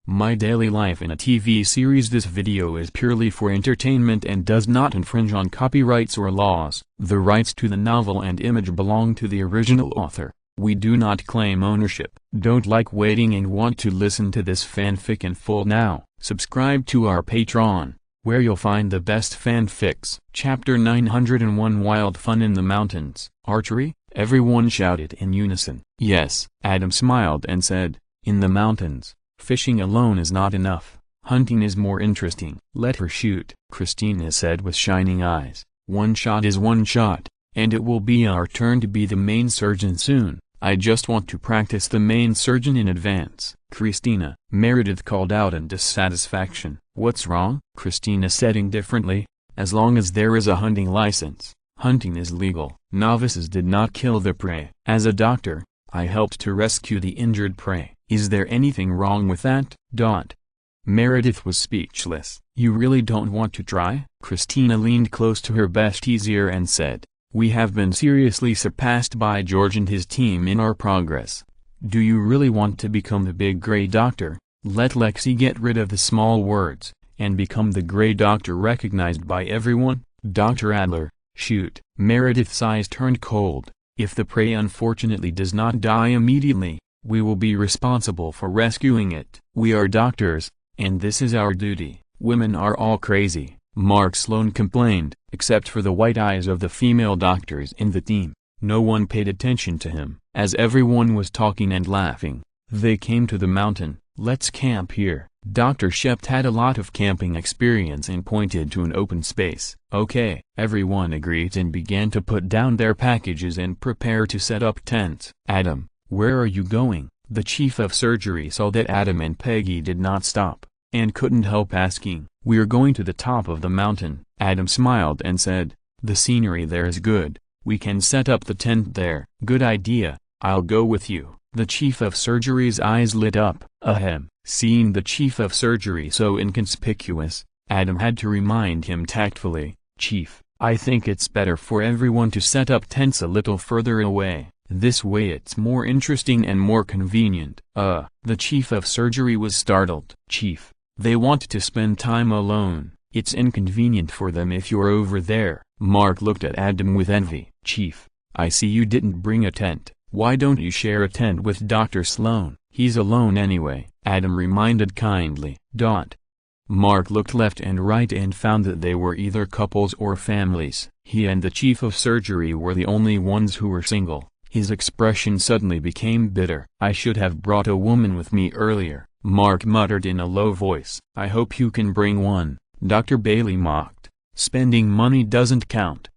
My daily life in a TV series. This video is purely for entertainment and does not infringe on copyrights or laws. The rights to the novel and image belong to the original author. We do not claim ownership. Don't like waiting and want to listen to this fanfic in full now? Subscribe to our Patreon, where you'll find the best fanfics. Chapter 901 Wild Fun in the Mountains. Archery? Everyone shouted in unison. Yes, Adam smiled and said, in the mountains. Fishing alone is not enough. Hunting is more interesting. Let her shoot, Christina said with shining eyes. One shot is one shot, and it will be our turn to be the main surgeon soon. I just want to practice the main surgeon in advance. Christina, Meredith called out in dissatisfaction. What's wrong? Christina said indifferently. As long as there is a hunting license, hunting is legal. Novices did not kill the prey. As a doctor, I helped to rescue the injured prey. Is there anything wrong with that? Meredith was speechless. You really don't want to try? Christina leaned close to her bestie's ear and said, we have been seriously surpassed by George and his team in our progress. Do you really want to become the big gray doctor? Let Lexi get rid of the small words, and become the gray doctor recognized by everyone? Dr. Adler, shoot. Meredith's eyes turned cold. If the prey unfortunately does not die immediately, we will be responsible for rescuing it. We are doctors, and this is our duty. Women are all crazy, Mark Sloan complained, except for the white eyes of the female doctors in the team. No one paid attention to him. As everyone was talking and laughing, they came to the mountain. Let's camp here. Dr. Shept had a lot of camping experience and pointed to an open space. Okay. Everyone agreed and began to put down their packages and prepare to set up tents. Adam, where are you going? The chief of surgery saw that Adam and Peggy did not stop, and couldn't help asking. We're going to the top of the mountain. Adam smiled and said, the scenery there is good. We can set up the tent there. Good idea. I'll go with you. The chief of surgery's eyes lit up. Ahem. Seeing the chief of surgery so inconspicuous, Adam had to remind him tactfully, Chief, I think it's better for everyone to set up tents a little further away. This way it's more interesting and more convenient. The chief of surgery was startled. Chief, they want to spend time alone. It's inconvenient for them if you're over there. Mark looked at Adam with envy. Chief, I see you didn't bring a tent. Why don't you share a tent with Dr. Sloan? He's alone anyway, Adam reminded kindly. Mark looked left and right and found that they were either couples or families. He and the chief of surgery were the only ones who were single. His expression suddenly became bitter. I should have brought a woman with me earlier, Mark muttered in a low voice. I hope you can bring one, Dr. Bailey mocked. Spending money doesn't count.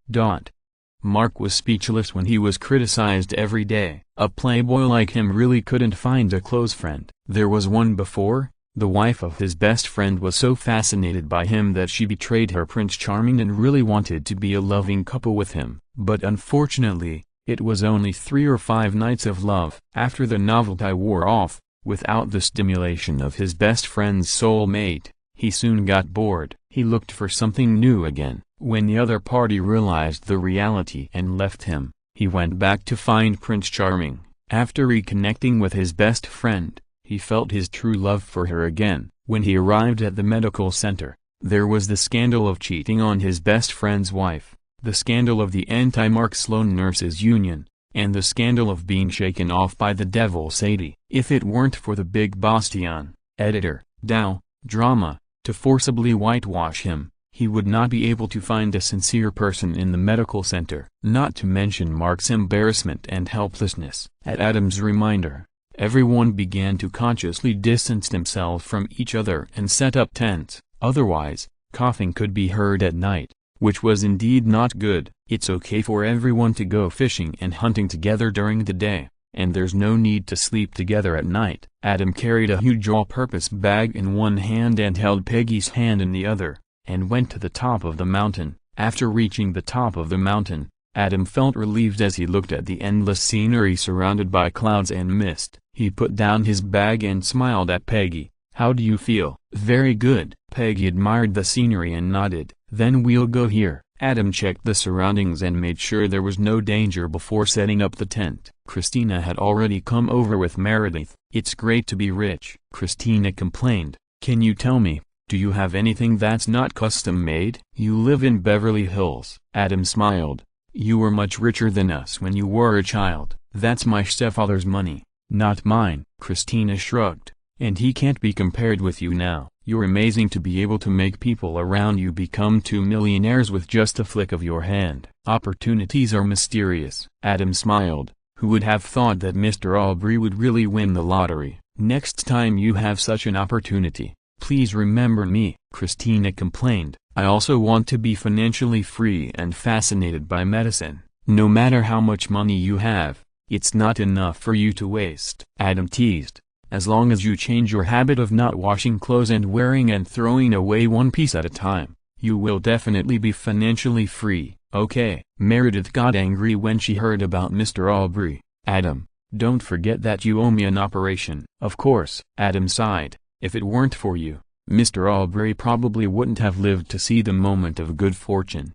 Mark was speechless when he was criticized every day. A playboy like him really couldn't find a close friend. There was one before. The wife of his best friend was so fascinated by him that she betrayed her Prince Charming and really wanted to be a loving couple with him. But unfortunately, it was only 3 or 5 nights of love. After the novelty wore off, without the stimulation of his best friend's soulmate, he soon got bored. He looked for something new again. When the other party realized the reality and left him, he went back to find Prince Charming. After reconnecting with his best friend, he felt his true love for her again. When he arrived at the medical center, there was the scandal of cheating on his best friend's wife, the scandal of the anti-Mark Sloan Nurses Union, and the scandal of being shaken off by the devil Sadie. If it weren't for the big Bastion, editor, Dow, drama, to forcibly whitewash him, he would not be able to find a sincere person in the medical center. Not to mention Mark's embarrassment and helplessness. At Adam's reminder, everyone began to consciously distance themselves from each other and set up tents. Otherwise, coughing could be heard at night, which was indeed not good. It's okay for everyone to go fishing and hunting together during the day, and there's no need to sleep together at night. Adam carried a huge all-purpose bag in one hand and held Peggy's hand in the other, and went to the top of the mountain. After reaching the top of the mountain, Adam felt relieved as he looked at the endless scenery surrounded by clouds and mist. He put down his bag and smiled at Peggy. How do you feel? Very good. Peggy admired the scenery and nodded. Then we'll go here. Adam checked the surroundings and made sure there was no danger before setting up the tent. Christina had already come over with Meredith. "It's great to be rich," Christina complained. "Can you tell me, do you have anything that's not custom-made?" "You live in Beverly Hills." Adam smiled. "You were much richer than us when you were a child." "That's my stepfather's money, not mine." Christina shrugged. "And he can't be compared with you now. You're amazing to be able to make people around you become 2 millionaires with just a flick of your hand." "Opportunities are mysterious." Adam smiled. "Who would have thought that Mr. Aubrey would really win the lottery?" "Next time you have such an opportunity, please remember me," Christina complained. "I also want to be financially free and fascinated by medicine. No matter how much money you have, it's not enough for you to waste." Adam teased. "As long as you change your habit of not washing clothes and wearing and throwing away one piece at a time, you will definitely be financially free." "Okay." Meredith got angry when she heard about Mr. Aubrey. "Adam, don't forget that you owe me an operation." "Of course." Adam sighed. "If it weren't for you, Mr. Aubrey probably wouldn't have lived to see the moment of good fortune."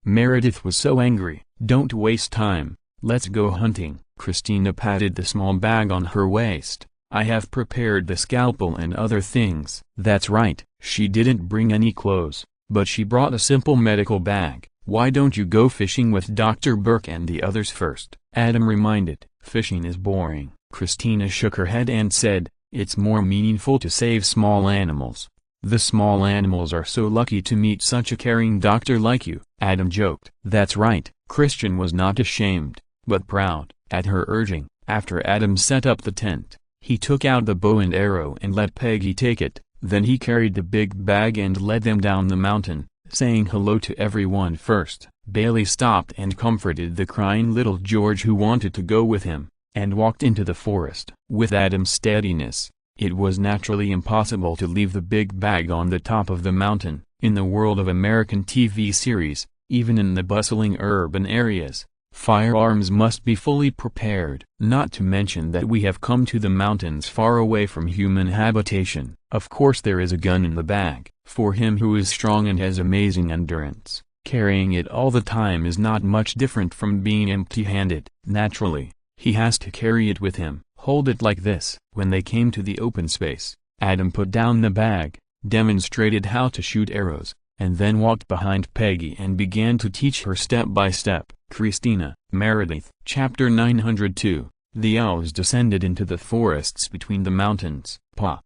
Meredith was so angry. "Don't waste time, let's go hunting." Christina patted the small bag on her waist. "I have prepared the scalpel and other things." That's right, she didn't bring any clothes, but she brought a simple medical bag. "Why don't you go fishing with Dr. Burke and the others first?" Adam reminded. "Fishing is boring." Christina shook her head and said, "It's more meaningful to save small animals. The small animals are so lucky to meet such a caring doctor like you." Adam joked. That's right. Christian was not ashamed, but proud. At her urging, after Adam set up the tent, he took out the bow and arrow and let Peggy take it. Then he carried the big bag and led them down the mountain, saying hello to everyone first. Bailey stopped and comforted the crying little George who wanted to go with him, and walked into the forest. With Adam's steadiness, it was naturally impossible to leave the big bag on the top of the mountain. In the world of American TV series, even in the bustling urban areas, firearms must be fully prepared. Not to mention that we have come to the mountains far away from human habitation. Of course there is a gun in the bag. For him who is strong and has amazing endurance, carrying it all the time is not much different from being empty-handed. Naturally, he has to carry it with him. "Hold it like this." When they came to the open space, Adam put down the bag, demonstrated how to shoot arrows, and then walked behind Peggy and began to teach her step by step. Christina, Meredith. Chapter 902. The elves descended into the forests between the mountains.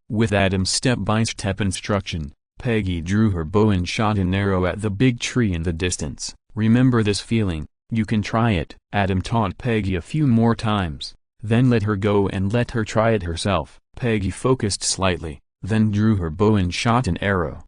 With Adam's step-by-step instruction, Peggy drew her bow and shot an arrow at the big tree in the distance. "Remember this feeling, you can try it." Adam taught Peggy a few more times, then let her go and let her try it herself. Peggy focused slightly, then drew her bow and shot an arrow.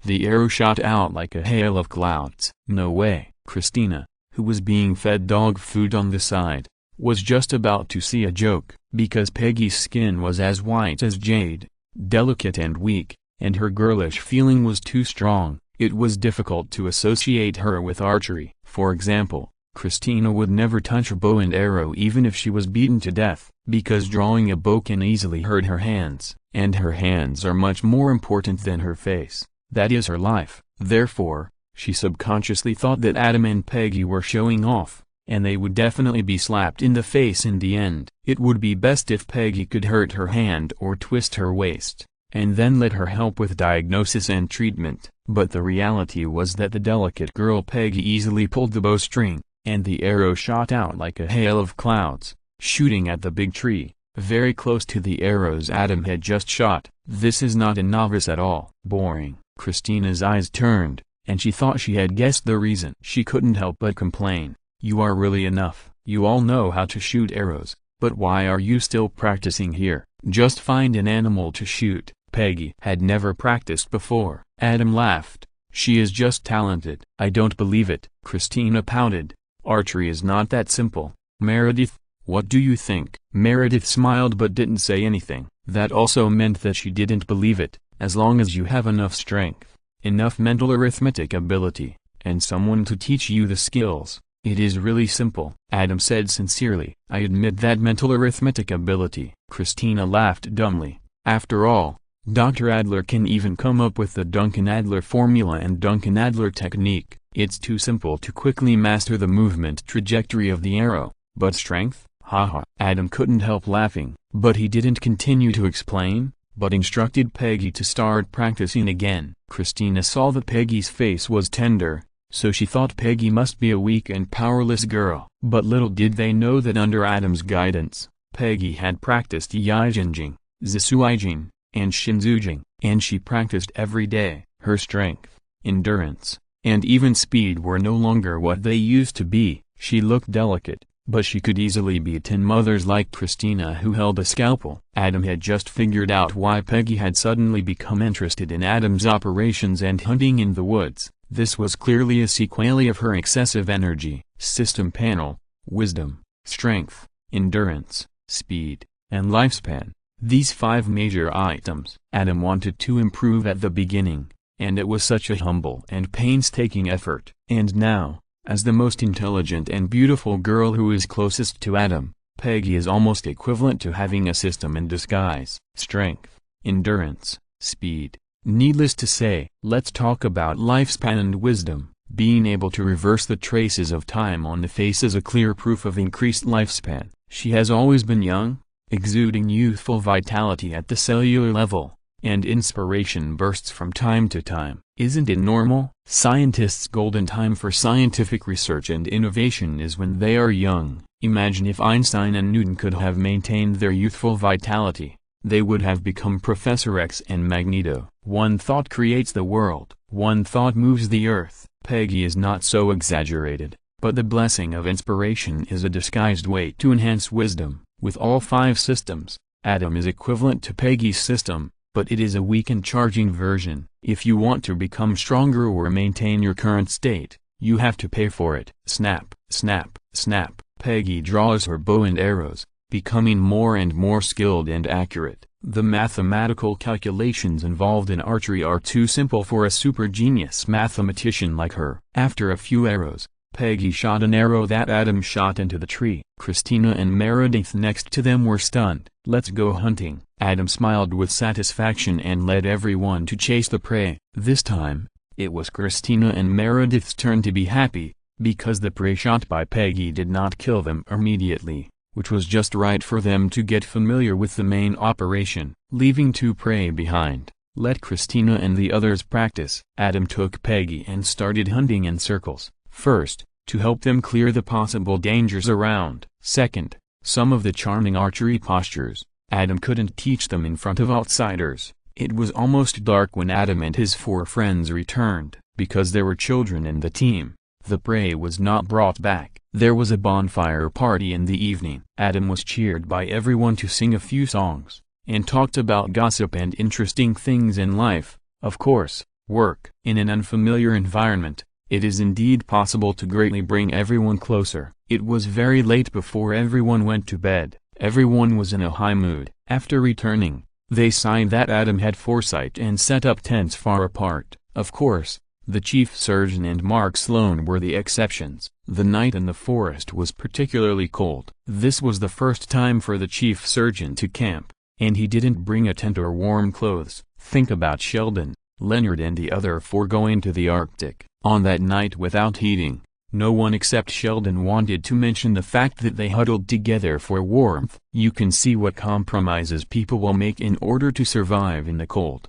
The arrow shot out like a hail of clouds. "No way." Christina, who was being fed dog food on the side, was just about to see a joke. Because Peggy's skin was as white as jade, delicate and weak, and her girlish feeling was too strong, it was difficult to associate her with archery. For example, Christina would never touch a bow and arrow even if she was beaten to death, because drawing a bow can easily hurt her hands, and her hands are much more important than her face. That is her life. Therefore, she subconsciously thought that Adam and Peggy were showing off, and they would definitely be slapped in the face in the end. It would be best if Peggy could hurt her hand or twist her waist, and then let her help with diagnosis and treatment. But the reality was that the delicate girl Peggy easily pulled the bowstring, and the arrow shot out like a hail of clouds, shooting at the big tree, very close to the arrows Adam had just shot. This is not a novice at all. Boring. Christina's eyes turned, and she thought she had guessed the reason. She couldn't help but complain. "You are really enough. You all know how to shoot arrows, but why are you still practicing here? Just find an animal to shoot." Peggy had never practiced before. Adam laughed. "She is just talented." "I don't believe it." Christina pouted. "Archery is not that simple." "Meredith, what do you think?" Meredith smiled but didn't say anything. That also meant that she didn't believe it. "As long as you have enough strength, enough mental arithmetic ability, and someone to teach you the skills, it is really simple." Adam said sincerely. "I admit that mental arithmetic ability." Christina laughed dumbly. After all, Dr. Adler can even come up with the Duncan Adler formula and Duncan Adler technique. It's too simple to quickly master the movement trajectory of the arrow, but strength? Haha. Adam couldn't help laughing, but he didn't continue to explain, but instructed Peggy to start practicing again. Christina saw that Peggy's face was tender, so she thought Peggy must be a weak and powerless girl. But little did they know that under Adam's guidance, Peggy had practiced Yaijinjing, Zisuijing, and Shinzujing, and she practiced every day. Her strength, endurance, and even speed were no longer what they used to be. She looked delicate, but she could easily beat 10 mothers like Christina who held a scalpel. Adam had just figured out why Peggy had suddenly become interested in Adam's operations and hunting in the woods. This was clearly a sequelae of her excessive energy. System panel, wisdom, strength, endurance, speed, and lifespan. These 5 major items. Adam wanted to improve at the beginning, and it was such a humble and painstaking effort. And now, as the most intelligent and beautiful girl who is closest to Adam, Peggy is almost equivalent to having a system in disguise. Strength, endurance, speed. Needless to say, let's talk about lifespan and wisdom. Being able to reverse the traces of time on the face is a clear proof of increased lifespan. She has always been young, exuding youthful vitality at the cellular level, and inspiration bursts from time to time. Isn't it normal? Scientists' golden time for scientific research and innovation is when they are young. Imagine if Einstein and Newton could have maintained their youthful vitality. They would have become Professor X and Magneto. One thought creates the world. One thought moves the earth. Peggy is not so exaggerated, but the blessing of inspiration is a disguised way to enhance wisdom. With all 5 systems, Adam is equivalent to Peggy's system, but it is a weakened charging version. If you want to become stronger or maintain your current state, you have to pay for it. Snap, snap, snap. Peggy draws her bow and arrows, becoming more and more skilled and accurate. The mathematical calculations involved in archery are too simple for a super genius mathematician like her. After a few arrows, Peggy shot an arrow that Adam shot into the tree. Christina and Meredith next to them were stunned. Let's go hunting. Adam smiled with satisfaction and led everyone to chase the prey. This time, it was Christina and Meredith's turn to be happy, because the prey shot by Peggy did not kill them immediately, which was just right for them to get familiar with the main operation. Leaving 2 prey behind, let Christina and the others practice. Adam took Peggy and started hunting in circles. First, to help them clear the possible dangers around. Second, some of the charming archery postures. Adam couldn't teach them in front of outsiders. It was almost dark when Adam and his 4 friends returned. Because there were children in the team, the prey was not brought back. There was a bonfire party in the evening. Adam was cheered by everyone to sing a few songs, and talked about gossip and interesting things in life. Of course, work. In an unfamiliar environment, it is indeed possible to greatly bring everyone closer. It was very late before everyone went to bed. Everyone was in a high mood. After returning, they sighed that Adam had foresight and set up tents far apart. Of course, the chief surgeon and Mark Sloan were the exceptions. The night in the forest was particularly cold. This was the first time for the chief surgeon to camp, and he didn't bring a tent or warm clothes. Think about Sheldon, Leonard and the other 4 going to the Arctic on that night without heating. No one except Sheldon wanted to mention the fact that they huddled together for warmth. You can see what compromises people will make in order to survive in the cold.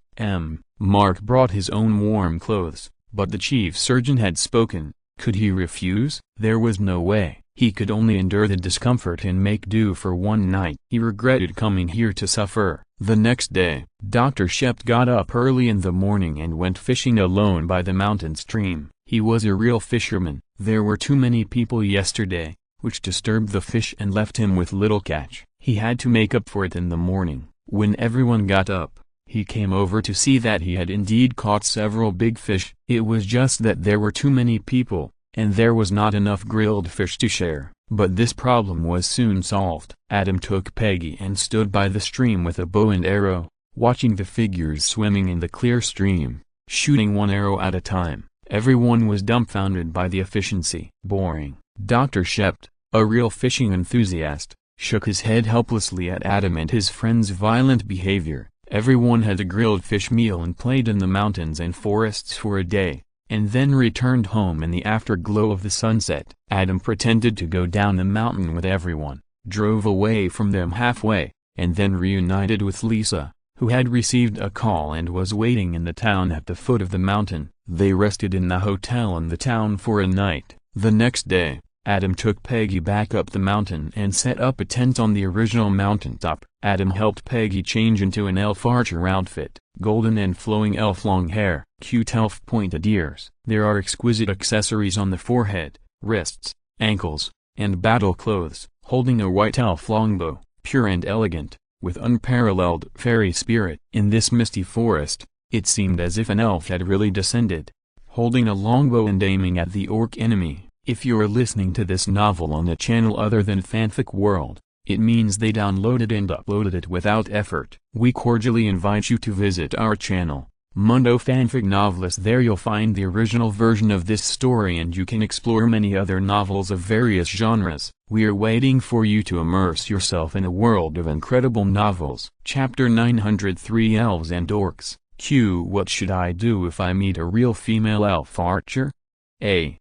Mark brought his own warm clothes, but the chief surgeon had spoken. Could he refuse? There was no way. He could only endure the discomfort and make do for one night. He regretted coming here to suffer. The next day, Dr. Shep got up early in the morning and went fishing alone by the mountain stream. He was a real fisherman. There were too many people yesterday, which disturbed the fish and left him with little catch. He had to make up for it in the morning. When everyone got up, he came over to see that he had indeed caught several big fish. It was just that there were too many people, and there was not enough grilled fish to share. But this problem was soon solved. Adam took Peggy and stood by the stream with a bow and arrow, watching the figures swimming in the clear stream, shooting one arrow at a time. Everyone was dumbfounded by the efficiency. Boring. Dr. Shep, a real fishing enthusiast, shook his head helplessly at Adam and his friend's violent behavior. Everyone had a grilled fish meal and played in the mountains and forests for a day, and then returned home in the afterglow of the sunset. Adam pretended to go down the mountain with everyone, drove away from them halfway, and then reunited with Lisa, who had received a call and was waiting in the town at the foot of the mountain. They rested in the hotel in the town for a night. The next day, Adam took Peggy back up the mountain and set up a tent on the original mountaintop. Adam helped Peggy change into an elf archer outfit, golden and flowing elf long hair, cute elf pointed ears. There are exquisite accessories on the forehead, wrists, ankles, and battle clothes, holding a white elf longbow, pure and elegant, with unparalleled fairy spirit. In this misty forest, it seemed as if an elf had really descended, holding a longbow and aiming at the orc enemy. If you're listening to this novel on a channel other than Fanfic World, it means they downloaded and uploaded it without effort. We cordially invite you to visit our channel, Mundo Fanfic Novelist. There you'll find the original version of this story and you can explore many other novels of various genres. We are waiting for you to immerse yourself in a world of incredible novels. Chapter 903 Elves and Orcs. Q. What should I do if I meet a real female elf archer? A.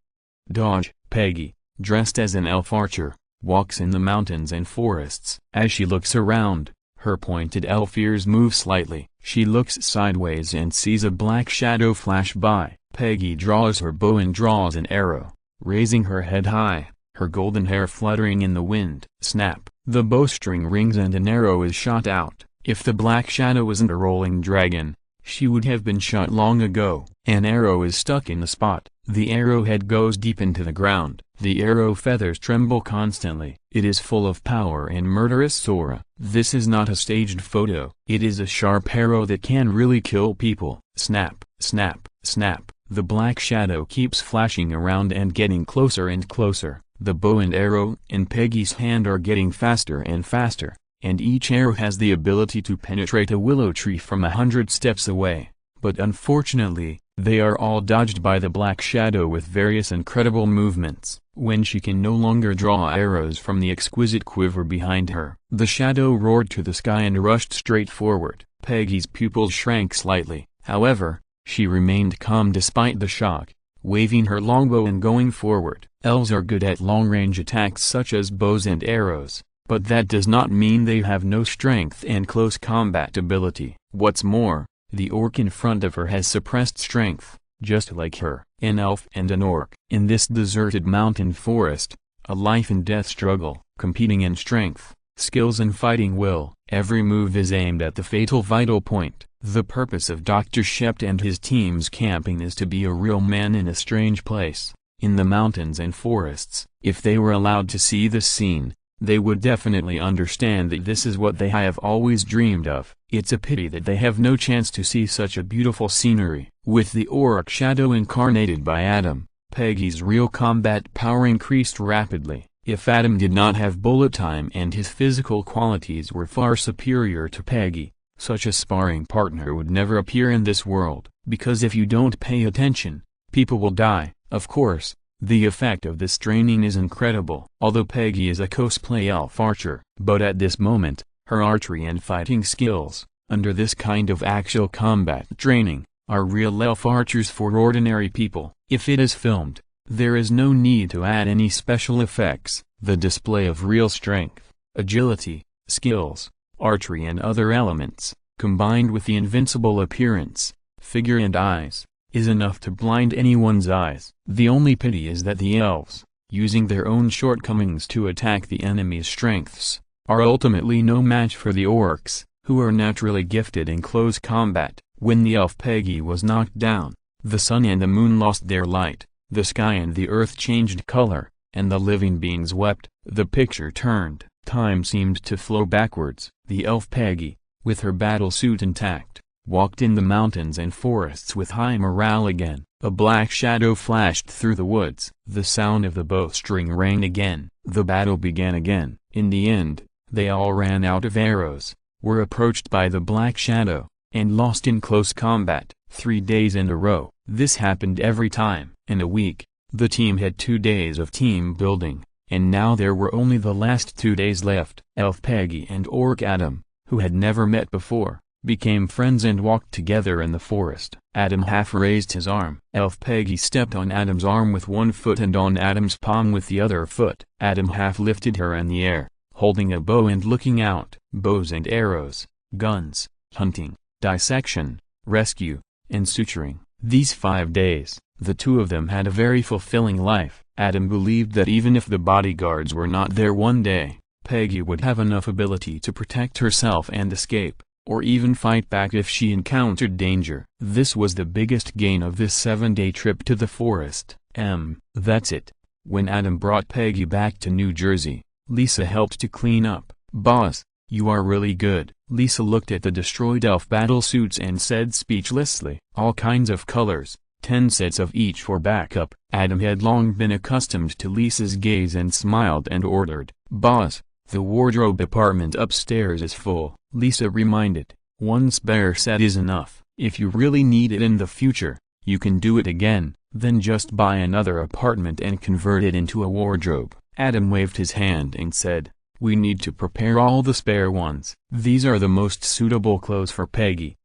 Dodge. Peggy, dressed as an elf archer, walks in the mountains and forests. As she looks around, her pointed elf ears move slightly. She looks sideways and sees a black shadow flash by. Peggy draws her bow and draws an arrow, raising her head high, her golden hair fluttering in the wind. Snap! The bowstring rings and an arrow is shot out. If the black shadow wasn't a rolling dragon, she would have been shot long ago. An arrow is stuck in the spot. The arrowhead goes deep into the ground. The arrow feathers tremble constantly. It is full of power and murderous aura. This is not a staged photo. It is a sharp arrow that can really kill people. Snap, snap, snap. The black shadow keeps flashing around and getting closer and closer. The bow and arrow in Peggy's hand are getting faster and faster, and each arrow has the ability to penetrate a willow tree from 100 steps away. But unfortunately, they are all dodged by the black shadow with various incredible movements. When she can no longer draw arrows from the exquisite quiver behind her, the shadow roared to the sky and rushed straight forward. Peggy's pupils shrank slightly, however, she remained calm despite the shock, waving her longbow and going forward. Elves are good at long-range attacks such as bows and arrows, but that does not mean they have no strength and close combat ability. What's more, the orc in front of her has suppressed strength, just like her. An elf and an orc. In this deserted mountain forest, a life-and-death struggle, competing in strength, skills and fighting will. Every move is aimed at the fatal vital point. The purpose of Dr. Shept and his team's camping is to be a real man in a strange place, in the mountains and forests. If they were allowed to see this scene, they would definitely understand that this is what they have always dreamed of. It's a pity that they have no chance to see such a beautiful scenery. With the orc shadow incarnated by Adam, Peggy's real combat power increased rapidly. If Adam did not have bullet time and his physical qualities were far superior to Peggy, such a sparring partner would never appear in this world. Because if you don't pay attention, people will die. Of course, the effect of this training is incredible. Although Peggy is a cosplay elf archer, but at this moment, her archery and fighting skills, under this kind of actual combat training, are real elf archers for ordinary people. If it is filmed, there is no need to add any special effects. The display of real strength, agility, skills, archery and other elements, combined with the invincible appearance, figure and eyes, is enough to blind anyone's eyes. The only pity is that the elves, using their own shortcomings to attack the enemy's strengths, are ultimately no match for the orcs, who are naturally gifted in close combat. When the elf Peggy was knocked down, the sun and the moon lost their light, the sky and the earth changed color, and the living beings wept. The picture turned. Time seemed to flow backwards. The elf Peggy, with her battle suit intact, walked in the mountains and forests with high morale again. A black shadow flashed through the woods. The sound of the bowstring rang again. The battle began again. In the end, they all ran out of arrows, were approached by the black shadow, and lost in close combat. 3 days in a row. This happened every time. In a week, the team had 2 days of team building, and now there were only the last 2 days left. Elf Peggy and Orc Adam, who had never met before, became friends and walked together in the forest. Adam half raised his arm. Elf Peggy stepped on Adam's arm with one foot and on Adam's palm with the other foot. Adam half lifted her in the air, holding a bow and looking out. Bows and arrows, guns, hunting, dissection, rescue, and suturing. These 5 days, the two of them had a very fulfilling life. Adam believed that even if the bodyguards were not there one day, Peggy would have enough ability to protect herself and escape, or even fight back if she encountered danger. This was the biggest gain of this 7-day trip to the forest. That's it. When Adam brought Peggy back to New Jersey, Lisa helped to clean up. "Boss, you are really good." Lisa looked at the destroyed elf battlesuits and said speechlessly, "All kinds of colors, 10 sets of each for backup." Adam had long been accustomed to Lisa's gaze and smiled and ordered, "Boss, the wardrobe department upstairs is full." Lisa reminded, "One spare set is enough. If you really need it in the future, you can do it again, then just buy another apartment and convert it into a wardrobe." Adam waved his hand and said, "We need to prepare all the spare ones. These are the most suitable clothes for Peggy."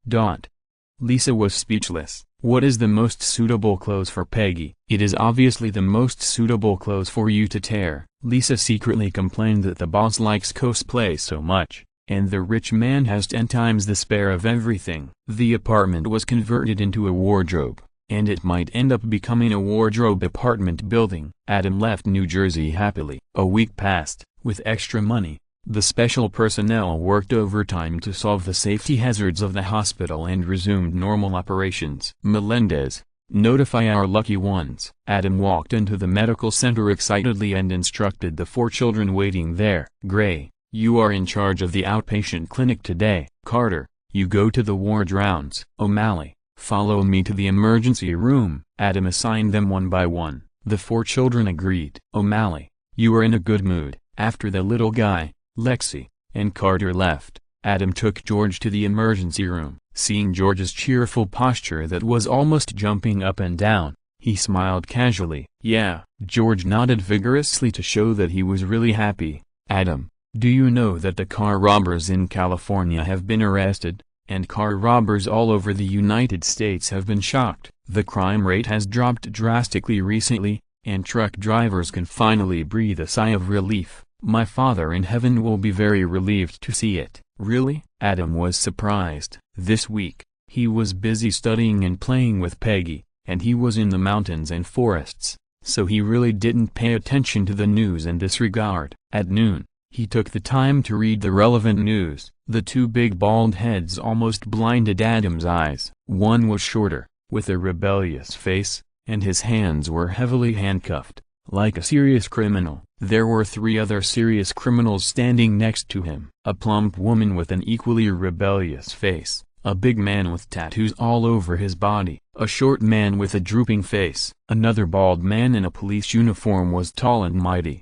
Lisa was speechless. "What is the most suitable clothes for Peggy?" "It is obviously the most suitable clothes for you to tear." Lisa secretly complained that the boss likes cosplay so much, and the rich man has 10 times the spare of everything. The apartment was converted into a wardrobe, and it might end up becoming a wardrobe apartment building. Adam left New Jersey happily. A week passed. With extra money, the special personnel worked overtime to solve the safety hazards of the hospital and resumed normal operations. "Melendez, notify our lucky ones." Adam walked into the medical center excitedly and instructed the 4 children waiting there. "Gray, you are in charge of the outpatient clinic today. Carter, you go to the ward rounds. O'Malley, follow me to the emergency room." Adam assigned them one by one. The 4 children agreed. "O'Malley, you are in a good mood." After the little guy, Lexi, and Carter left, Adam took George to the emergency room. Seeing George's cheerful posture that was almost jumping up and down, he smiled casually. "Yeah." George nodded vigorously to show that he was really happy. "Adam, do you know that the car robbers in California have been arrested, and car robbers all over the United States have been shocked? The crime rate has dropped drastically recently, and truck drivers can finally breathe a sigh of relief. My Father in heaven will be very relieved to see it." "Really?" Adam was surprised. This week, he was busy studying and playing with Peggy, and he was in the mountains and forests, so he really didn't pay attention to the news in this regard. At noon, he took the time to read the relevant news. The 2 big bald heads almost blinded Adam's eyes. One was shorter, with a rebellious face, and his hands were heavily handcuffed, like a serious criminal. There were 3 other serious criminals standing next to him. A plump woman with an equally rebellious face, a big man with tattoos all over his body, a short man with a drooping face. Another bald man in a police uniform was tall and mighty,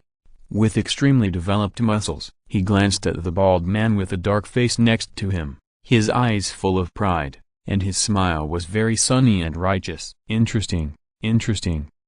with extremely developed muscles. He glanced at the bald man with a dark face next to him, his eyes full of pride, and his smile was very sunny and righteous. Interesting.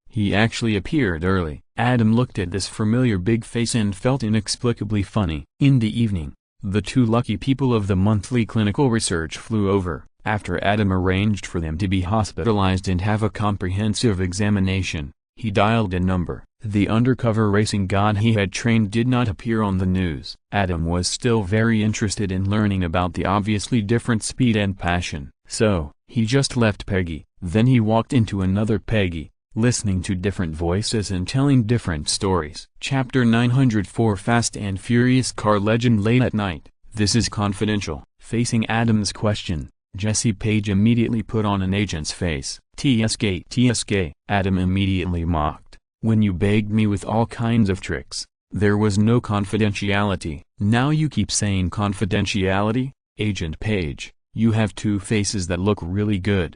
He actually appeared early. Adam looked at this familiar big face and felt inexplicably funny. In the evening, the 2 lucky people of the monthly clinical research flew over. After Adam arranged for them to be hospitalized and have a comprehensive examination, he dialed a number. The undercover racing god he had trained did not appear on the news. Adam was still very interested in learning about the obviously different speed and passion, so he just left Peggy. Then he walked into another Peggy, listening to different voices and telling different stories. Chapter 904 Fast and Furious Car Legend. Late at night. "This is confidential." Facing Adam's question, Jesse Page immediately put on an agent's face. TSK. Adam immediately mocked. "When you begged me with all kinds of tricks, there was no confidentiality. Now you keep saying confidentiality? Agent Page, you have 2 faces that look really good."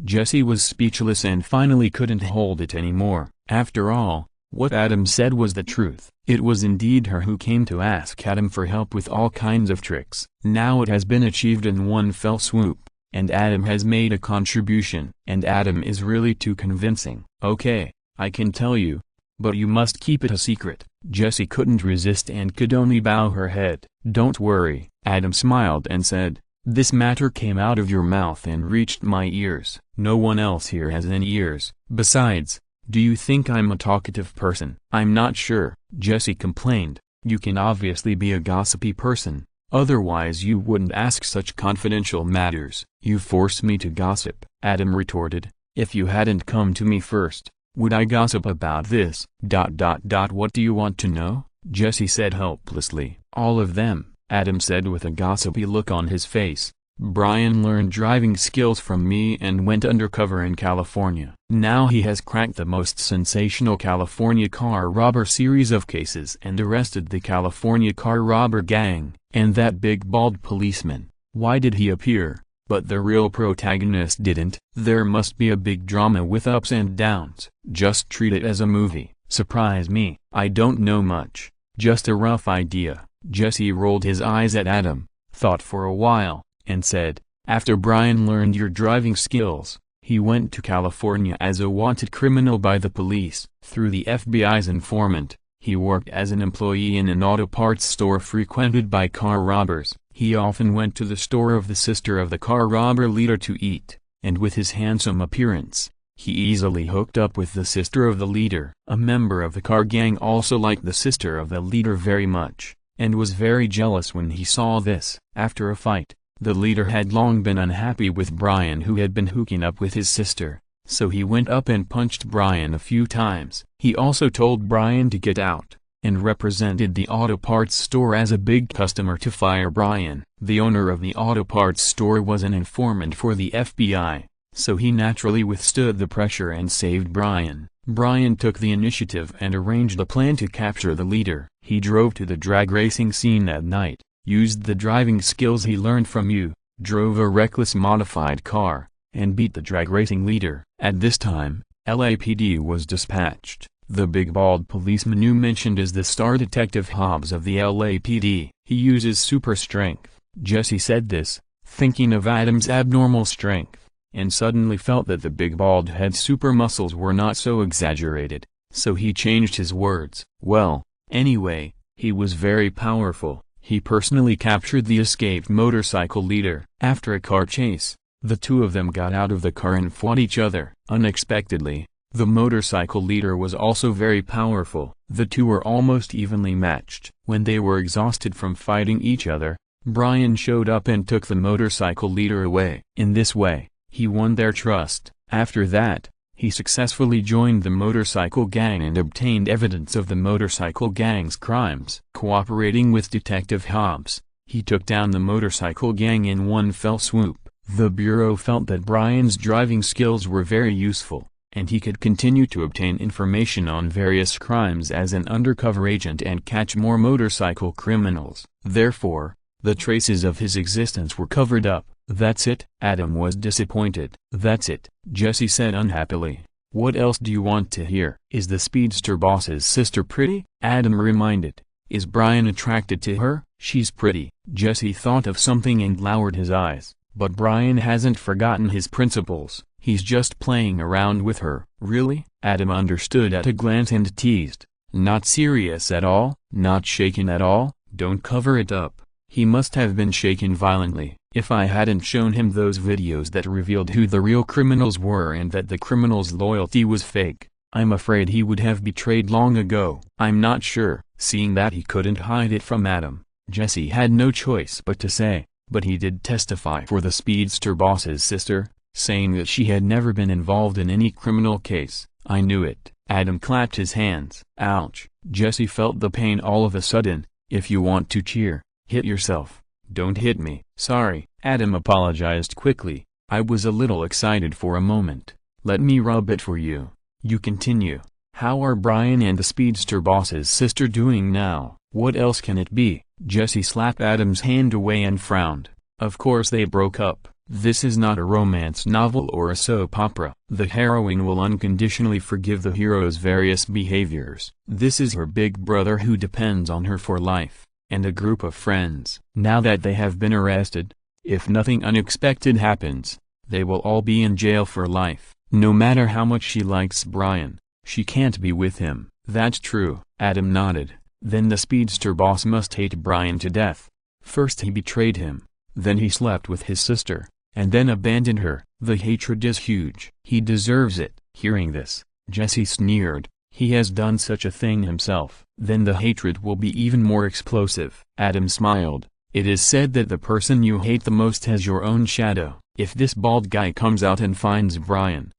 Jesse was speechless and finally couldn't hold it anymore. After all, what Adam said was the truth. It was indeed her who came to ask Adam for help with all kinds of tricks. Now it has been achieved in one fell swoop, and Adam has made a contribution. And Adam is really too convincing. "Okay, I can tell you, but you must keep it a secret." Jessie couldn't resist and could only bow her head. "Don't worry," Adam smiled and said, This matter came out of your mouth and reached my ears. No one else here has any ears. Besides, do you think I'm a talkative person? I'm not sure, Jesse complained. You can obviously be a gossipy person, otherwise you wouldn't ask such confidential matters. You force me to gossip, Adam retorted. If you hadn't come to me first, would I gossip about this? What do you want to know? Jesse said helplessly. All of them, Adam said with a gossipy look on his face. Brian learned driving skills from me and went undercover in California. Now he has cracked the most sensational California car robber series of cases and arrested the California car robber gang, and that big bald policeman. Why did he appear, but the real protagonist didn't? There must be a big drama with ups and downs. Just treat it as a movie. Surprise me. I don't know much, just a rough idea. Jesse rolled his eyes at Adam, thought for a while, and said, after Brian learned your driving skills, he went to California as a wanted criminal by the police. Through the FBI's informant, he worked as an employee in an auto parts store frequented by car robbers. He often went to the store of the sister of the car robber leader to eat, and with his handsome appearance, he easily hooked up with the sister of the leader. A member of the car gang also liked the sister of the leader very much, and was very jealous when he saw this. After a fight, the leader had long been unhappy with Brian, who had been hooking up with his sister, so he went up and punched Brian a few times. He also told Brian to get out, and represented the auto parts store as a big customer to fire Brian. The owner of the auto parts store was an informant for the FBI, so he naturally withstood the pressure and saved Brian. Brian took the initiative and arranged a plan to capture the leader. He drove to the drag racing scene at night, used the driving skills he learned from you, drove a reckless modified car, and beat the drag racing leader. At this time, LAPD was dispatched. The big bald policeman you mentioned is the star detective Hobbs of the LAPD. He uses super strength. Jesse said this, thinking of Adam's abnormal strength, and suddenly felt that the big bald head's super muscles were not so exaggerated, so he changed his words. Well, anyway, he was very powerful. He personally captured the escaped motorcycle leader. After a car chase, the two of them got out of the car and fought each other. Unexpectedly, the motorcycle leader was also very powerful. The two were almost evenly matched. When they were exhausted from fighting each other, Brian showed up and took the motorcycle leader away. In this way, he won their trust. After that, he successfully joined the motorcycle gang and obtained evidence of the motorcycle gang's crimes. Cooperating with Detective Hobbs, he took down the motorcycle gang in one fell swoop. The Bureau felt that Brian's driving skills were very useful, and he could continue to obtain information on various crimes as an undercover agent and catch more motorcycle criminals. Therefore, the traces of his existence were covered up. That's it? Adam was disappointed. That's it, Jesse said unhappily. What else do you want to hear? Is the speedster boss's sister pretty? Adam reminded. Is Brian attracted to her? She's pretty. Jesse thought of something and lowered his eyes. But Brian hasn't forgotten his principles. He's just playing around with her. Really? Adam understood at a glance and teased. Not serious at all? Not shaken at all? Don't cover it up. He must have been shaken violently. If I hadn't shown him those videos that revealed who the real criminals were and that the criminals' loyalty was fake, I'm afraid he would have betrayed long ago. I'm not sure. Seeing that he couldn't hide it from Adam, Jesse had no choice but to say, but he did testify for the speedster boss's sister, saying that she had never been involved in any criminal case. I knew it. Adam clapped his hands. Ouch. Jesse felt the pain all of a sudden. If you want to cheer, hit yourself. Don't hit me. Sorry. Adam apologized quickly. I was a little excited for a moment. Let me rub it for you. You continue. How are Brian and the speedster boss's sister doing now? What else can it be? Jesse slapped Adam's hand away and frowned. Of course they broke up. This is not a romance novel or a soap opera. The heroine will unconditionally forgive the hero's various behaviors. This is her big brother who depends on her for life, and a group of friends. Now that they have been arrested, if nothing unexpected happens, they will all be in jail for life. No matter how much she likes Brian, she can't be with him. That's true. Adam nodded. Then the speedster boss must hate Brian to death. First he betrayed him, then he slept with his sister, and then abandoned her. The hatred is huge. He deserves it. Hearing this, Jesse sneered. He has done such a thing himself. Then the hatred will be even more explosive. Adam smiled. It is said that the person you hate the most has your own shadow. If this bald guy comes out and finds Brian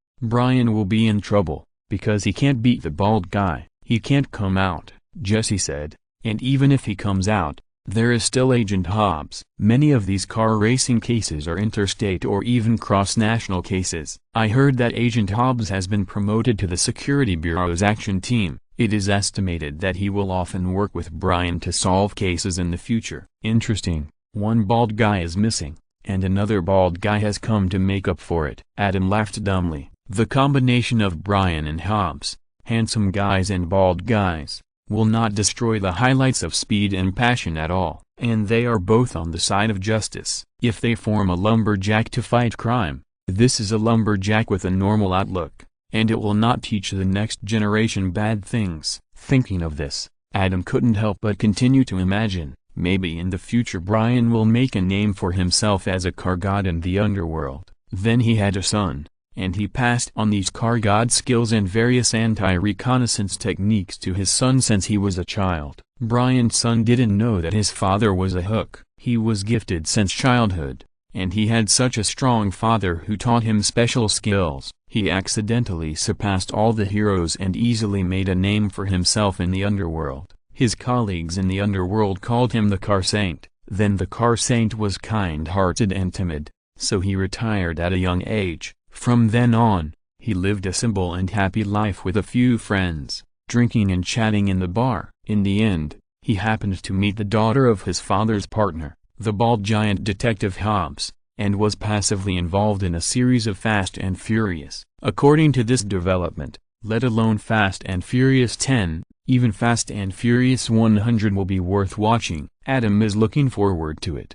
will be in trouble, because he can't beat the bald guy. He can't come out, Jesse said, and even if he comes out, there is still Agent Hobbs. Many of these car racing cases are interstate or even cross-national cases. I heard that Agent Hobbs has been promoted to the Security Bureau's action team. It is estimated that he will often work with Brian to solve cases in the future. Interesting. One bald guy is missing, and another bald guy has come to make up for it. Adam laughed dumbly. The combination of Brian and Hobbs, handsome guys and bald guys, will not destroy the highlights of speed and passion at all. And they are both on the side of justice. If they form a lumberjack to fight crime, this is a lumberjack with a normal outlook, and it will not teach the next generation bad things. Thinking of this, Adam couldn't help but continue to imagine, maybe in the future Brian will make a name for himself as a car god in the underworld. Then he had a son, and he passed on these car god skills and various anti-reconnaissance techniques to his son since he was a child. Brian's son didn't know that his father was a hook. He was gifted since childhood, and he had such a strong father who taught him special skills. He accidentally surpassed all the heroes and easily made a name for himself in the underworld. His colleagues in the underworld called him the Car Saint. Then the Car Saint was kind-hearted and timid, so he retired at a young age. From then on, he lived a simple and happy life with a few friends, drinking and chatting in the bar. In the end, he happened to meet the daughter of his father's partner, the bald giant detective Hobbs, and was passively involved in a series of Fast and Furious. According to this development, let alone Fast and Furious 10, even Fast and Furious 100 will be worth watching. Adam is looking forward to it.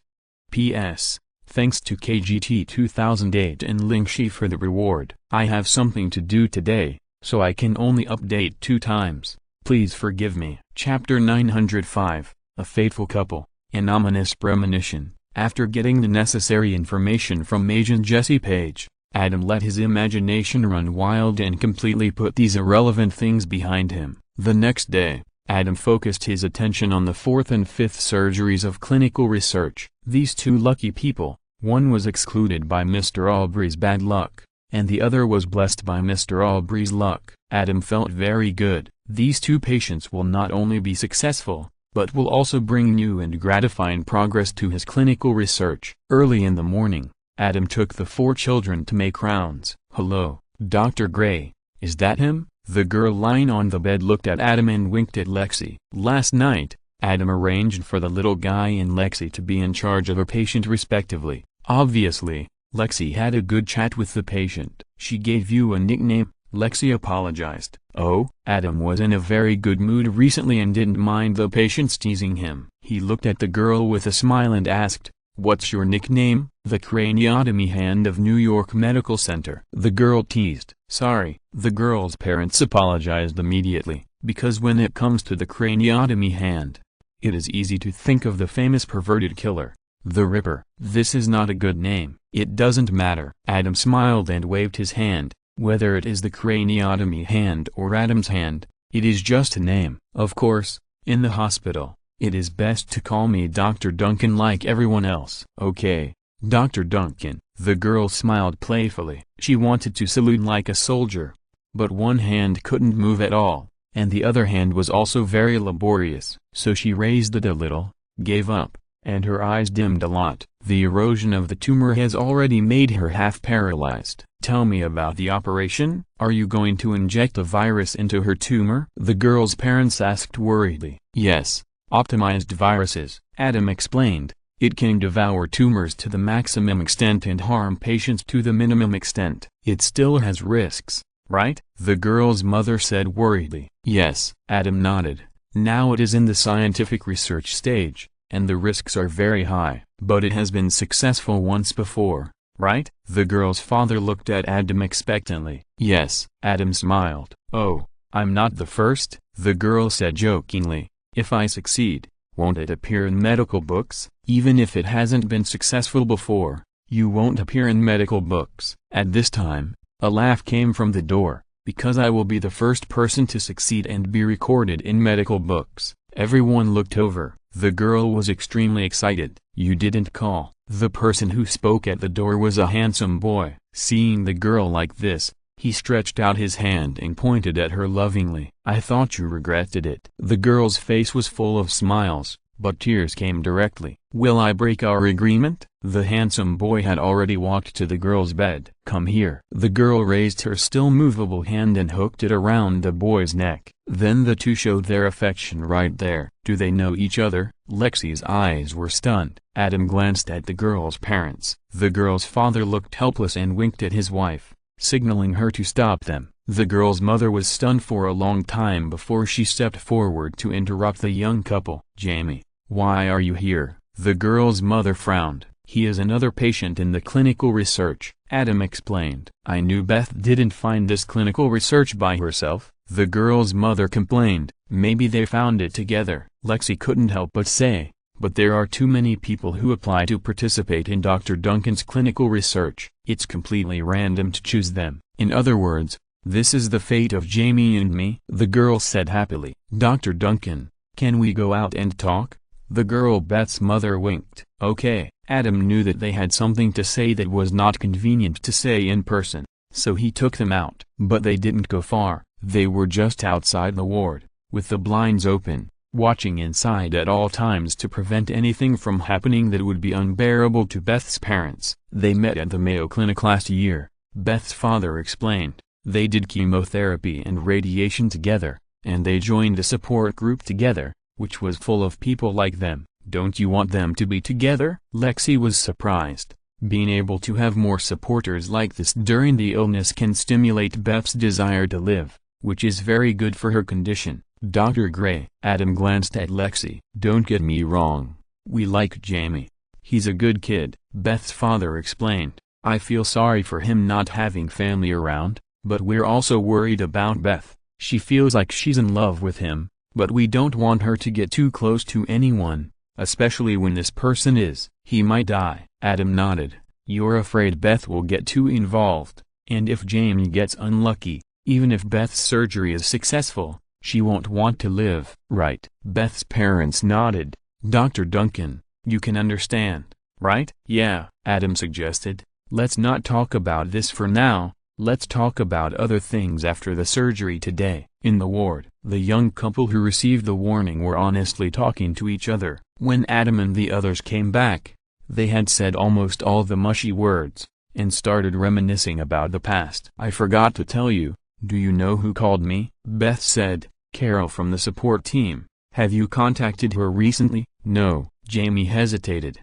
P.S. Thanks to KGT 2008 and Linkshi for the reward. I have something to do today, so I can only update 2 times. Please forgive me. Chapter 905, A Fateful Couple, An Ominous Premonition. After getting the necessary information from Agent Jesse Page, Adam let his imagination run wild and completely put these irrelevant things behind him. The next day, Adam focused his attention on the 4th and 5th surgeries of clinical research. These 2 lucky people, one was excluded by Mr. Aubrey's bad luck, and the other was blessed by Mr. Aubrey's luck. Adam felt very good. These 2 patients will not only be successful, but will also bring new and gratifying progress to his clinical research. Early in the morning, Adam took the 4 children to make rounds. "Hello, Dr. Gray, is that him?" The girl lying on the bed looked at Adam and winked at Lexi. Last night, Adam arranged for the little guy and Lexi to be in charge of a patient respectively. Obviously, Lexi had a good chat with the patient. "She gave you a nickname?" Lexi apologized. "Oh." Adam was in a very good mood recently and didn't mind the patients teasing him. He looked at the girl with a smile and asked, "What's your nickname?" "The Craniotomy Hand of New York Medical Center." The girl teased. "Sorry." The girl's parents apologized immediately, because when it comes to the Craniotomy Hand, it is easy to think of the famous perverted killer, the Ripper. This is not a good name. "It doesn't matter." Adam smiled and waved his hand. "Whether it is the Craniotomy Hand or Adam's hand, it is just a name. Of course, in the hospital, it is best to call me Dr. Duncan like everyone else." "Okay, Dr. Duncan." The girl smiled playfully. She wanted to salute like a soldier, but one hand couldn't move at all, and the other hand was also very laborious. So she raised it a little, gave up, and her eyes dimmed a lot. The erosion of the tumor has already made her half paralyzed. "Tell me about the operation. Are you going to inject a virus into her tumor?" the girl's parents asked worriedly. "Yes, optimized viruses," Adam explained. "It can devour tumors to the maximum extent and harm patients to the minimum extent." "It still has risks, right?" the girl's mother said worriedly. "Yes." Adam nodded. "Now it is in the scientific research stage, and the risks are very high. But it has been successful once before, right?" the girl's father looked at Adam expectantly. "Yes." Adam smiled. "Oh, I'm not the first," the girl said jokingly. "If I succeed, Won't it appear in medical books? Even if it hasn't been successful before, you won't appear in medical books. At this time, a laugh came from the door. Because I will be the first person to succeed and be recorded in medical books. Everyone looked over. The girl was extremely excited. You didn't call. The person who spoke at the door was a handsome boy. Seeing the girl like this, he stretched out his hand and pointed at her lovingly. I thought you regretted it. The girl's face was full of smiles, but tears came directly. Will I break our agreement? The handsome boy had already walked to the girl's bed. Come here. The girl raised her still movable hand and hooked it around the boy's neck. Then the two showed their affection right there. Do they know each other? Lexi's eyes were stunned. Adam glanced at the girl's parents. The girl's father looked helpless and winked at his wife, signaling her to stop them. The girl's mother was stunned for a long time before she stepped forward to interrupt the young couple. Jamie, why are you here? The girl's mother frowned. He is another patient in the clinical research, Adam explained. I knew Beth didn't find this clinical research by herself, the girl's mother complained. Maybe they found it together. Lexi couldn't help but say, but there are too many people who apply to participate in Dr. Duncan's clinical research. It's completely random to choose them. In other words, this is the fate of Jamie and me, the girl said happily. Dr. Duncan, can we go out and talk? The girl Beth's mother winked. Okay. Adam knew that they had something to say that was not convenient to say in person, so he took them out. But they didn't go far. They were just outside the ward, with the blinds open, watching inside at all times to prevent anything from happening that would be unbearable to Beth's parents. They met at the Mayo Clinic last year, Beth's father explained. They did chemotherapy and radiation together, and they joined a support group together, which was full of people like them. Don't you want them to be together? Lexi was surprised. Being able to have more supporters like this during the illness can stimulate Beth's desire to live, which is very good for her condition. Dr. Gray. Adam glanced at Lexi. Don't get me wrong. We like Jamie. He's a good kid, Beth's father explained. I feel sorry for him not having family around, but we're also worried about Beth. She feels like she's in love with him, but we don't want her to get too close to anyone. Especially when this person is. He might die. Adam nodded. You're afraid Beth will get too involved, and if Jamie gets unlucky, even if Beth's surgery is successful, she won't want to live. Right. Beth's parents nodded. Dr. Duncan, you can understand, right? Yeah, Adam suggested. Let's not talk about this for now, let's talk about other things after the surgery today. In the ward, the young couple who received the warning were honestly talking to each other. When Adam and the others came back, they had said almost all the mushy words, and started reminiscing about the past. I forgot to tell you, do you know who called me? Beth said, Carol from the support team. Have you contacted her recently? No. Jamie hesitated.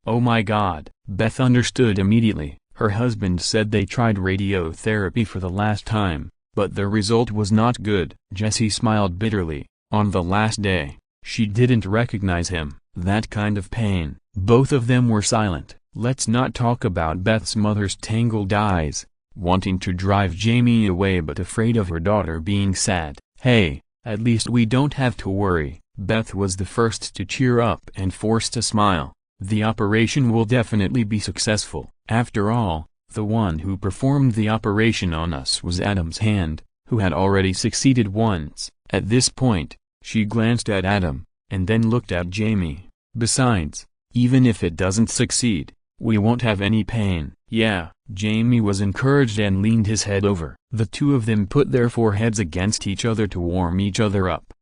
Oh my God. Beth understood immediately. Her husband said they tried radiotherapy for the last time, but the result was not good. Jessie smiled bitterly. On the last day, she didn't recognize him. That kind of pain. Both of them were silent. Let's not talk about Beth's mother's tangled eyes, wanting to drive Jamie away but afraid of her daughter being sad. Hey, at least we don't have to worry. Beth was the first to cheer up and forced a smile. The operation will definitely be successful. After all, the one who performed the operation on us was Adam's hand, who had already succeeded once. At this point, she glanced at Adam, and then looked at Jamie. Besides, even if it doesn't succeed, we won't have any pain. Yeah, Jamie was encouraged and leaned his head over. The two of them put their foreheads against each other to warm each other up.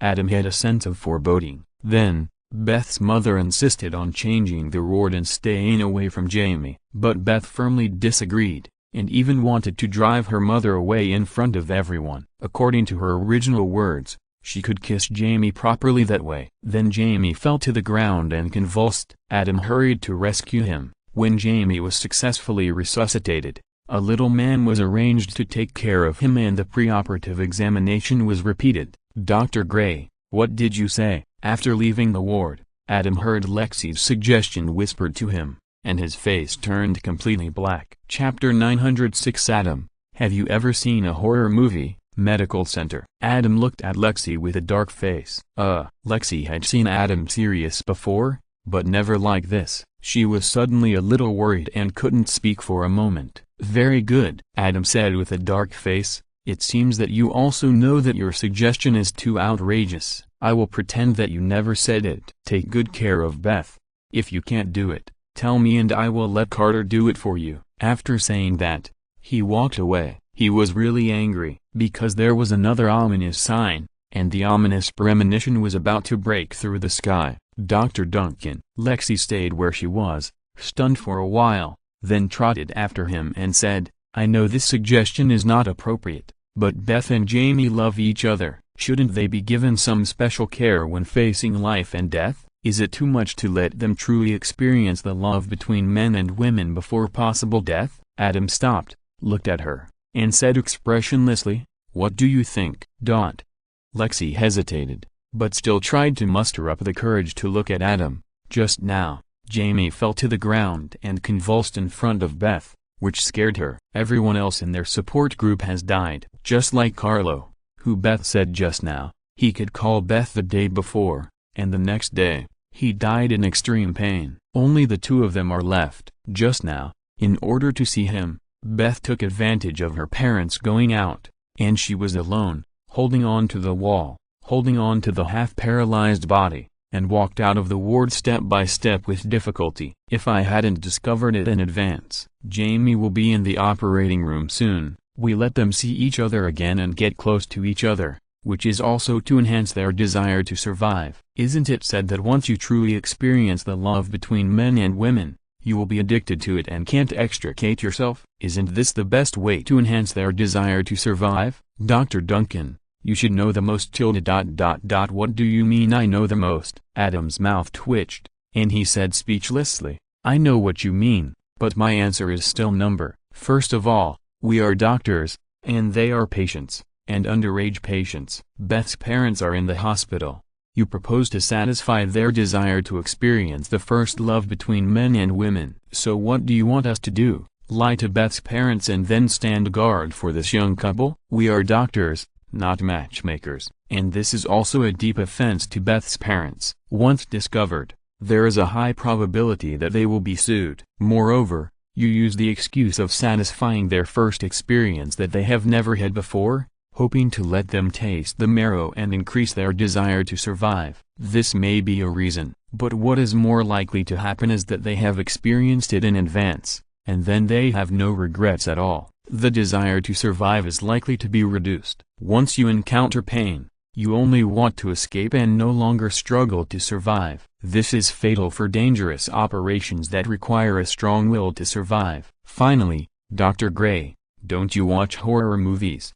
Adam had a sense of foreboding. Then, Beth's mother insisted on changing the ward and staying away from Jamie. But Beth firmly disagreed, and even wanted to drive her mother away in front of everyone. According to her original words, she could kiss Jamie properly that way. Then Jamie fell to the ground and convulsed. Adam hurried to rescue him. When Jamie was successfully resuscitated, a little man was arranged to take care of him and the preoperative examination was repeated. Dr. Gray, what did you say? After leaving the ward, Adam heard Lexi's suggestion whispered to him, and his face turned completely black. Chapter 906. Adam, have you ever seen a horror movie? Medical center. Adam looked at Lexi with a dark face. Lexi had seen Adam serious before, but never like this. She was suddenly a little worried and couldn't speak for a moment. Very good, Adam said with a dark face. It seems that you also know that your suggestion is too outrageous. I will pretend that you never said it. Take good care of Beth. If you can't do it, tell me and I will let Carter do it for you. After saying that, he walked away. He was really angry, because there was another ominous sign, and the ominous premonition was about to break through the sky. Dr. Duncan. Lexi stayed where she was, stunned for a while, then trotted after him and said, I know this suggestion is not appropriate, but Beth and Jamie love each other. Shouldn't they be given some special care when facing life and death? Is it too much to let them truly experience the love between men and women before possible death? Adam stopped, looked at her, and said expressionlessly, What do you think? Lexi hesitated, but still tried to muster up the courage to look at Adam. Just now, Jamie fell to the ground and convulsed in front of Beth, which scared her. Everyone else in their support group has died. Just like Carlo, who Beth said just now, he could call Beth the day before, and the next day, he died in extreme pain. Only the two of them are left. Just now, in order to see him, Beth took advantage of her parents going out, and she was alone, holding on to the wall, holding on to the half-paralyzed body, and walked out of the ward step by step with difficulty. If I hadn't discovered it in advance. Jamie will be in the operating room soon. We let them see each other again and get close to each other, which is also to enhance their desire to survive. Isn't it said that once you truly experience the love between men and women, you will be addicted to it and can't extricate yourself? Isn't this the best way to enhance their desire to survive? Dr. Duncan, you should know the most. What do you mean I know the most? Adam's mouth twitched, and he said speechlessly, I know what you mean, but my answer is still number. First of all, we are doctors, and they are patients, and underage patients. Beth's parents are in the hospital. You propose to satisfy their desire to experience the first love between men and women. So what do you want us to do? Lie to Beth's parents and then stand guard for this young couple? We are doctors, not matchmakers, and this is also a deep offense to Beth's parents. Once discovered, there is a high probability that they will be sued. Moreover, you use the excuse of satisfying their first experience that they have never had before, hoping to let them taste the marrow and increase their desire to survive. This may be a reason, but what is more likely to happen is that they have experienced it in advance, and then they have no regrets at all. The desire to survive is likely to be reduced. Once you encounter pain, you only want to escape and no longer struggle to survive. This is fatal for dangerous operations that require a strong will to survive. Finally, Dr. Gray, don't you watch horror movies?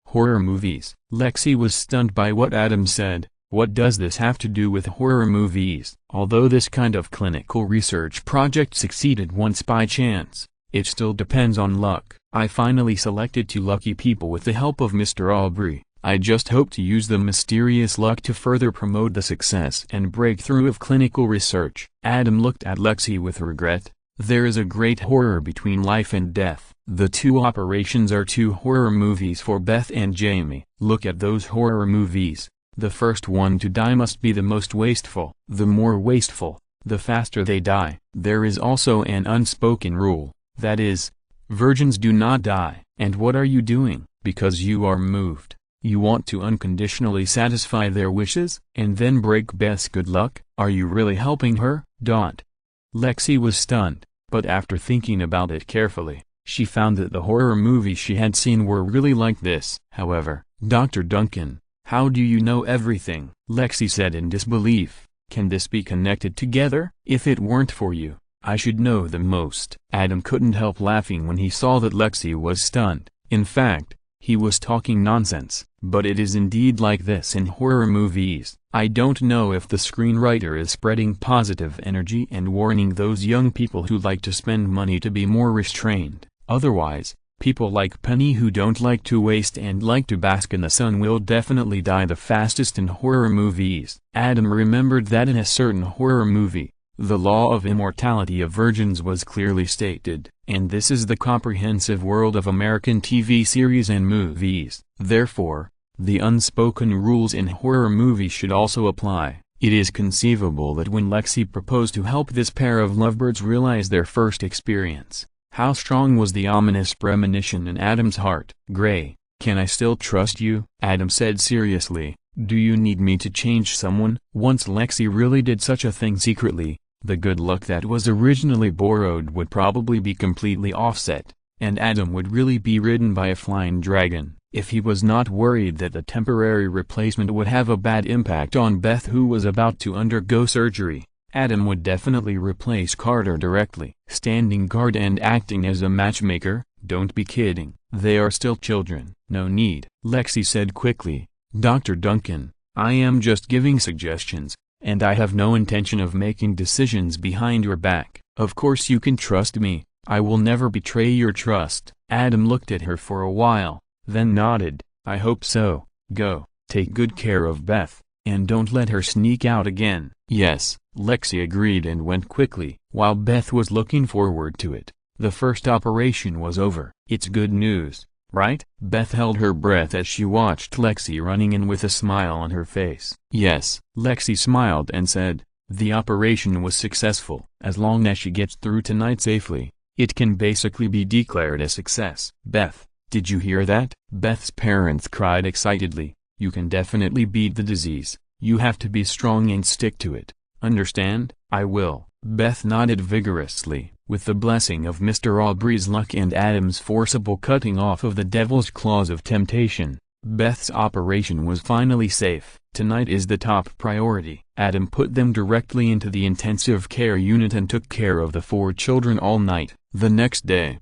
Horror movies. Lexi was stunned by what Adam said. What does this have to do with horror movies? Although this kind of clinical research project succeeded once by chance, it still depends on luck. I finally selected 2 lucky people with the help of Mr. Aubrey. I just hope to use the mysterious luck to further promote the success and breakthrough of clinical research. Adam looked at Lexi with regret. There is a great horror between life and death. The 2 operations are 2 horror movies for Beth and Jamie. Look at those horror movies. The first one to die must be the most wasteful. The more wasteful, the faster they die. There is also an unspoken rule, that is, virgins do not die. And what are you doing? Because you are moved. You want to unconditionally satisfy their wishes, and then break Beth's good luck? Are you really helping her? Lexi was stunned, but after thinking about it carefully, she found that the horror movies she had seen were really like this. However, Dr. Duncan, how do you know everything? Lexi said in disbelief. Can this be connected together? If it weren't for you, I should know the most. Adam couldn't help laughing when he saw that Lexi was stunned. In fact, he was talking nonsense. But it is indeed like this in horror movies. I don't know if the screenwriter is spreading positive energy and warning those young people who like to spend money to be more restrained. Otherwise, people like Penny who don't like to waste and like to bask in the sun will definitely die the fastest in horror movies. Adam remembered that in a certain horror movie, The law of immortality of virgins was clearly stated, and this is the comprehensive world of American TV series and movies. Therefore, the unspoken rules in horror movies should also apply. It is conceivable that when Lexi proposed to help this pair of lovebirds realize their first experience, how strong was the ominous premonition in Adam's heart? "Gray, can I still trust you?" Adam said seriously. "Do you need me to change someone?" Once Lexi really did such a thing secretly, the good luck that was originally borrowed would probably be completely offset, and Adam would really be ridden by a flying dragon. If he was not worried that the temporary replacement would have a bad impact on Beth, who was about to undergo surgery, Adam would definitely replace Carter directly. Standing guard and acting as a matchmaker? Don't be kidding. They are still children. No need. Lexi said quickly. "Dr. Duncan, I am just giving suggestions, and I have no intention of making decisions behind your back. Of course you can trust me. I will never betray your trust." Adam looked at her for a while, then nodded. "I hope so. Go, take good care of Beth, and don't let her sneak out again." "Yes," Lexi agreed and went quickly. While Beth was looking forward to it, the first operation was over. "It's good news, right?" Beth held her breath as she watched Lexi running in with a smile on her face. "Yes." Lexi smiled and said, "The operation was successful. As long as she gets through tonight safely, it can basically be declared a success." "Beth, did you hear that?" Beth's parents cried excitedly. "You can definitely beat the disease. You have to be strong and stick to it. Understand?" "I will." Beth nodded vigorously. With the blessing of Mr. Aubrey's luck and Adam's forcible cutting off of the devil's claws of temptation, Beth's operation was finally safe. "Tonight is the top priority." Adam put them directly into the intensive care unit and took care of the 4 children all night. The next day,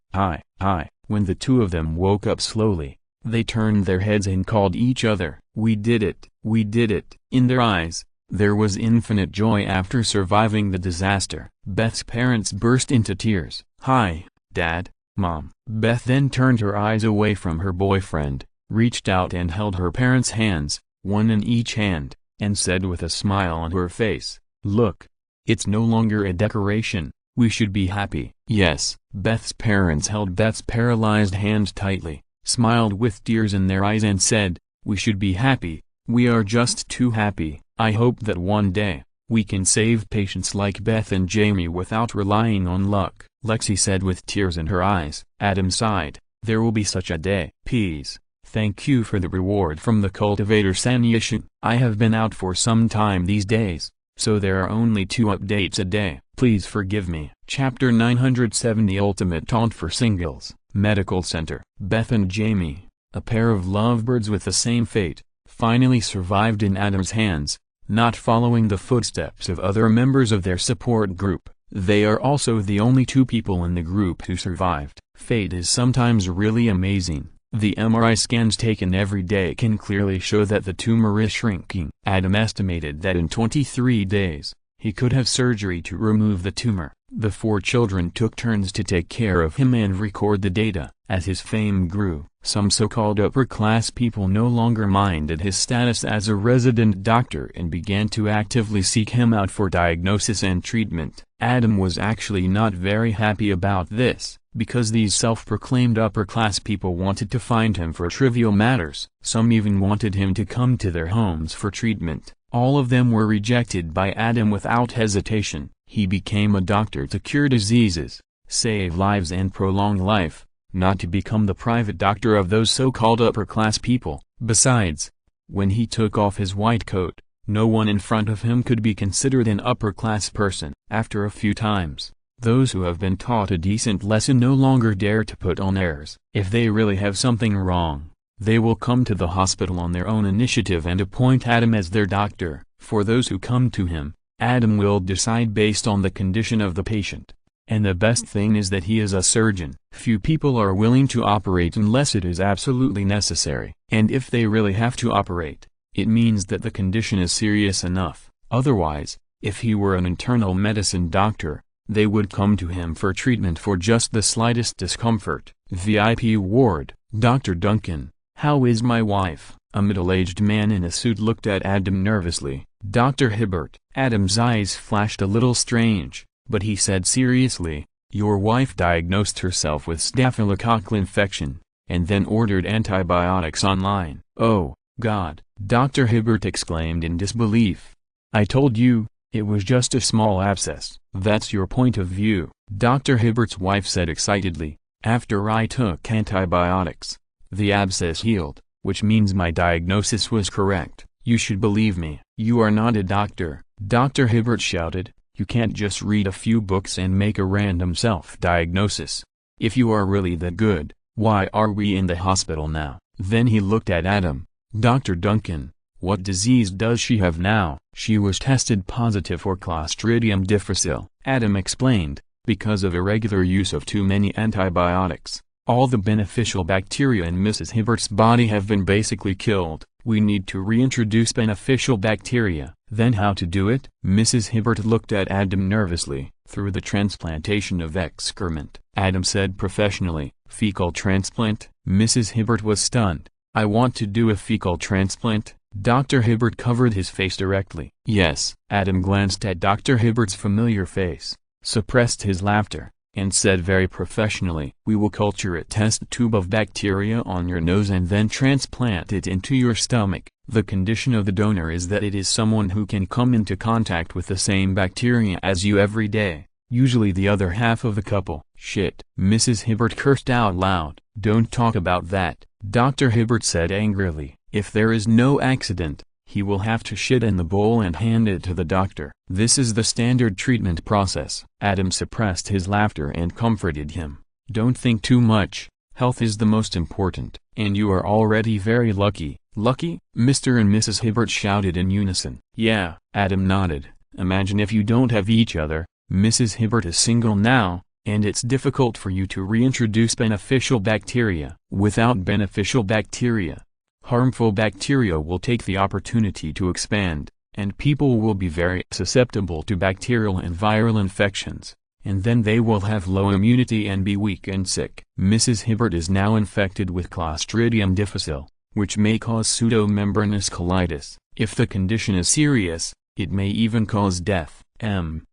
when the 2 of them woke up slowly, they turned their heads and called each other. "We did it! We did it!" In their eyes, there was infinite joy after surviving the disaster. Beth's parents burst into tears. "Hi, Dad, Mom." Beth then turned her eyes away from her boyfriend, reached out and held her parents' hands, one in each hand, and said with a smile on her face, "Look, it's no longer a decoration. We should be happy." "Yes." Beth's parents held Beth's paralyzed hand tightly, smiled with tears in their eyes and said, "We should be happy. We are just too happy. I hope that one day, we can save patients like Beth and Jamie without relying on luck," Lexi said with tears in her eyes. Adam sighed. "There will be such a day." "Peace. Thank you for the reward from the cultivator Sanyishin. I have been out for some time these days, so there are only 2 updates a day. Please forgive me." Chapter 907 The Ultimate Taunt for Singles. Medical Center. Beth and Jamie, a pair of lovebirds with the same fate, finally survived in Adam's hands, not following the footsteps of other members of their support group. They are also the only 2 people in the group who survived. Fate is sometimes really amazing. The MRI scans taken every day can clearly show that the tumor is shrinking. Adam estimated that in 23 days, he could have surgery to remove the tumor. The 4 children took turns to take care of him and record the data. As his fame grew, some so-called upper-class people no longer minded his status as a resident doctor and began to actively seek him out for diagnosis and treatment. Adam was actually not very happy about this, because these self-proclaimed upper-class people wanted to find him for trivial matters. Some even wanted him to come to their homes for treatment. All of them were rejected by Adam without hesitation. He became a doctor to cure diseases, save lives and prolong life, not to become the private doctor of those so-called upper-class people. Besides, when he took off his white coat, no one in front of him could be considered an upper-class person. After a few times, those who have been taught a decent lesson no longer dare to put on airs. If they really have something wrong, they will come to the hospital on their own initiative and appoint Adam as their doctor. For those who come to him, Adam will decide based on the condition of the patient. And the best thing is that he is a surgeon. Few people are willing to operate unless it is absolutely necessary. And if they really have to operate, it means that the condition is serious enough. Otherwise, if he were an internal medicine doctor, they would come to him for treatment for just the slightest discomfort. VIP ward. "Dr. Duncan, how is my wife?" A middle-aged man in a suit looked at Adam nervously. Dr. Hibbert. Adam's eyes flashed a little strange, but he said seriously, "Your wife diagnosed herself with staphylococcal infection, and then ordered antibiotics online." "Oh, God!" Dr. Hibbert exclaimed in disbelief. "I told you, it was just a small abscess." "That's your point of view," Dr. Hibbert's wife said excitedly. "After I took antibiotics, the abscess healed, which means my diagnosis was correct. You should believe me." "You are not a doctor," Dr. Hibbert shouted. "You can't just read a few books and make a random self-diagnosis. If you are really that good, why are we in the hospital now?" Then he looked at Adam. "Dr. Duncan, what disease does she have now?" "She was tested positive for Clostridium difficile," Adam explained, "because of irregular use of too many antibiotics. All the beneficial bacteria in Mrs. Hibbert's body have been basically killed. We need to reintroduce beneficial bacteria." "Then how to do it?" Mrs. Hibbert looked at Adam nervously. "Through the transplantation of excrement," Adam said professionally. "Fecal transplant?" Mrs. Hibbert was stunned. "I want to do a fecal transplant." Dr. Hibbert covered his face directly. "Yes." Adam glanced at Dr. Hibbert's familiar face, suppressed his laughter, and said very professionally, "We will culture a test tube of bacteria on your nose and then transplant it into your stomach. The condition of the donor is that it is someone who can come into contact with the same bacteria as you every day, usually the other half of the couple." "Shit!" Mrs. Hibbert cursed out loud. "Don't talk about that," Dr. Hibbert said angrily. "If there is no accident, he will have to shit in the bowl and hand it to the doctor. This is the standard treatment process." Adam suppressed his laughter and comforted him. "Don't think too much, health is the most important, and you are already very lucky." "Lucky?" Mr. and Mrs. Hibbert shouted in unison. "Yeah," Adam nodded. "Imagine if you don't have each other. Mrs. Hibbert is single now, and it's difficult for you to reintroduce beneficial bacteria. Without beneficial bacteria, harmful bacteria will take the opportunity to expand, and people will be very susceptible to bacterial and viral infections, and then they will have low immunity and be weak and sick." Mrs. Hibbert is now infected with Clostridium difficile, which may cause pseudomembranous colitis. If the condition is serious, it may even cause death.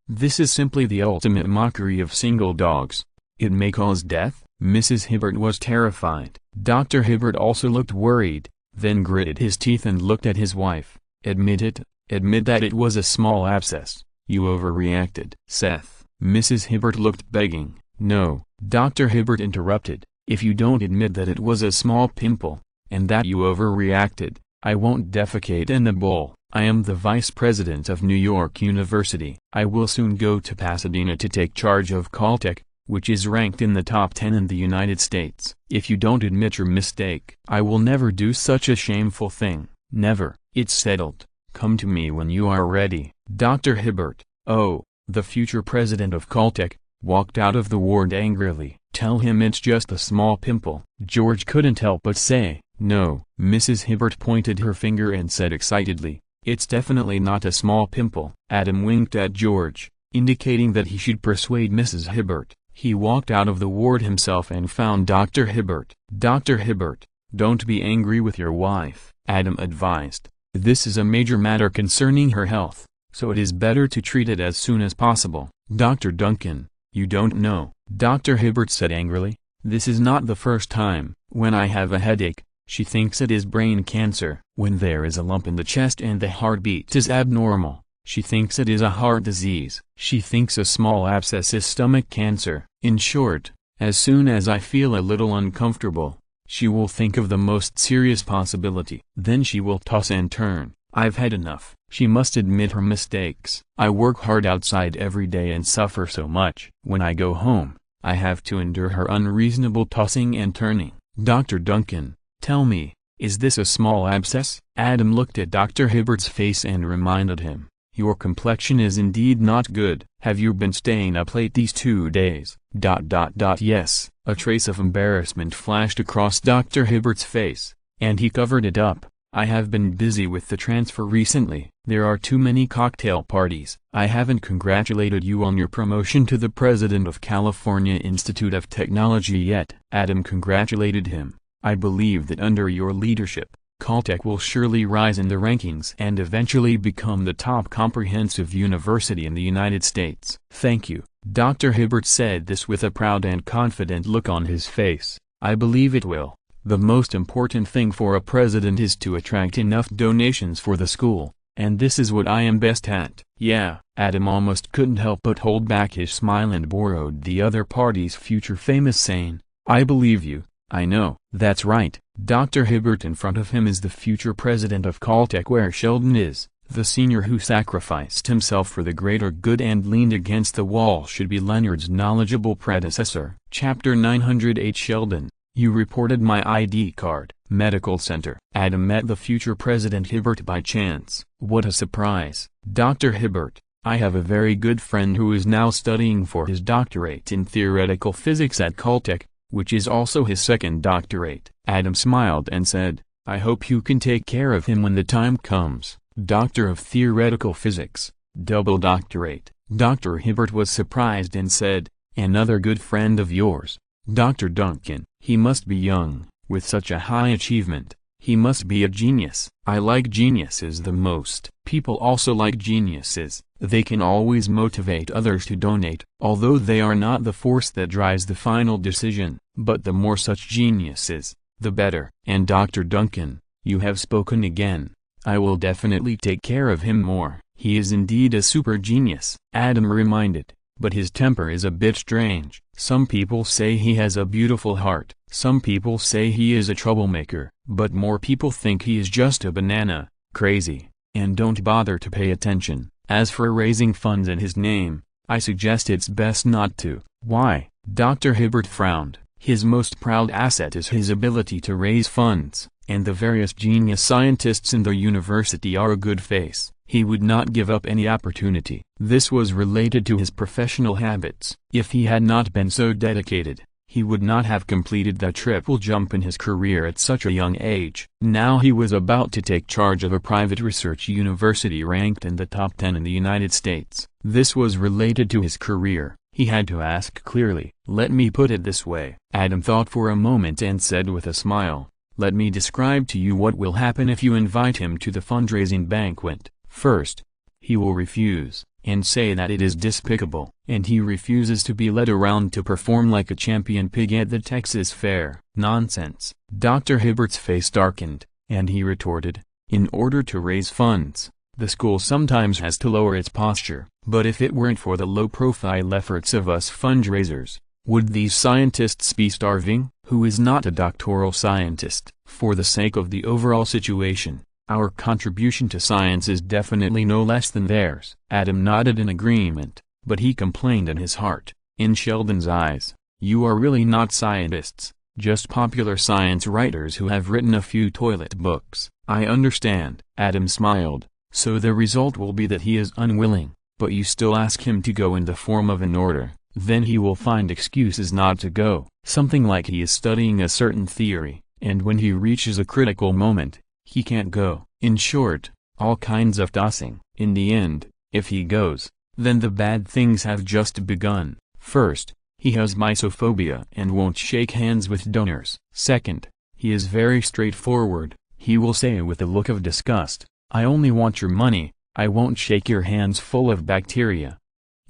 This is simply the ultimate mockery of single dogs. "It may cause death?" Mrs. Hibbert was terrified. Dr. Hibbert also looked worried, then gritted his teeth and looked at his wife. "Admit it. Admit that it was a small abscess. You overreacted." "Seth." Mrs. Hibbert looked begging. "No," Dr. Hibbert interrupted. "If you don't admit that it was a small pimple, and that you overreacted, I won't defecate in the bowl. I am the vice president of New York University. I will soon go to Pasadena to take charge of Caltech, which is ranked in the top 10 in the United States. If you don't admit your mistake, I will never do such a shameful thing. Never." "It's settled. Come to me when you are ready." Dr. Hibbert, the future president of Caltech, walked out of the ward angrily. "Tell him it's just a small pimple." George couldn't help but say, "No." Mrs. Hibbert pointed her finger and said excitedly, "It's definitely not a small pimple." Adam winked at George, indicating that he should persuade Mrs. Hibbert. He walked out of the ward himself and found Dr. Hibbert. "Dr. Hibbert, don't be angry with your wife," Adam advised. "This is a major matter concerning her health, so it is better to treat it as soon as possible." "Dr. Duncan, you don't know," Dr. Hibbert said angrily. "This is not the first time. When I have a headache, she thinks it is brain cancer. When there is a lump in the chest and the heartbeat is abnormal, she thinks it is a heart disease. She thinks a small abscess is stomach cancer. In short, as soon as I feel a little uncomfortable, she will think of the most serious possibility. Then she will toss and turn. I've had enough." She must admit her mistakes. "I work hard outside every day and suffer so much. When I go home, I have to endure her unreasonable tossing and turning." "Dr. Duncan, tell me, is this a small abscess?" Adam looked at Dr. Hibbert's face and reminded him, "Your complexion is indeed not good. Have you been staying up late these 2 days?" Yes. A trace of embarrassment flashed across Dr. Hibbert's face, and he covered it up. "I have been busy with the transfer recently. There are too many cocktail parties. I haven't congratulated you on your promotion to the president of California Institute of Technology yet." Adam congratulated him. "I believe that under your leadership, Caltech will surely rise in the rankings and eventually become the top comprehensive university in the United States. Thank you. Dr. Hibbert said this with a proud and confident look on his face. I believe it will. The most important thing for a president is to attract enough donations for the school, and this is what I am best at. Yeah. Adam almost couldn't help but hold back his smile and borrowed the other party's future famous saying, I believe you, I know. That's right. Dr. Hibbert in front of him is the future president of Caltech, where Sheldon is. The senior who sacrificed himself for the greater good and leaned against the wall should be Leonard's knowledgeable predecessor. Chapter 908 Sheldon, you reported my ID card. Medical Center. Adam met the future President Hibbert by chance. What a surprise. Dr. Hibbert, I have a very good friend who is now studying for his doctorate in theoretical physics at Caltech, which is also his second doctorate. Adam smiled and said, I hope you can take care of him when the time comes. Doctor of Theoretical Physics, double doctorate. Dr. Hibbert was surprised and said, another good friend of yours. Dr. Duncan. He must be young, with such a high achievement. He must be a genius. I like geniuses the most. People also like geniuses. They can always motivate others to donate, although they are not the force that drives the final decision. But the more such geniuses, the better. And Dr. Duncan, you have spoken again. I will definitely take care of him more. He is indeed a super genius. Adam reminded, but his temper is a bit strange. Some people say he has a beautiful heart. Some people say he is a troublemaker, but more people think he is just a banana, crazy, and don't bother to pay attention. As for raising funds in his name, I suggest it's best not to. Why? Dr. Hibbert frowned. His most proud asset is his ability to raise funds, and the various genius scientists in the university are a good face. He would not give up any opportunity. This was related to his professional habits. If he had not been so dedicated, he would not have completed that triple jump in his career at such a young age. Now he was about to take charge of a private research university ranked in the top 10 in the United States. This was related to his career. He had to ask clearly. Let me put it this way. Adam thought for a moment and said with a smile, let me describe to you what will happen if you invite him to the fundraising banquet. First, he will refuse, and say that it is despicable, and he refuses to be led around to perform like a champion pig at the Texas Fair. Nonsense. Dr. Hibbert's face darkened, and he retorted, in order to raise funds, the school sometimes has to lower its posture, but if it weren't for the low-profile efforts of us fundraisers, would these scientists be starving? Who is not a doctoral scientist? For the sake of the overall situation, our contribution to science is definitely no less than theirs. Adam nodded in agreement, but he complained in his heart. In Sheldon's eyes, you are really not scientists, just popular science writers who have written a few toilet books. I understand. Adam smiled. So the result will be that he is unwilling, but you still ask him to go in the form of an order. Then he will find excuses not to go, something like he is studying a certain theory, and when he reaches a critical moment, he can't go. In short, all kinds of tossing. In the end, if he goes, then the bad things have just begun. First, he has misophobia and won't shake hands with donors. Second, he is very straightforward. He will say with a look of disgust, I only want your money, I won't shake your hands full of bacteria.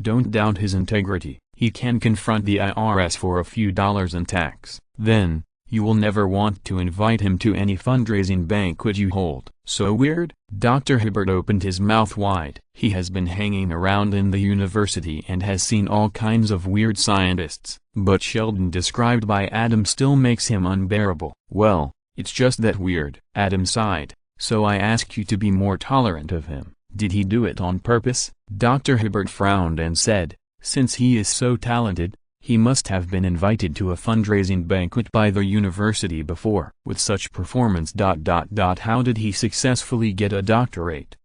Don't doubt his integrity. He can confront the IRS for a few dollars in tax. Then, you will never want to invite him to any fundraising banquet you hold. So weird? Dr. Hibbert opened his mouth wide. He has been hanging around in the university and has seen all kinds of weird scientists, but Sheldon described by Adam still makes him unbearable. Well, it's just that weird. Adam sighed. So I ask you to be more tolerant of him. Did he do it on purpose? Dr. Hibbert frowned and said, since he is so talented, he must have been invited to a fundraising banquet by the university before. With such performance. How did he successfully get a doctorate?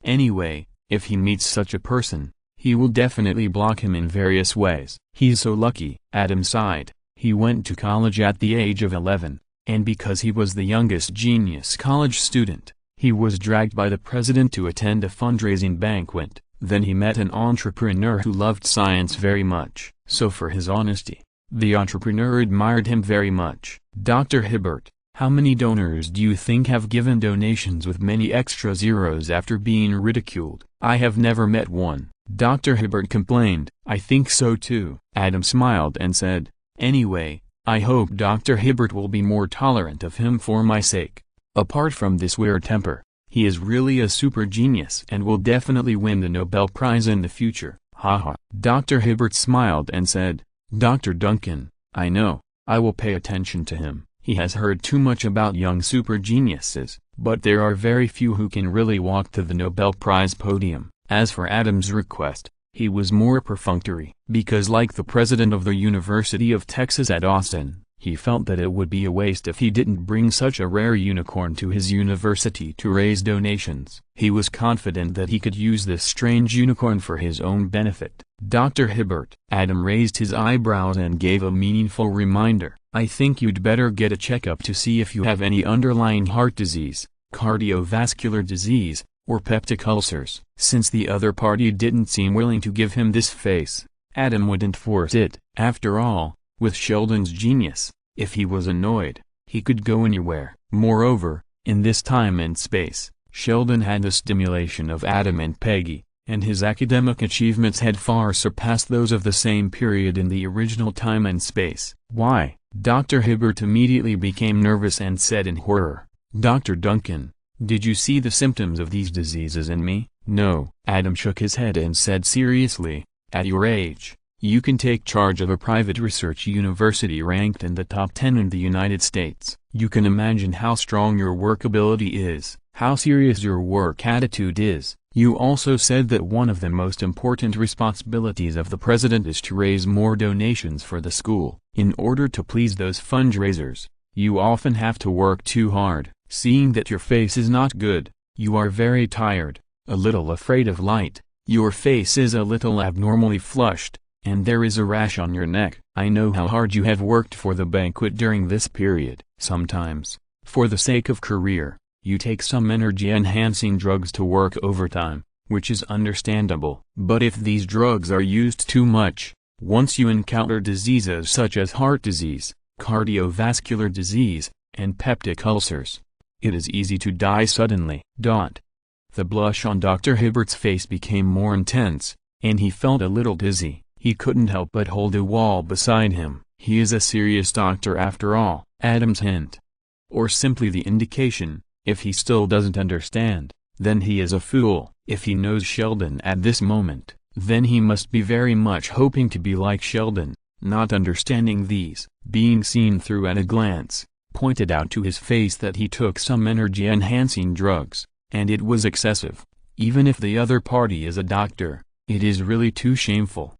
Anyway, if he meets such a person, he will definitely block him in various ways. He's so lucky. Adam sighed. He went to college at the age of 11, and because he was the youngest genius college student, he was dragged by the president to attend a fundraising banquet. Then he met an entrepreneur who loved science very much. So for his honesty, the entrepreneur admired him very much. Dr. Hibbert, How many donors do you think have given donations with many extra zeros after being ridiculed? I have never met one. Dr. Hibbert complained. I think so too. Adam smiled and said, anyway, I hope Dr. Hibbert will be more tolerant of him for my sake. Apart from this weird temper, he is really a super genius and will definitely win the Nobel Prize in the future. Haha. Dr. Hibbert smiled and said, Dr. Duncan, I know, I will pay attention to him. He has heard too much about young super geniuses, but there are very few who can really walk to the Nobel Prize podium. As for Adam's request, he was more perfunctory, because like the president of the University of Texas at Austin, he felt that it would be a waste if he didn't bring such a rare unicorn to his university to raise donations. He was confident that he could use this strange unicorn for his own benefit. Dr. Hibbert. Adam raised his eyebrows and gave a meaningful reminder. I think you'd better get a checkup to see if you have any underlying heart disease, cardiovascular disease, or peptic ulcers. Since the other party didn't seem willing to give him this face, Adam wouldn't force it. After all, with Sheldon's genius, if he was annoyed, he could go anywhere. Moreover, in this time and space, Sheldon had the stimulation of Adam and Peggy, and his academic achievements had far surpassed those of the same period in the original time and space. Why? Dr. Hibbert immediately became nervous and said in horror, Dr. Duncan, did you see the symptoms of these diseases in me? No. Adam shook his head and said seriously, at your age, you can take charge of a private research university ranked in the top 10 in the United States. You can imagine how strong your work ability is, how serious your work attitude is. You also said that one of the most important responsibilities of the president is to raise more donations for the school. In order to please those fundraisers, you often have to work too hard. Seeing that your face is not good, you are very tired, a little afraid of light, your face is a little abnormally flushed, and there is a rash on your neck. I know how hard you have worked for the banquet during this period. Sometimes, for the sake of career, you take some energy-enhancing drugs to work overtime, which is understandable. But if these drugs are used too much, once you encounter diseases such as heart disease, cardiovascular disease, and peptic ulcers, it is easy to die suddenly. The blush on Dr. Hibbert's face became more intense, and he felt a little dizzy. He couldn't help but hold a wall beside him. He is a serious doctor after all. Adam's hint. Or simply the indication, if he still doesn't understand, then he is a fool. If he knows Sheldon at this moment, then he must be very much hoping to be like Sheldon, not understanding these. Being seen through at a glance, pointed out to his face that he took some energy-enhancing drugs, and it was excessive. Even if the other party is a doctor, it is really too shameful.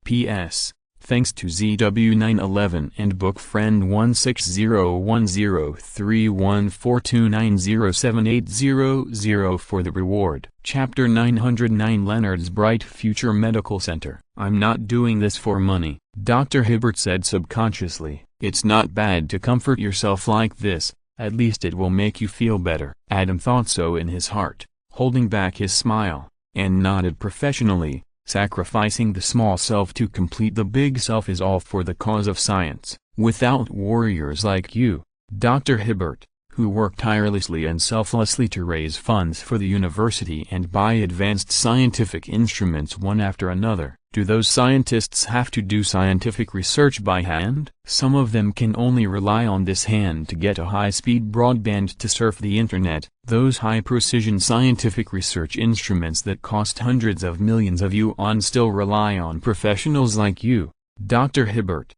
P.S. Thanks to ZW911 and book friend 160103142907800 for the reward. Chapter 909 Leonard's Bright Future Medical Center. I'm not doing this for money, Dr. Hibbert said subconsciously. It's not bad to comfort yourself like this, at least it will make you feel better. Adam thought so in his heart, holding back his smile, and nodded professionally. Sacrificing the small self to complete the big self is all for the cause of science. Without warriors like you, Dr. Hibbert, who work tirelessly and selflessly to raise funds for the university and buy advanced scientific instruments one after another, do those scientists have to do scientific research by hand? Some of them can only rely on this hand to get a high-speed broadband to surf the internet. Those high-precision scientific research instruments that cost hundreds of millions of yuan still rely on professionals like you, Dr. Hibbert.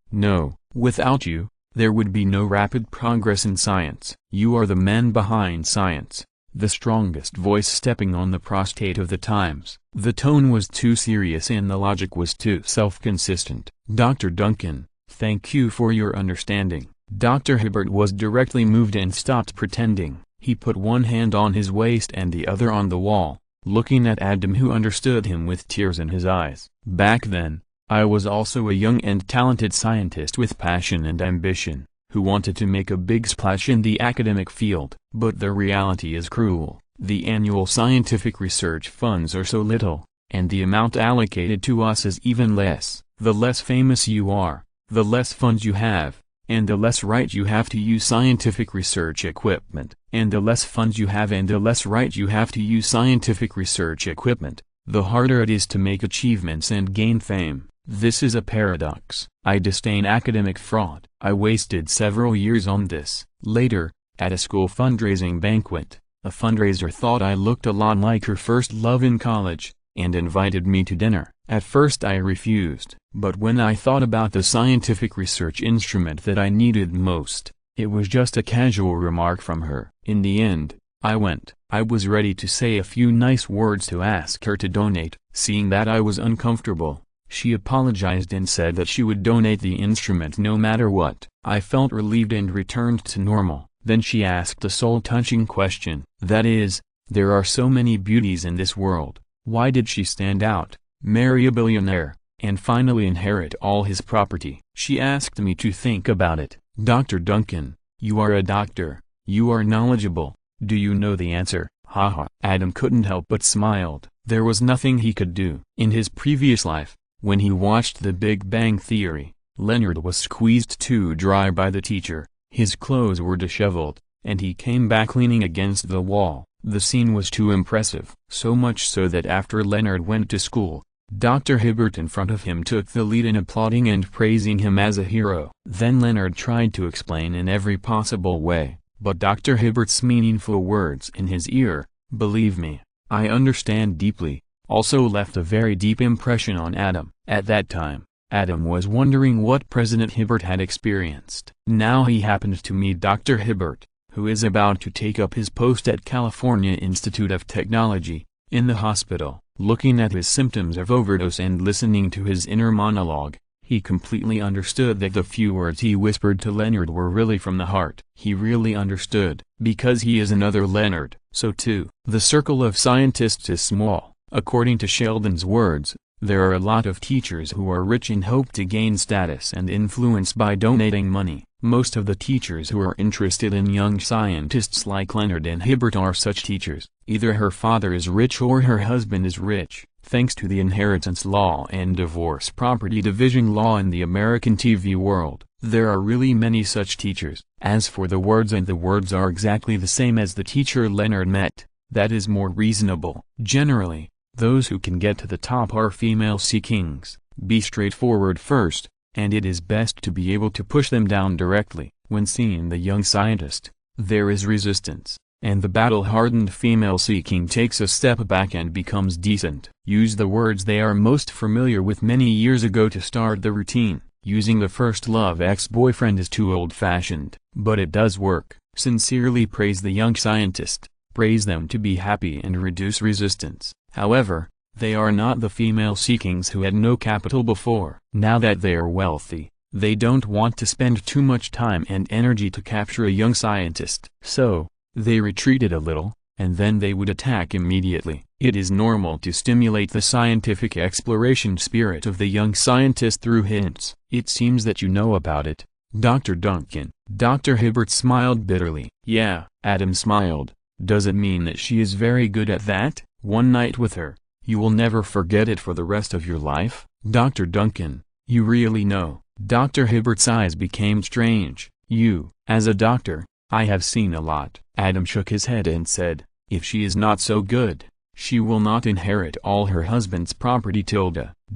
No, without you, there would be no rapid progress in science. You are the man behind science, the strongest voice stepping on the prostate of the times. The tone was too serious and the logic was too self-consistent. Dr. Duncan, thank you for your understanding. Dr. Hibbert was directly moved and stopped pretending. He put one hand on his waist and the other on the wall, looking at Adam, who understood him with tears in his eyes. Back then, I was also a young and talented scientist with passion and ambition, who wanted to make a big splash in the academic field. But the reality is cruel. The annual scientific research funds are so little, and the amount allocated to us is even less. The less famous you are, the less funds you have, and the less right you have to use scientific research equipment, and the less funds you have and the less right you have to use scientific research equipment, the harder it is to make achievements and gain fame. This is a paradox. I disdain academic fraud. I wasted several years on this. Later, at a school fundraising banquet, a fundraiser thought I looked a lot like her first love in college, and invited me to dinner. At first I refused, but when I thought about the scientific research instrument that I needed most, it was just a casual remark from her. In the end, I went. I was ready to say a few nice words to ask her to donate. Seeing that I was uncomfortable, she apologized and said that she would donate the instrument no matter what. I felt relieved and returned to normal. Then she asked a soul-touching question. That is, there are so many beauties in this world. Why did she stand out, marry a billionaire, and finally inherit all his property? She asked me to think about it. Dr. Duncan, you are a doctor, you are knowledgeable, do you know the answer? Haha. Adam couldn't help but smiled. There was nothing he could do. In his previous life, when he watched The Big Bang Theory, Leonard was squeezed too dry by the teacher, his clothes were disheveled, and he came back leaning against the wall. The scene was too impressive. So much so that after Leonard went to school, Dr. Hibbert in front of him took the lead in applauding and praising him as a hero. Then Leonard tried to explain in every possible way, but Dr. Hibbert's meaningful words in his ear, "Believe me, I understand deeply," also left a very deep impression on Adam. At that time, Adam was wondering what President Hibbert had experienced. Now he happened to meet Dr. Hibbert, who is about to take up his post at California Institute of Technology. In the hospital, looking at his symptoms of overdose and listening to his inner monologue, he completely understood that the few words he whispered to Leonard were really from the heart. He really understood, because he is another Leonard. So too, the circle of scientists is small. According to Sheldon's words, there are a lot of teachers who are rich and hope to gain status and influence by donating money. Most of the teachers who are interested in young scientists like Leonard and Hibbert are such teachers. Either her father is rich or her husband is rich. Thanks to the inheritance law and divorce property division law in the American TV world, there are really many such teachers. As for the words, and the words are exactly the same as the teacher Leonard met, that is more reasonable. Generally, those who can get to the top are female sea kings. Be straightforward first, and it is best to be able to push them down directly. When seeing the young scientist, there is resistance, and the battle-hardened female sea king takes a step back and becomes decent. Use the words they are most familiar with many years ago to start the routine. Using the first love ex-boyfriend is too old-fashioned, but it does work. Sincerely praise the young scientist, praise them to be happy and reduce resistance. However, they are not the female sea kings who had no capital before. Now that they are wealthy, they don't want to spend too much time and energy to capture a young scientist. So, they retreated a little, and then they would attack immediately. It is normal to stimulate the scientific exploration spirit of the young scientist through hints. It seems that you know about it, Dr. Duncan. Dr. Hibbert smiled bitterly. Yeah, Adam smiled. Does it mean that she is very good at that? One night with her, you will never forget it for the rest of your life? Dr. Duncan, you really know. Dr. Hibbert's eyes became strange. You, as a doctor, I have seen a lot. Adam shook his head and said, if she is not so good, she will not inherit all her husband's property.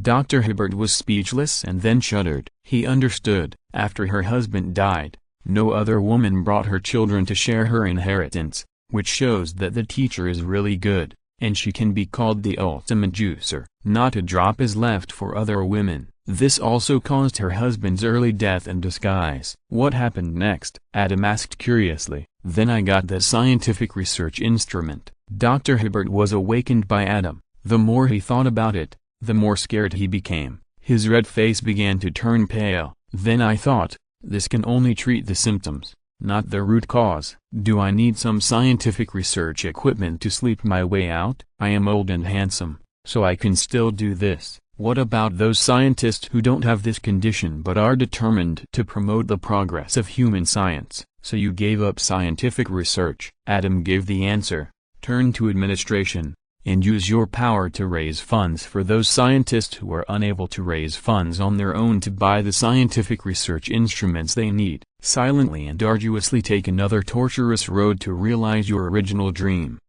Dr. Hibbert was speechless and then shuddered. He understood. After her husband died, no other woman brought her children to share her inheritance, which shows that the teacher is really good, and she can be called the ultimate juicer. Not a drop is left for other women. This also caused her husband's early death in disguise. What happened next? Adam asked curiously. Then I got the scientific research instrument. Dr. Hibbert was awakened by Adam. The more he thought about it, the more scared he became. His red face began to turn pale. Then I thought, this can only treat the symptoms, not the root cause. Do I need some scientific research equipment to sleep my way out? I am old and handsome, so I can still do this. What about those scientists who don't have this condition but are determined to promote the progress of human science? So you gave up scientific research? Adam gave the answer, turned to administration, and use your power to raise funds for those scientists who are unable to raise funds on their own to buy the scientific research instruments they need. Silently and arduously take another torturous road to realize your original dream.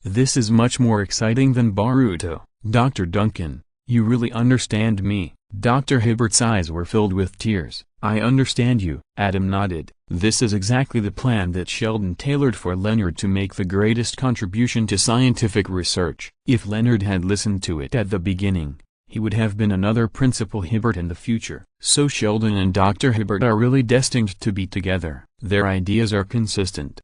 This is much more exciting than Baruto. Dr. Duncan, you really understand me? Dr. Hibbert's eyes were filled with tears. I understand you. Adam nodded. This is exactly the plan that Sheldon tailored for Leonard to make the greatest contribution to scientific research. If Leonard had listened to it at the beginning, he would have been another Principal Hibbert in the future. So Sheldon and Dr. Hibbert are really destined to be together. Their ideas are consistent.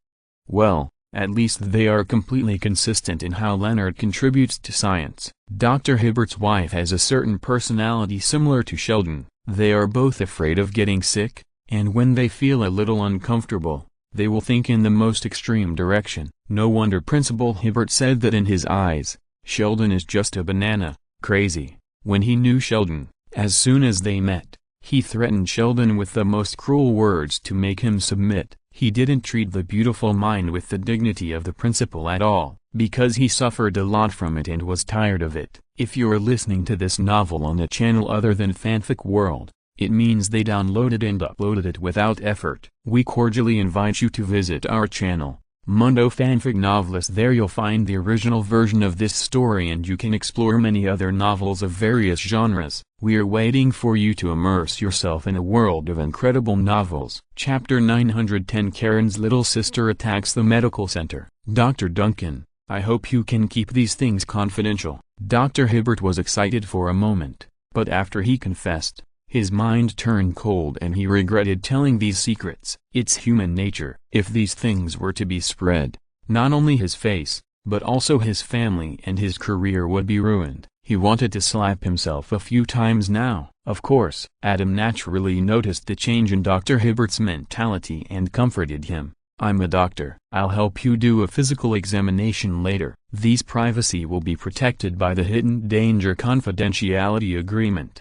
Well, at least they are completely consistent in how Leonard contributes to science. Dr. Hibbert's wife has a certain personality similar to Sheldon. They are both afraid of getting sick, and when they feel a little uncomfortable, they will think in the most extreme direction. No wonder Principal Hibbert said that in his eyes, Sheldon is just a banana, crazy. When he knew Sheldon, as soon as they met, he threatened Sheldon with the most cruel words to make him submit. He didn't treat the beautiful mind with the dignity of the principal at all, because he suffered a lot from it and was tired of it. If you're listening to this novel on a channel other than Fanfic World, it means they downloaded and uploaded it without effort. We cordially invite you to visit our channel, Mundo Fanfic Novelist. There you'll find the original version of this story and you can explore many other novels of various genres. We are waiting for you to immerse yourself in a world of incredible novels. Chapter 910 Karen's little sister attacks the medical center. Dr. Duncan, I hope you can keep these things confidential. Dr. Hibbert was excited for a moment, but after he confessed, his mind turned cold and he regretted telling these secrets. It's human nature. If these things were to be spread, not only his face, but also his family and his career would be ruined. He wanted to slap himself a few times now. Of course, Adam naturally noticed the change in Dr. Hibbert's mentality and comforted him. I'm a doctor. I'll help you do a physical examination later. These privacy will be protected by the hidden danger confidentiality agreement.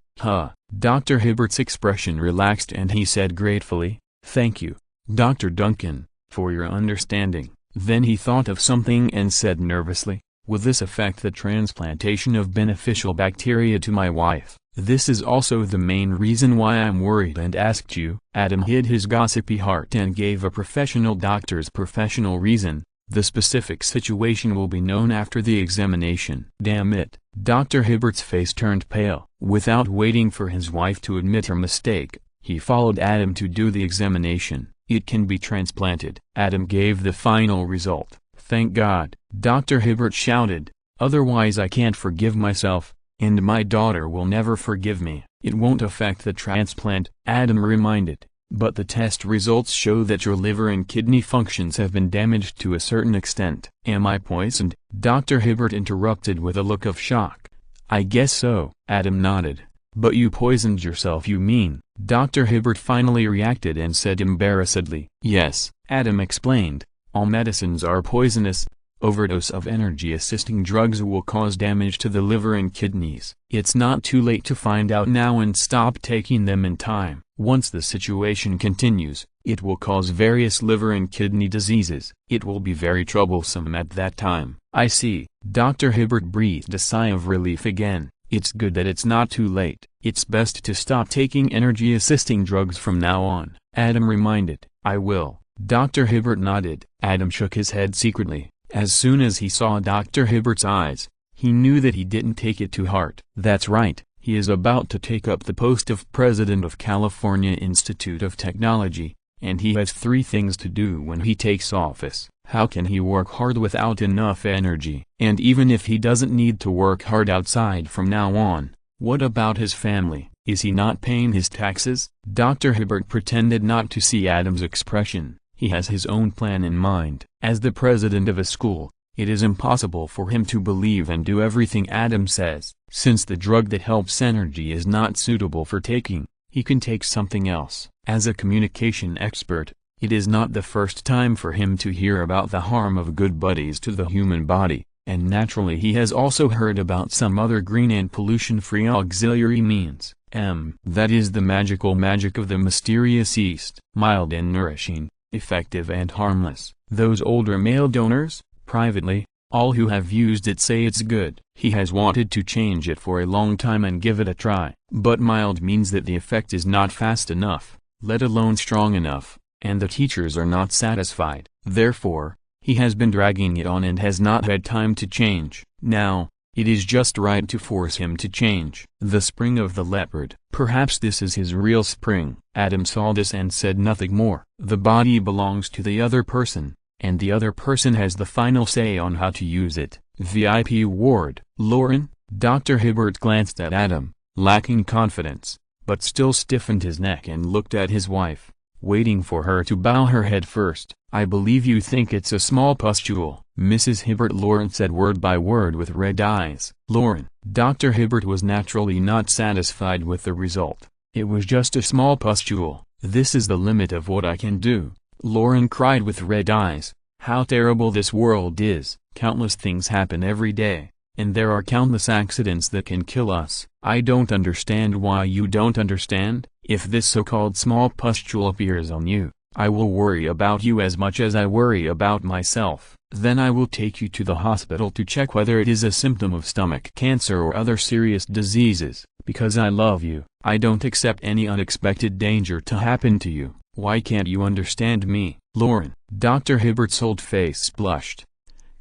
Dr. Hibbert's expression relaxed and he said gratefully, "Thank you, Dr. Duncan, for your understanding." Then he thought of something and said nervously, "Will this affect the transplantation of beneficial bacteria to my wife?" This is also the main reason why I'm worried and asked you. Adam hid his gossipy heart and gave a professional doctor's professional reason. The specific situation will be known after the examination. Damn it. Dr. Hibbert's face turned pale. Without waiting for his wife to admit her mistake, he followed Adam to do the examination. It can be transplanted. Adam gave the final result. Thank God, Dr. Hibbert shouted. Otherwise I can't forgive myself, and my daughter will never forgive me. It won't affect the transplant, Adam reminded, but the test results show that your liver and kidney functions have been damaged to a certain extent. Am I poisoned? Dr. Hibbert interrupted with a look of shock. I guess so. Adam nodded. But you poisoned yourself, you mean? Dr. Hibbert finally reacted and said embarrassedly. Yes, Adam explained. All medicines are poisonous. Overdose of energy-assisting drugs will cause damage to the liver and kidneys. It's not too late to find out now and stop taking them in time. Once the situation continues, it will cause various liver and kidney diseases. It will be very troublesome at that time. I see. Dr. Hibbert breathed a sigh of relief again. It's good that it's not too late. It's best to stop taking energy-assisting drugs from now on, Adam reminded. I will. Dr. Hibbert nodded. Adam shook his head secretly. As soon as he saw Dr. Hibbert's eyes, he knew that he didn't take it to heart. That's right, he is about to take up the post of president of California Institute of Technology, and he has 3 things to do when he takes office. How can he work hard without enough energy? And even if he doesn't need to work hard outside from now on, what about his family? Is he not paying his taxes? Dr. Hibbert pretended not to see Adam's expression. He has his own plan in mind. As the president of a school, it is impossible for him to believe and do everything Adam says. Since the drug that helps energy is not suitable for taking, he can take something else. As a communication expert, it is not the first time for him to hear about the harm of good buddies to the human body, and naturally he has also heard about some other green and pollution-free auxiliary means. That is the magical magic of the mysterious East. Mild and nourishing, effective and harmless. Those older male donors, privately, All who have used it say it's good. He has wanted to change it for a long time and give it a try. But mild means that the effect is not fast enough, let alone strong enough, and the teachers are not satisfied. Therefore, he has been dragging it on and has not had time to change. Now, it is just right to force him to change. The spring of the leopard. Perhaps this is his real spring. Adam saw this and said nothing more. The body belongs to the other person, and the other person has the final say on how to use it. VIP ward. Lauren? Dr. Hibbert glanced at Adam, lacking confidence, but still stiffened his neck and looked at his wife, waiting for her to bow her head first. I believe you think it's a small pustule. Mrs. Hibbert. Lauren said word by word with red eyes. Lauren. Dr. Hibbert was naturally not satisfied with the result. It was just a small pustule. This is the limit of what I can do. Lauren cried with red eyes. How terrible this world is. Countless things happen every day, and there are countless accidents that can kill us. I don't understand why you don't understand. If this so-called small pustule appears on you, I will worry about you as much as I worry about myself. Then I will take you to the hospital to check whether it is a symptom of stomach cancer or other serious diseases. Because I love you, I don't accept any unexpected danger to happen to you. Why can't you understand me? Lauren. Dr. Hibbert's old face blushed,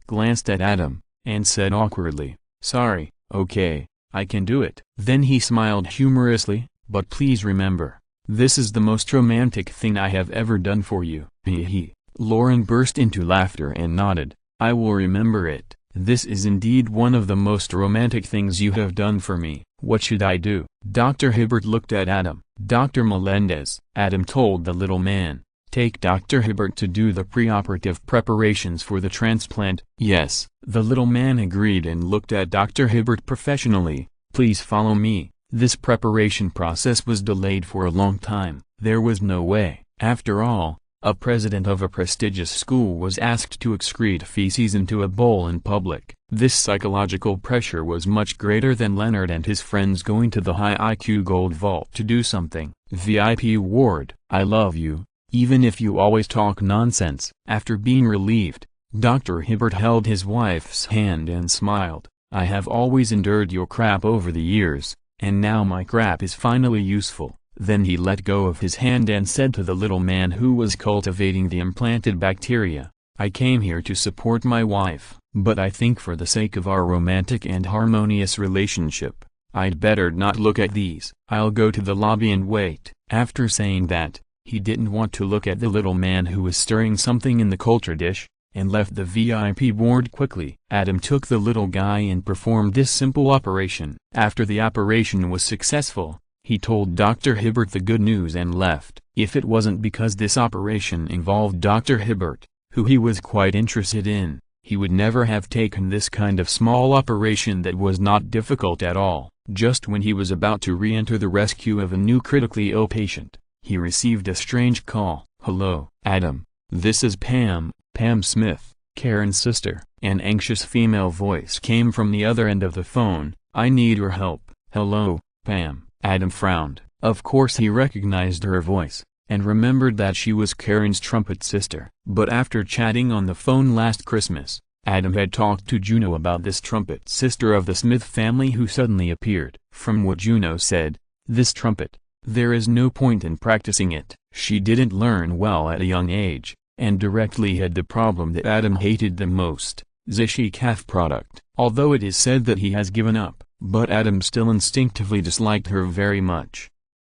glanced at Adam, and said awkwardly, sorry, okay, I can do it. Then he smiled humorously, but please remember, this is the most romantic thing I have ever done for you. Hee hee. Lauren burst into laughter and nodded. I will remember it. This is indeed one of the most romantic things you have done for me. What should I do? Dr. Hibbert looked at Adam. Dr. Melendez. Adam told the little man, take Dr. Hibbert to do the preoperative preparations for the transplant. Yes. The little man agreed and looked at Dr. Hibbert professionally. Please follow me. This preparation process was delayed for a long time. There was no way. After all, a president of a prestigious school was asked to excrete feces into a bowl in public. This psychological pressure was much greater than Leonard and his friends going to the high IQ gold vault to do something. VIP ward. I love you, even if you always talk nonsense. After being relieved, Dr. Hibbert held his wife's hand and smiled. I have always endured your crap over the years, and now my crap is finally useful. Then he let go of his hand and said to the little man who was cultivating the implanted bacteria, I came here to support my wife, but I think for the sake of our romantic and harmonious relationship, I'd better not look at these. I'll go to the lobby and wait. After saying that, he didn't want to look at the little man who was stirring something in the culture dish, and left the VIP ward quickly. Adam took the little guy and performed this simple operation. After the operation was successful, he told Dr. Hibbert the good news and left. If it wasn't because this operation involved Dr. Hibbert, who he was quite interested in, he would never have taken this kind of small operation that was not difficult at all. Just when he was about to re-enter the rescue of a new critically ill patient, he received a strange call. Hello, Adam. This is Pam, Pam Smith, Karen's sister. An anxious female voice came from the other end of the phone. I need your help. Hello, Pam. Adam frowned. Of course he recognized her voice, and remembered that she was Karen's trumpet sister. But after chatting on the phone last Christmas, Adam had talked to Juno about this trumpet sister of the Smith family who suddenly appeared. From what Juno said, this trumpet, there is no point in practicing it. She didn't learn well at a young age, and directly had the problem that Adam hated the most, the calf product. Although it is said that he has given up, but Adam still instinctively disliked her very much.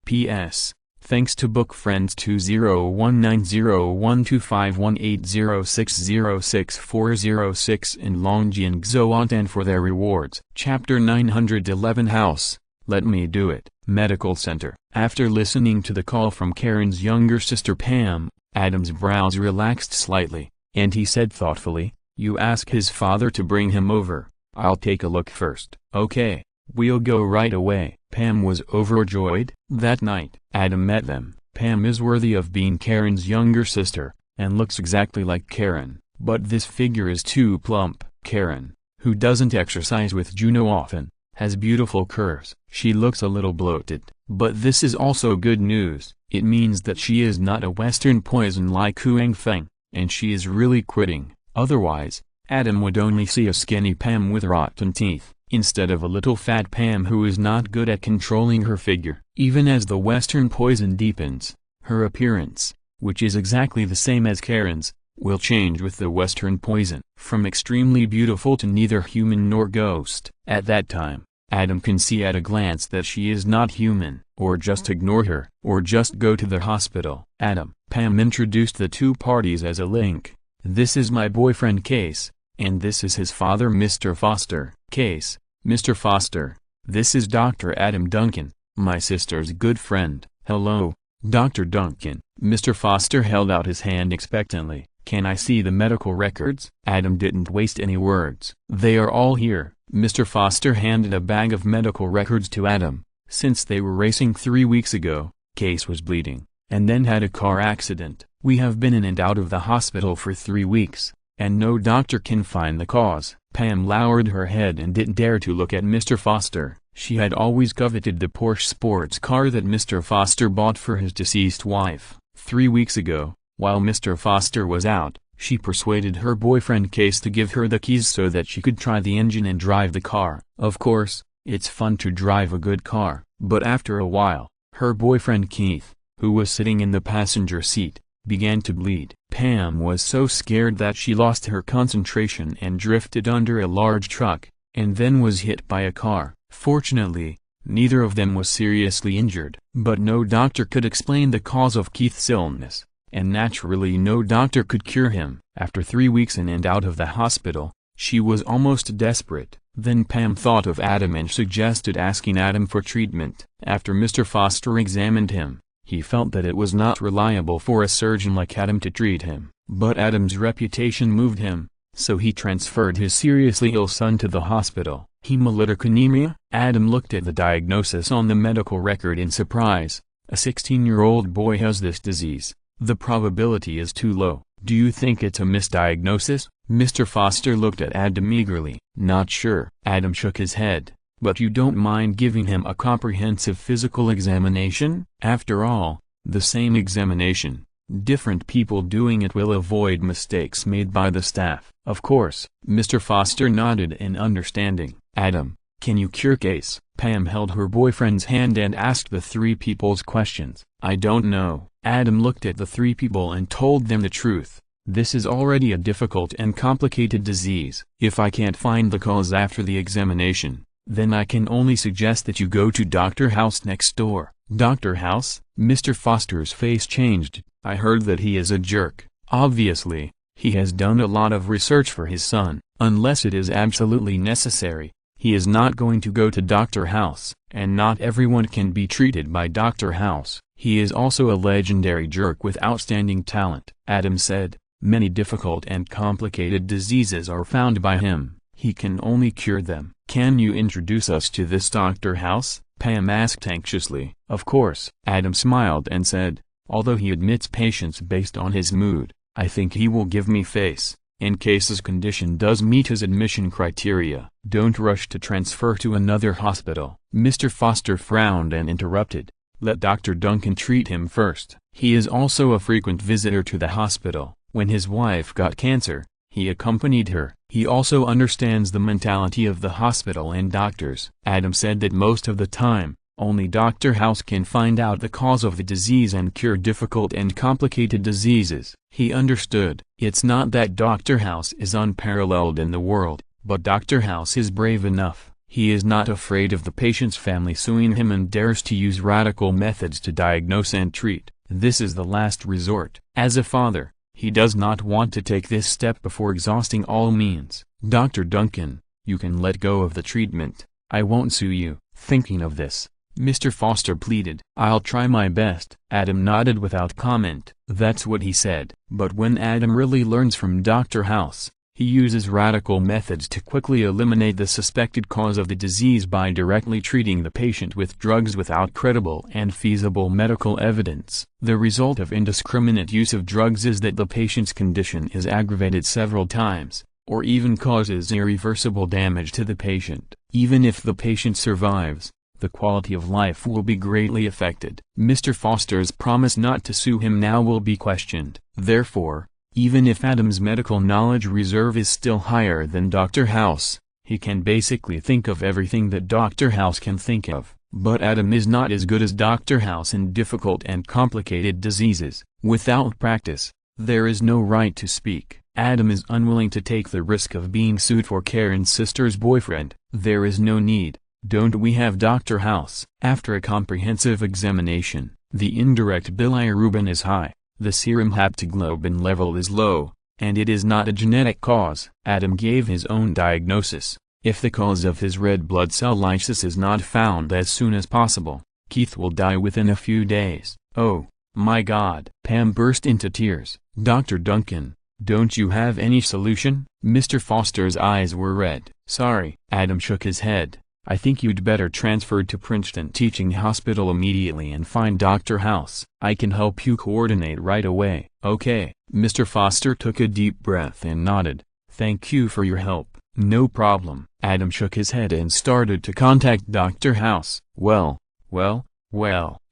P.S. Thanks to book friends 201901251806064006 and Longjian Xoantan for their rewards. Chapter 911 House, Let Me Do It. Medical Center. After listening to the call from Karen's younger sister Pam, Adam's brows relaxed slightly, and he said thoughtfully, you ask his father to bring him over. I'll take a look first. Okay, we'll go right away. Pam was overjoyed. That night, Adam met them. Pam is worthy of being Karen's younger sister, and looks exactly like Karen, but this figure is too plump. Karen, who doesn't exercise with Juno often, has beautiful curves. She looks a little bloated, but this is also good news. It means that she is not a Western poison like Huang Feng, and she is really quitting. Otherwise, Adam would only see a skinny Pam with rotten teeth, instead of a little fat Pam who is not good at controlling her figure. Even as the Western poison deepens, her appearance, which is exactly the same as Karen's, will change with the Western poison, from extremely beautiful to neither human nor ghost. At that time, Adam can see at a glance that she is not human, or just ignore her, or just go to the hospital. Pam introduced the two parties as a link. This is my boyfriend Case, and this is his father Mr. Foster. Case, Mr. Foster, this is Dr. Adam Duncan, my sister's good friend. Hello, Dr. Duncan. Mr. Foster held out his hand expectantly. Can I see the medical records? Adam didn't waste any words. They are all here. Mr. Foster handed a bag of medical records to Adam. Since they were racing 3 weeks ago, Case was bleeding, and then had a car accident. We have been in and out of the hospital for 3 weeks, and no doctor can find the cause. Pam lowered her head and didn't dare to look at Mr. Foster. She had always coveted the Porsche sports car that Mr. Foster bought for his deceased wife. 3 weeks ago, while Mr. Foster was out, she persuaded her boyfriend Case to give her the keys so that she could try the engine and drive the car. Of course, it's fun to drive a good car, but after a while, her boyfriend Keith, who was sitting in the passenger seat, began to bleed. Pam was so scared that she lost her concentration and drifted under a large truck, and then was hit by a car. Fortunately, neither of them was seriously injured. But no doctor could explain the cause of Keith's illness, and naturally no doctor could cure him. After 3 weeks in and out of the hospital, she was almost desperate. Then Pam thought of Adam and suggested asking Adam for treatment. After Mr. Foster examined him, he felt that it was not reliable for a surgeon like Adam to treat him. But Adam's reputation moved him, so he transferred his seriously ill son to the hospital. Hemolytic anemia? Adam looked at the diagnosis on the medical record in surprise. A 16-year-old boy has this disease. The probability is too low. Do you think it's a misdiagnosis? Mr. Foster looked at Adam eagerly. Not sure. Adam shook his head. But you don't mind giving him a comprehensive physical examination? After all, the same examination, different people doing it will avoid mistakes made by the staff. Of course. Mr. Foster nodded in understanding. Adam, can you cure Case? Pam held her boyfriend's hand and asked the three people's questions. I don't know. Adam looked at the three people and told them the truth. This is already a difficult and complicated disease. If I can't find the cause after the examination, then I can only suggest that you go to Dr. House next door. Dr. House? Mr. Foster's face changed. I heard that he is a jerk. Obviously, he has done a lot of research for his son. Unless it is absolutely necessary, he is not going to go to Dr. House, and not everyone can be treated by Dr. House. He is also a legendary jerk with outstanding talent. Adam said, many difficult and complicated diseases are found by him. He can only cure them. Can you introduce us to this Dr. House? Pam asked anxiously. Of course. Adam smiled and said, although he admits patients based on his mood, I think he will give me face, in case his condition does meet his admission criteria. Don't rush to transfer to another hospital. Mr. Foster frowned and interrupted. Let Dr. Duncan treat him first. He is also a frequent visitor to the hospital. When his wife got cancer, he accompanied her. He also understands the mentality of the hospital and doctors. Adam said that most of the time, only Dr. House can find out the cause of the disease and cure difficult and complicated diseases. He understood. It's not that Dr. House is unparalleled in the world, but Dr. House is brave enough. He is not afraid of the patient's family suing him and dares to use radical methods to diagnose and treat. This is the last resort. As a father, he does not want to take this step before exhausting all means. Dr. Duncan, you can let go of the treatment. I won't sue you. Thinking of this, Mr. Foster pleaded. I'll try my best. Adam nodded without comment. That's what he said. But when Adam really learns from Dr. House, he uses radical methods to quickly eliminate the suspected cause of the disease by directly treating the patient with drugs without credible and feasible medical evidence. The result of indiscriminate use of drugs is that the patient's condition is aggravated several times, or even causes irreversible damage to the patient. Even if the patient survives, the quality of life will be greatly affected. Mr. Foster's promise not to sue him now will be questioned. Therefore, Even if Adam's medical knowledge reserve is still higher than Dr. House, he can basically think of everything that Dr. House can think of. But Adam is not as good as Dr. House in difficult and complicated diseases. Without practice, there is no right to speak. Adam is unwilling to take the risk of being sued for Karen's sister's boyfriend. There is no need. Don't we have Dr. House? After a comprehensive examination, the indirect bilirubin is high, the serum haptoglobin level is low, and it is not a genetic cause. Adam gave his own diagnosis. If the cause of his red blood cell lysis is not found as soon as possible, Keith will die within a few days. Oh, my God. Pam burst into tears. Dr. Duncan, don't you have any solution? Mr. Foster's eyes were red. Sorry. Adam shook his head. I think you'd better transfer to Princeton Teaching Hospital immediately and find Dr. House. I can help you coordinate right away. Okay. Mr. Foster took a deep breath and nodded. Thank you for your help. No problem. Adam shook his head and started to contact Dr. House. Well.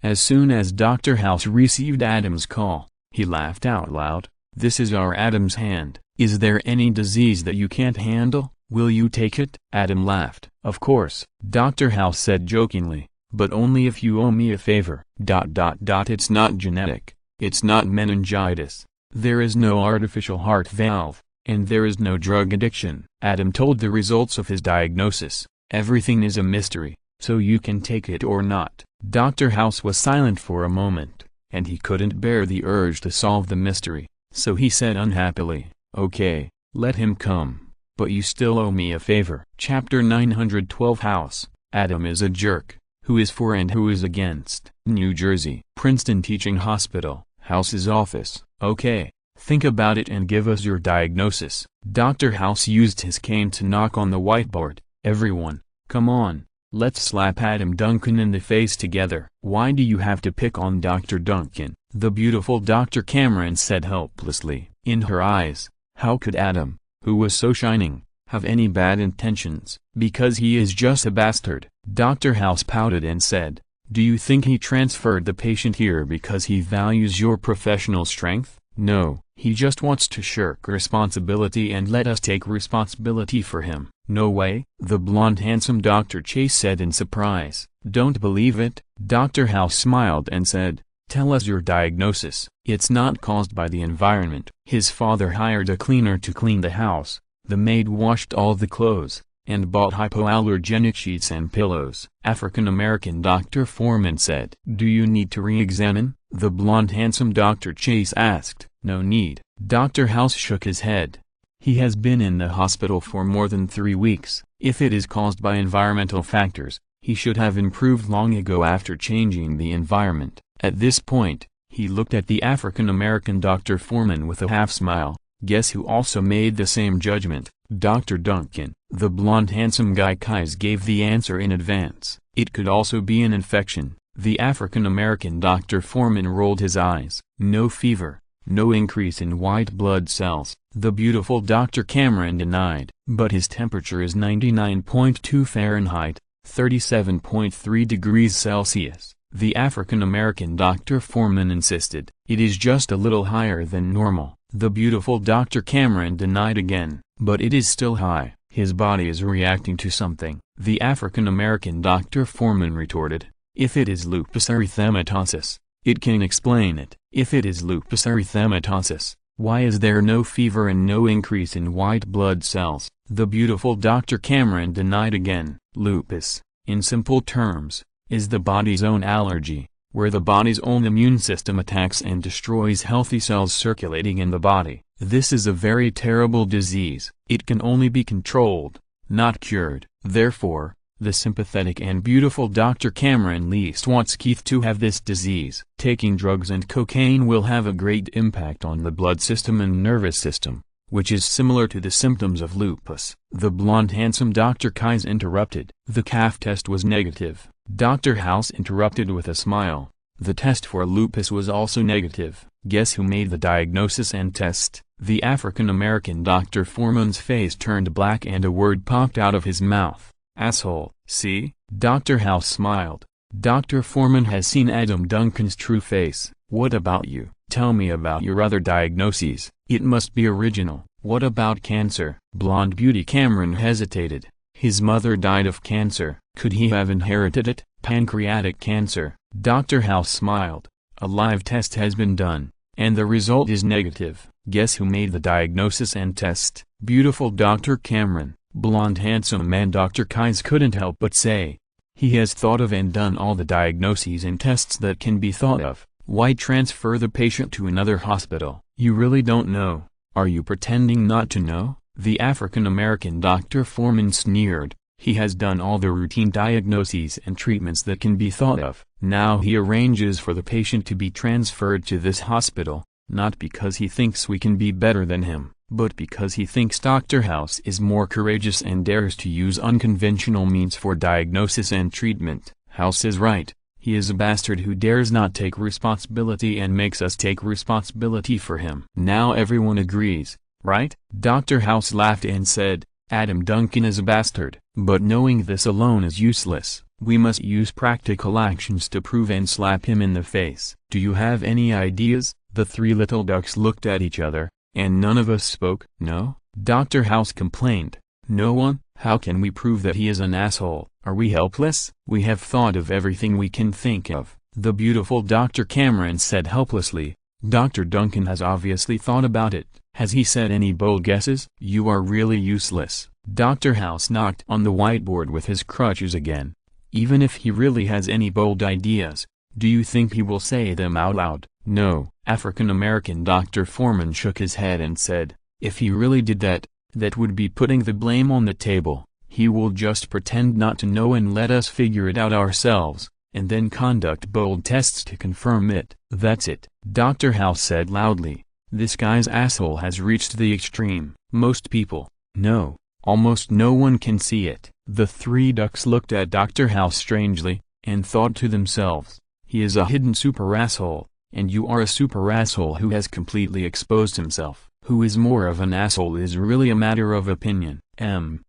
As soon as Dr. House received Adam's call, he laughed out loud. This is our Adam's hand. Is there any disease that you can't handle? Will you take it? Adam laughed. Of course, Dr. House said jokingly, but only if you owe me a favor. It's not genetic. It's not meningitis. There is no artificial heart valve, and there is no drug addiction. Adam told the results of his diagnosis. Everything is a mystery, so you can take it or not. Dr. House was silent for a moment, and he couldn't bear the urge to solve the mystery, so he said unhappily, okay, let him come. But you still owe me a favor. Chapter 912 House, Adam is a jerk. Who is for and who is against? New Jersey. Princeton Teaching Hospital. House's office. Okay, think about it and give us your diagnosis. Dr. House used his cane to knock on the whiteboard. Everyone, come on, let's slap Adam Duncan in the face together. Why do you have to pick on Dr. Duncan? The beautiful Dr. Cameron said helplessly. In her eyes, how could Adam, who was so shining, have any bad intentions? Because he is just a bastard. Dr. House pouted and said, do you think he transferred the patient here because he values your professional strength? No, he just wants to shirk responsibility and let us take responsibility for him. No way, the blonde handsome Dr. Chase said in surprise. Don't believe it? Dr. House smiled and said, tell us your diagnosis. It's not caused by the environment. His father hired a cleaner to clean the house, the maid washed all the clothes, and bought hypoallergenic sheets and pillows. African-American Dr. Foreman said. Do you need to re-examine? The blonde handsome Dr. Chase asked. No need. Dr. House shook his head. He has been in the hospital for more than 3 weeks. If it is caused by environmental factors, he should have improved long ago after changing the environment. At this point, he looked at the African-American Dr. Foreman with a half-smile. Guess who also made the same judgment? Dr. Duncan. The blonde handsome guy Kais gave the answer in advance. It could also be an infection. The African-American Dr. Foreman rolled his eyes. No fever, no increase in white blood cells. The beautiful Dr. Cameron denied. But his temperature is 99.2 Fahrenheit, 37.3 degrees Celsius. The African-American Dr. Foreman insisted. It is just a little higher than normal. The beautiful Dr. Cameron denied again. But it is still high. His body is reacting to something. The African-American Dr. Foreman retorted. If it is lupus erythematosus, it can explain it. If it is lupus erythematosus, why is there no fever and no increase in white blood cells? The beautiful Dr. Cameron denied again. Lupus, in simple terms, is the body's own allergy, where the body's own immune system attacks and destroys healthy cells circulating in the body. This is a very terrible disease. It can only be controlled, not cured. Therefore, the sympathetic and beautiful Dr. Cameron least wants Keith to have this disease. Taking drugs and cocaine will have a great impact on the blood system and nervous system, which is similar to the symptoms of lupus. The blonde handsome Dr. Kais interrupted. The calf test was negative. Dr. House interrupted with a smile. The test for lupus was also negative. Guess who made the diagnosis and test? The African-American Dr. Foreman's face turned black and a word popped out of his mouth. Asshole. See? Dr. House smiled. Dr. Foreman has seen Adam Duncan's true face. What about you? Tell me about your other diagnoses. It must be original. What about cancer? Blonde beauty Cameron hesitated. His mother died of cancer. Could he have inherited it? Pancreatic cancer. Dr. House smiled. A live test has been done, and the result is negative. Guess who made the diagnosis and test? Beautiful Dr. Cameron. Blonde handsome man Dr. Keyes couldn't help but say. He has thought of and done all the diagnoses and tests that can be thought of. Why transfer the patient to another hospital? You really don't know. Are you pretending not to know? The African-American Dr. Foreman sneered. He has done all the routine diagnoses and treatments that can be thought of. Now he arranges for the patient to be transferred to this hospital, not because he thinks we can be better than him, but because he thinks Dr. House is more courageous and dares to use unconventional means for diagnosis and treatment. House is right. He is a bastard who dares not take responsibility and makes us take responsibility for him. Now everyone agrees, right? Dr. House laughed and said, Adam Duncan is a bastard. But knowing this alone is useless. We must use practical actions to prove and slap him in the face. Do you have any ideas? The three little ducks looked at each other, and none of us spoke. No? Dr. House complained. No one? How can we prove that he is an asshole? Are we helpless? We have thought of everything we can think of. The beautiful Dr. Cameron said helplessly. Dr. Duncan has obviously thought about it. Has he said any bold guesses? You are really useless. Dr. House knocked on the whiteboard with his crutches again. Even if he really has any bold ideas, do you think he will say them out loud? No. African-American Dr. Foreman shook his head and said, if he really did that, that would be putting the blame on the table. He will just pretend not to know and let us figure it out ourselves, and then conduct bold tests to confirm it. That's it. Dr. House said loudly. This guy's asshole has reached the extreme. Most people, no, almost no one can see it. The three ducks looked at Dr. House strangely, and thought to themselves, he is a hidden super asshole, and you are a super asshole who has completely exposed himself. Who is more of an asshole is really a matter of opinion.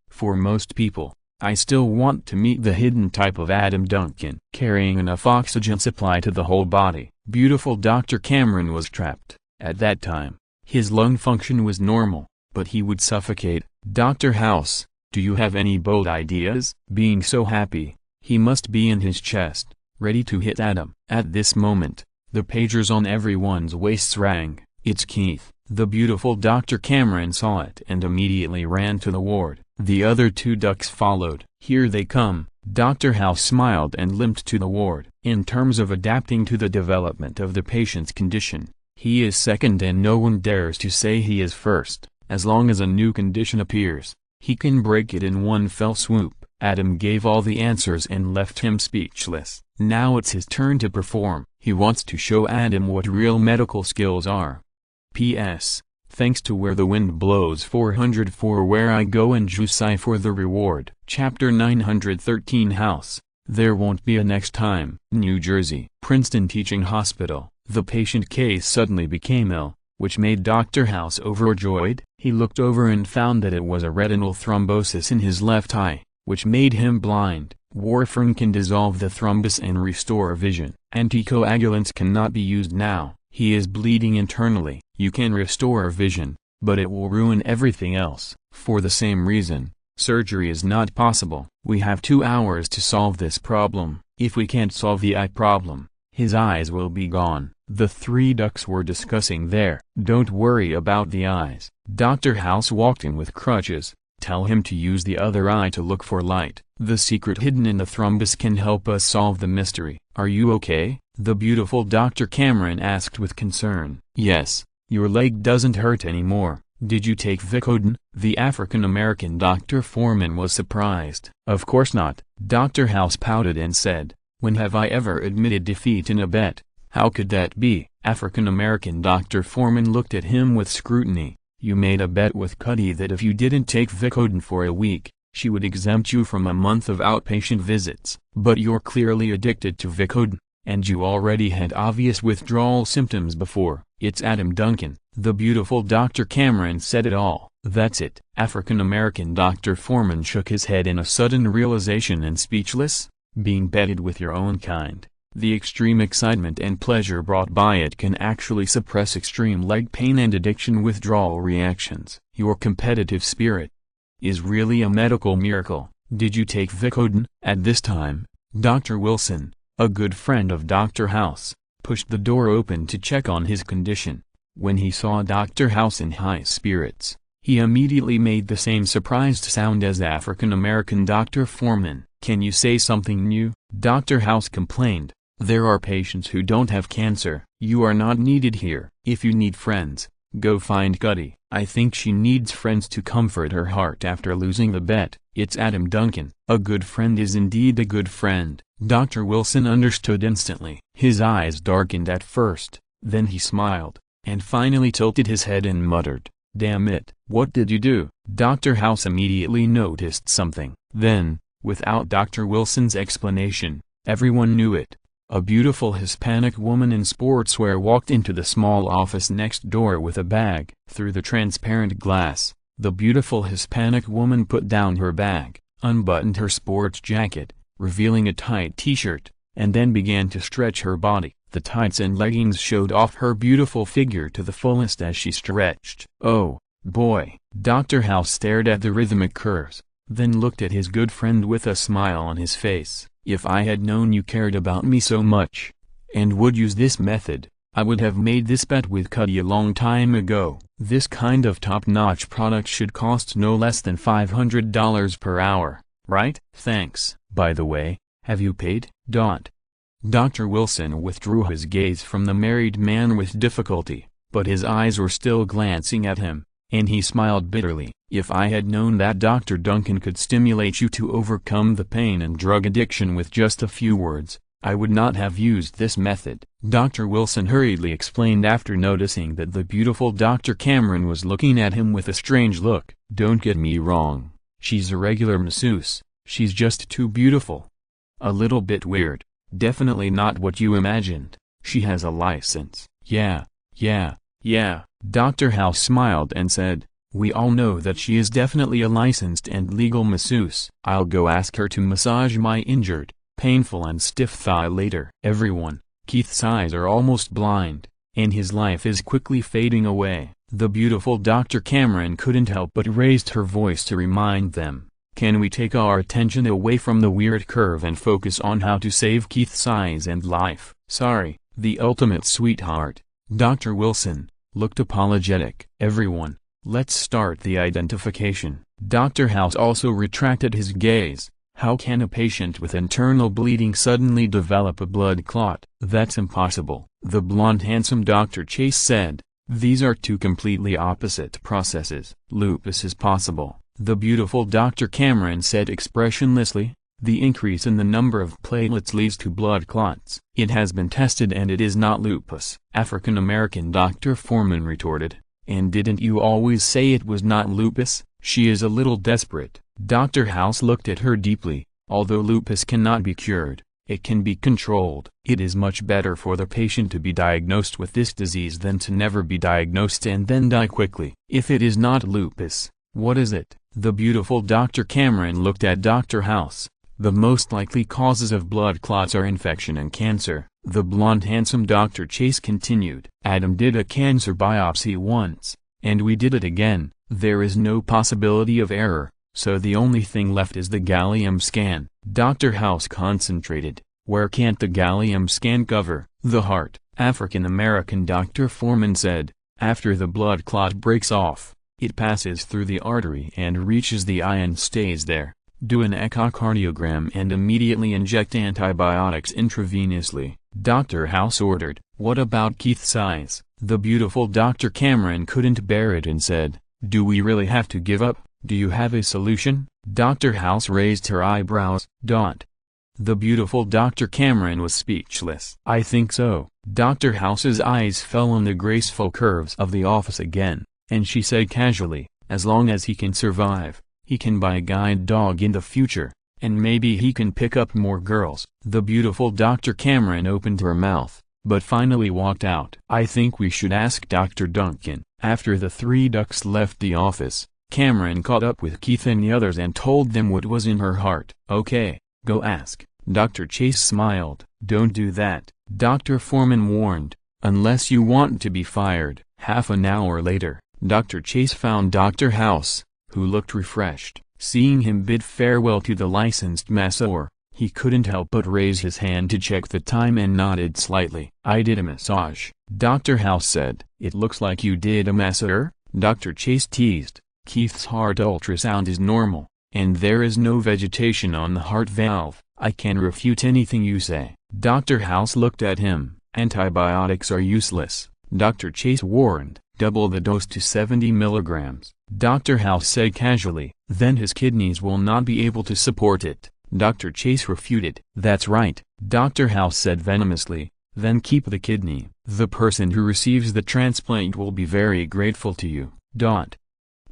For most people, I still want to meet the hidden type of Adam Duncan. Carrying enough oxygen supply to the whole body. Beautiful Dr. Cameron was trapped. At that time, his lung function was normal, but he would suffocate. Dr. House, do you have any bold ideas? Being so happy, he must be in his chest, ready to hit Adam. At this moment, the pagers on everyone's waists rang. It's Keith. The beautiful Dr. Cameron saw it and immediately ran to the ward. The other two ducks followed. Here they come. Dr. House smiled and limped to the ward. In terms of adapting to the development of the patient's condition, he is second and no one dares to say he is first. As long as a new condition appears, he can break it in one fell swoop. Adam gave all the answers and left him speechless. Now it's his turn to perform. He wants to show Adam what real medical skills are. P.S. Thanks to Where the Wind Blows 404 Where I Go and Jusai for the reward. Chapter 913 House. There won't be a next time. New Jersey. Princeton Teaching Hospital. The patient case suddenly became ill, which made Dr. House overjoyed. He looked over and found that it was a retinal thrombosis in his left eye, which made him blind. Warfarin can dissolve the thrombus and restore vision. Anticoagulants cannot be used now. He is bleeding internally. You can restore vision, but it will ruin everything else. For the same reason, surgery is not possible. We have 2 hours to solve this problem. If we can't solve the eye problem, his eyes will be gone. The three ducks were discussing there. Don't worry about the eyes. Dr. House walked in with crutches. Tell him to use the other eye to look for light. The secret hidden in the thrombus can help us solve the mystery. Are you okay? The beautiful Dr. Cameron asked with concern. Yes. Your leg doesn't hurt anymore. Did you take Vicodin? The African-American Dr. Foreman was surprised. Of course not. Dr. House pouted and said, when have I ever admitted defeat in a bet? How could that be? African-American Dr. Foreman looked at him with scrutiny. You made a bet with Cuddy that if you didn't take Vicodin for a week, she would exempt you from a month of outpatient visits. But you're clearly addicted to Vicodin, and you already had obvious withdrawal symptoms before. It's Adam Duncan. The beautiful Dr. Cameron said it all. That's it. African-American Dr. Foreman shook his head in a sudden realization and speechless. Being betted with your own kind. The extreme excitement and pleasure brought by it can actually suppress extreme leg pain and addiction withdrawal reactions. Your competitive spirit is really a medical miracle. Did you take Vicodin? At this time, Dr. Wilson, a good friend of Dr. House, pushed the door open to check on his condition. When he saw Dr. House in high spirits, he immediately made the same surprised sound as African-American Dr. Foreman. "Can you say something new?" Dr. House complained. "There are patients who don't have cancer. You are not needed here. If you need friends, go find Cuddy." "I think she needs friends to comfort her heart after losing the bet. It's Adam Duncan." A good friend is indeed a good friend. Dr. Wilson understood instantly. His eyes darkened at first, then he smiled, and finally tilted his head and muttered, "Damn it." "What did you do?" Dr. House immediately noticed something. Then, without Dr. Wilson's explanation, everyone knew it. A beautiful Hispanic woman in sportswear walked into the small office next door with a bag. Through the transparent glass, the beautiful Hispanic woman put down her bag, unbuttoned her sports jacket, revealing a tight t-shirt, and then began to stretch her body. The tights and leggings showed off her beautiful figure to the fullest as she stretched. "Oh, boy." Dr. House stared at the rhythmic curves, then looked at his good friend with a smile on his face. "If I had known you cared about me so much, and would use this method, I would have made this bet with Cuddy a long time ago. This kind of top-notch product should cost no less than $500 per hour, right?" "Thanks. By the way, have you paid?" Dr. Wilson withdrew his gaze from the married man with difficulty, but his eyes were still glancing at him, and he smiled bitterly. "If I had known that Dr. Duncan could stimulate you to overcome the pain and drug addiction with just a few words, I would not have used this method." Dr. Wilson hurriedly explained after noticing that the beautiful Dr. Cameron was looking at him with a strange look. "Don't get me wrong, she's a regular masseuse, she's just too beautiful. A little bit weird. Definitely not what you imagined. She has a license." Yeah. Dr. House smiled and said, "We all know that she is definitely a licensed and legal masseuse. I'll go ask her to massage my injured, painful and stiff thigh later." Keith's eyes are almost blind, and his life is quickly fading away. The beautiful Dr. Cameron couldn't help but raised her voice to remind them, "Can we take our attention away from the weird curve and focus on how to save Keith's eyes and life?" "Sorry." The ultimate sweetheart, Dr. Wilson, looked apologetic. "Everyone, let's start the identification." Dr. House also retracted his gaze. "How can a patient with internal bleeding suddenly develop a blood clot?" "That's impossible," the blonde handsome Dr. Chase said. "These are two completely opposite processes." "Lupus is possible," the beautiful Dr. Cameron said expressionlessly. "The increase in the number of platelets leads to blood clots. It has been tested and it is not lupus." African-American Dr. Foreman retorted, "And didn't you always say it was not lupus?" She is a little desperate. Dr. House looked at her deeply. "Although lupus cannot be cured, it can be controlled. It is much better for the patient to be diagnosed with this disease than to never be diagnosed and then die quickly." "If it is not lupus, what is it?" The beautiful Dr. Cameron looked at Dr. House. "The most likely causes of blood clots are infection and cancer," the blonde handsome Dr. Chase continued. "Adam did a cancer biopsy once, and we did it again. There is no possibility of error, so the only thing left is the gallium scan." Dr. House concentrated. "Where can't the gallium scan cover?" "The heart," African-American Dr. Foreman said. "After the blood clot breaks off, it passes through the artery and reaches the eye and stays there. Do an echocardiogram and immediately inject antibiotics intravenously," Dr. House ordered. "What about Keith's eyes?" The beautiful Dr. Cameron couldn't bear it and said, "Do we really have to give up? Do you have a solution?" Dr. House raised her eyebrows. The beautiful Dr. Cameron was speechless. "I think so." Dr. House's eyes fell on the graceful curves of the office again, and she said casually, "As long as he can survive, he can buy a guide dog in the future, and maybe he can pick up more girls." The beautiful Dr. Cameron opened her mouth, but finally walked out. "I think we should ask Dr. Duncan." After the three ducks left the office, Cameron caught up with Keith and the others and told them what was in her heart. "Okay, go ask." Dr. Chase smiled. "Don't do that," Dr. Foreman warned, "unless you want to be fired." Half an hour later, Dr. Chase found Dr. House, who looked refreshed. Seeing him bid farewell to the licensed masseur, he couldn't help but raise his hand to check the time and nodded slightly. "I did a massage," Dr. House said. "It looks like you did a masseur?" Dr. Chase teased. "Keith's heart ultrasound is normal, and there is no vegetation on the heart valve. I can refute anything you say." Dr. House looked at him. "Antibiotics are useless," Dr. Chase warned. "Double the dose to 70 milligrams," Dr. House said casually. "Then his kidneys will not be able to support it," Dr. Chase refuted. "That's right," Dr. House said venomously. "Then keep the kidney. The person who receives the transplant will be very grateful to you."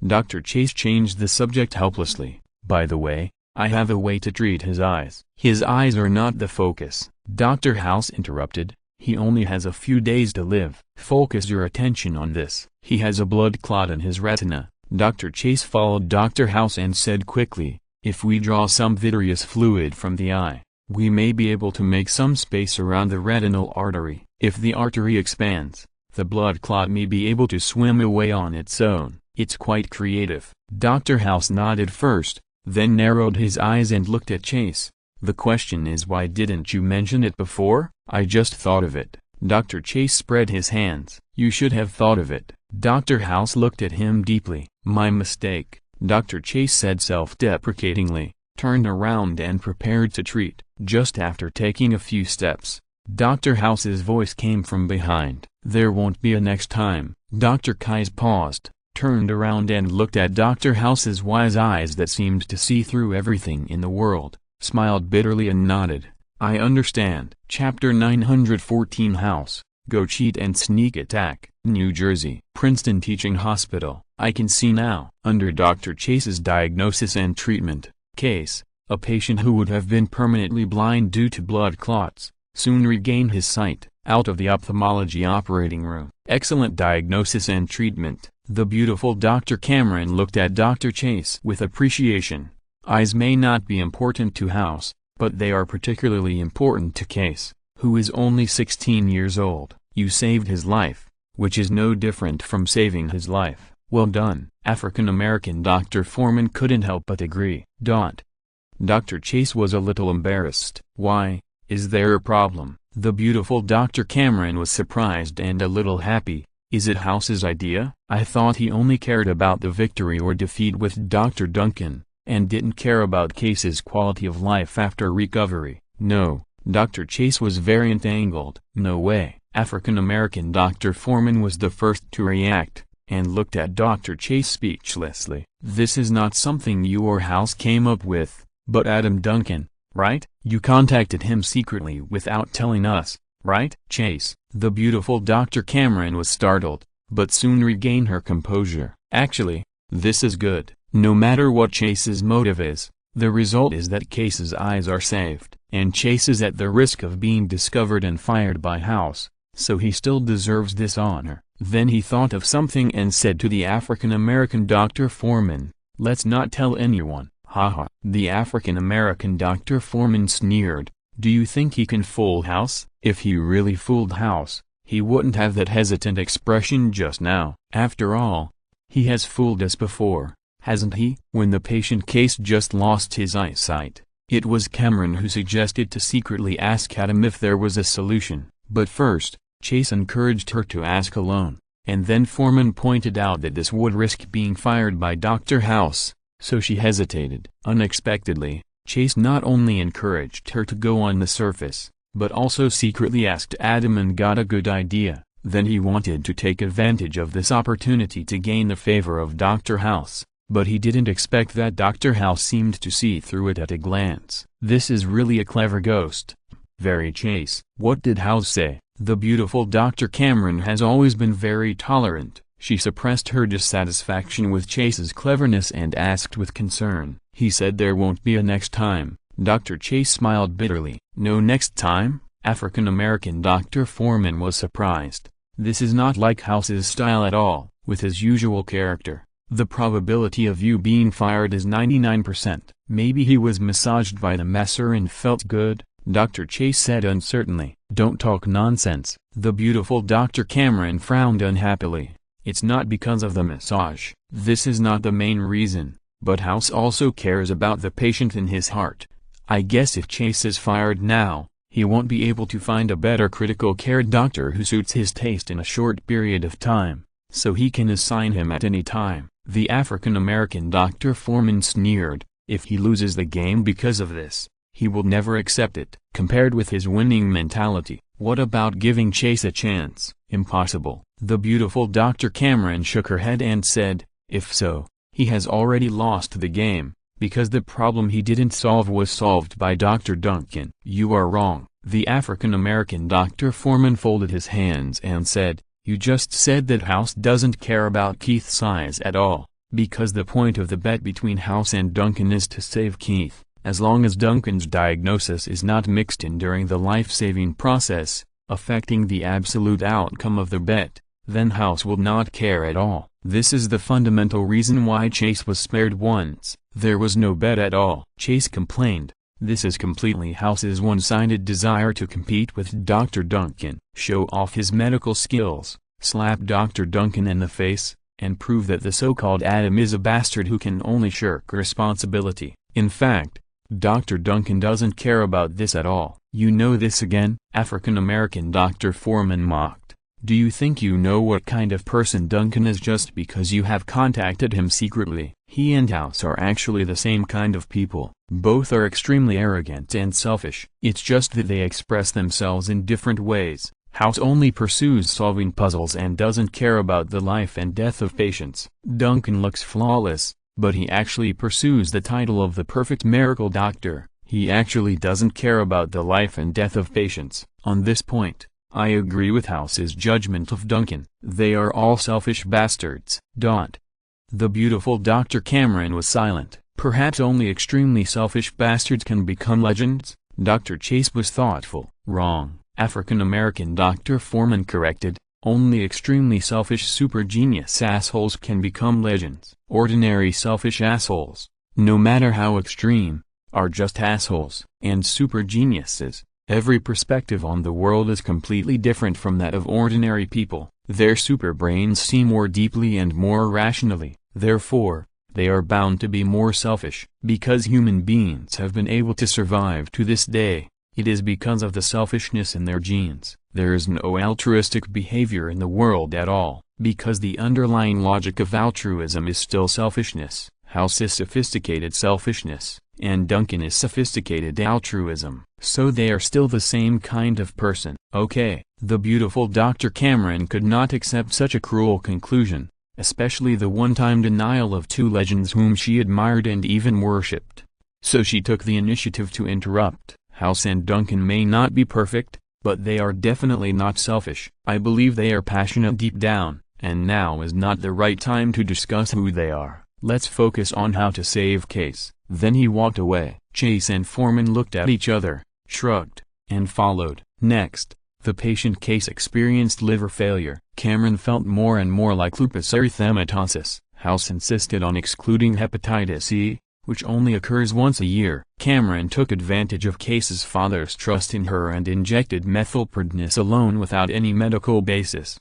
Dr. Chase changed the subject helplessly. "By the way, I have a way to treat his eyes." "His eyes are not the focus," Dr. House interrupted. "He only has a few days to live." "Focus your attention on this. He has a blood clot in his retina." Dr. Chase followed Dr. House and said quickly, "If we draw some vitreous fluid from the eye, we may be able to make some space around the retinal artery. If the artery expands, the blood clot may be able to swim away on its own." "It's quite creative." Dr. House nodded first, then narrowed his eyes and looked at Chase. "The question is, why didn't you mention it before?" "I just thought of it." Dr. Chase spread his hands. "You should have thought of it." Dr. House looked at him deeply. "My mistake," Dr. Chase said self-deprecatingly, turned around and prepared to treat. Just after taking a few steps, Dr. House's voice came from behind. "There won't be a next time." Dr. Kais paused, turned around and looked at Dr. House's wise eyes that seemed to see through everything in the world, smiled bitterly and nodded. "I understand." Chapter 914 House, Go Cheat and Sneak Attack, New Jersey. Princeton Teaching Hospital. "I can see now." Under Dr. Chase's diagnosis and treatment, Case, a patient who would have been permanently blind due to blood clots, soon regained his sight. Out of the ophthalmology operating room. "Excellent diagnosis and treatment." The beautiful Dr. Cameron looked at Dr. Chase with appreciation. "Eyes may not be important to House, but they are particularly important to Case, who is only 16 years old. You saved his life, which is no different from saving his life." "Well done." African-American Dr. Foreman couldn't help but agree. Dr. Chase was a little embarrassed. "Why, is there a problem?" The beautiful Dr. Cameron was surprised and a little happy. "Is it House's idea? I thought he only cared about the victory or defeat with Dr. Duncan, and didn't care about Case's quality of life after recovery." "No." Dr. Chase was very entangled. "No way." African-American Dr. Foreman was the first to react, and looked at Dr. Chase speechlessly. "This is not something you or House came up with, but Adam Duncan, right? You contacted him secretly without telling us, right?" Chase, the beautiful Dr. Cameron was startled, but soon regained her composure. "Actually, this is good. No matter what Chase's motive is, the result is that Case's eyes are saved. And Chase is at the risk of being discovered and fired by House, so he still deserves this honor." Then he thought of something and said to the African-American Dr. Foreman, "Let's not tell anyone." "Haha." The African-American Dr. Foreman sneered. "Do you think he can fool House?" "If he really fooled House, he wouldn't have that hesitant expression just now. After all, he has fooled us before, hasn't he?" When the patient Case just lost his eyesight, it was Cameron who suggested to secretly ask Adam if there was a solution. But first, Chase encouraged her to ask alone, and then Foreman pointed out that this would risk being fired by Dr. House, so she hesitated. Unexpectedly, Chase not only encouraged her to go on the surface, but also secretly asked Adam and got a good idea. Then he wanted to take advantage of this opportunity to gain the favor of Dr. House, but he didn't expect that Dr. House seemed to see through it at a glance. "This is really a clever ghost." "Very." Chase. "What did House say?" The beautiful Dr. Cameron has always been very tolerant. She suppressed her dissatisfaction with Chase's cleverness and asked with concern. "He said there won't be a next time." Dr. Chase smiled bitterly. "No next time?" African-American Dr. Foreman was surprised. This is not like House's style at all. With his usual character, The probability of you being fired is 99%. Maybe he was massaged by the masser and felt good, Dr. Chase said uncertainly. Don't talk nonsense. The beautiful Dr. Cameron frowned unhappily. It's not because of the massage. This is not the main reason, but House also cares about the patient in his heart. I guess if Chase is fired now, he won't be able to find a better critical care doctor who suits his taste in a short period of time, so he can assign him at any time. The African-American Dr. Foreman sneered. If he loses the game because of this, he will never accept it. Compared with his winning mentality, what about giving Chase a chance? Impossible. The beautiful Dr. Cameron shook her head and said, if so, he has already lost the game, because the problem he didn't solve was solved by Dr. Duncan. You are wrong. The African-American Dr. Foreman folded his hands and said, you just said that House doesn't care about Keith's eyes at all, because the point of the bet between House and Duncan is to save Keith. As long as Duncan's diagnosis is not mixed in during the life-saving process, affecting the absolute outcome of the bet, then House will not care at all. This is the fundamental reason why Chase was spared once. There was no bet at all. Chase complained. This is completely House's one-sided desire to compete with Dr. Duncan, show off his medical skills, slap Dr. Duncan in the face, and prove that the so-called Adam is a bastard who can only shirk responsibility. In fact, Dr. Duncan doesn't care about this at all. You know this again? African-American Dr. Foreman mocked. Do you think you know what kind of person Duncan is just because you have contacted him secretly? He and House are actually the same kind of people. Both are extremely arrogant and selfish. It's just that they express themselves in different ways. House only pursues solving puzzles and doesn't care about the life and death of patients. Duncan looks flawless, but he actually pursues the title of the perfect miracle doctor. He actually doesn't care about the life and death of patients. On this point, I agree with House's judgment of Duncan. They are all selfish bastards. The beautiful Dr. Cameron was silent. Perhaps only extremely selfish bastards can become legends? Dr. Chase was thoughtful. Wrong. African-American Dr. Foreman corrected. Only extremely selfish super genius assholes can become legends. Ordinary selfish assholes, no matter how extreme, are just assholes. And super geniuses, every perspective on the world is completely different from that of ordinary people. Their super brains see more deeply and more rationally, therefore, they are bound to be more selfish. Because human beings have been able to survive to this day, it is because of the selfishness in their genes. There is no altruistic behavior in the world at all, because the underlying logic of altruism is still selfishness. House is sophisticated selfishness, and Duncan is sophisticated altruism. So they are still the same kind of person. Okay, the beautiful Dr. Cameron could not accept such a cruel conclusion, especially the one-time denial of two legends whom she admired and even worshipped. So she took the initiative to interrupt. House and Duncan may not be perfect, but they are definitely not selfish. I believe they are passionate deep down, and now is not the right time to discuss who they are. Let's focus on how to save Case. Then he walked away. Chase and Foreman looked at each other, shrugged, and followed. Next, the patient Case experienced liver failure. Cameron felt more and more like lupus erythematosus. House insisted on excluding hepatitis E, which only occurs once a year. Cameron took advantage of Case's father's trust in her and injected methylprednisolone without any medical basis.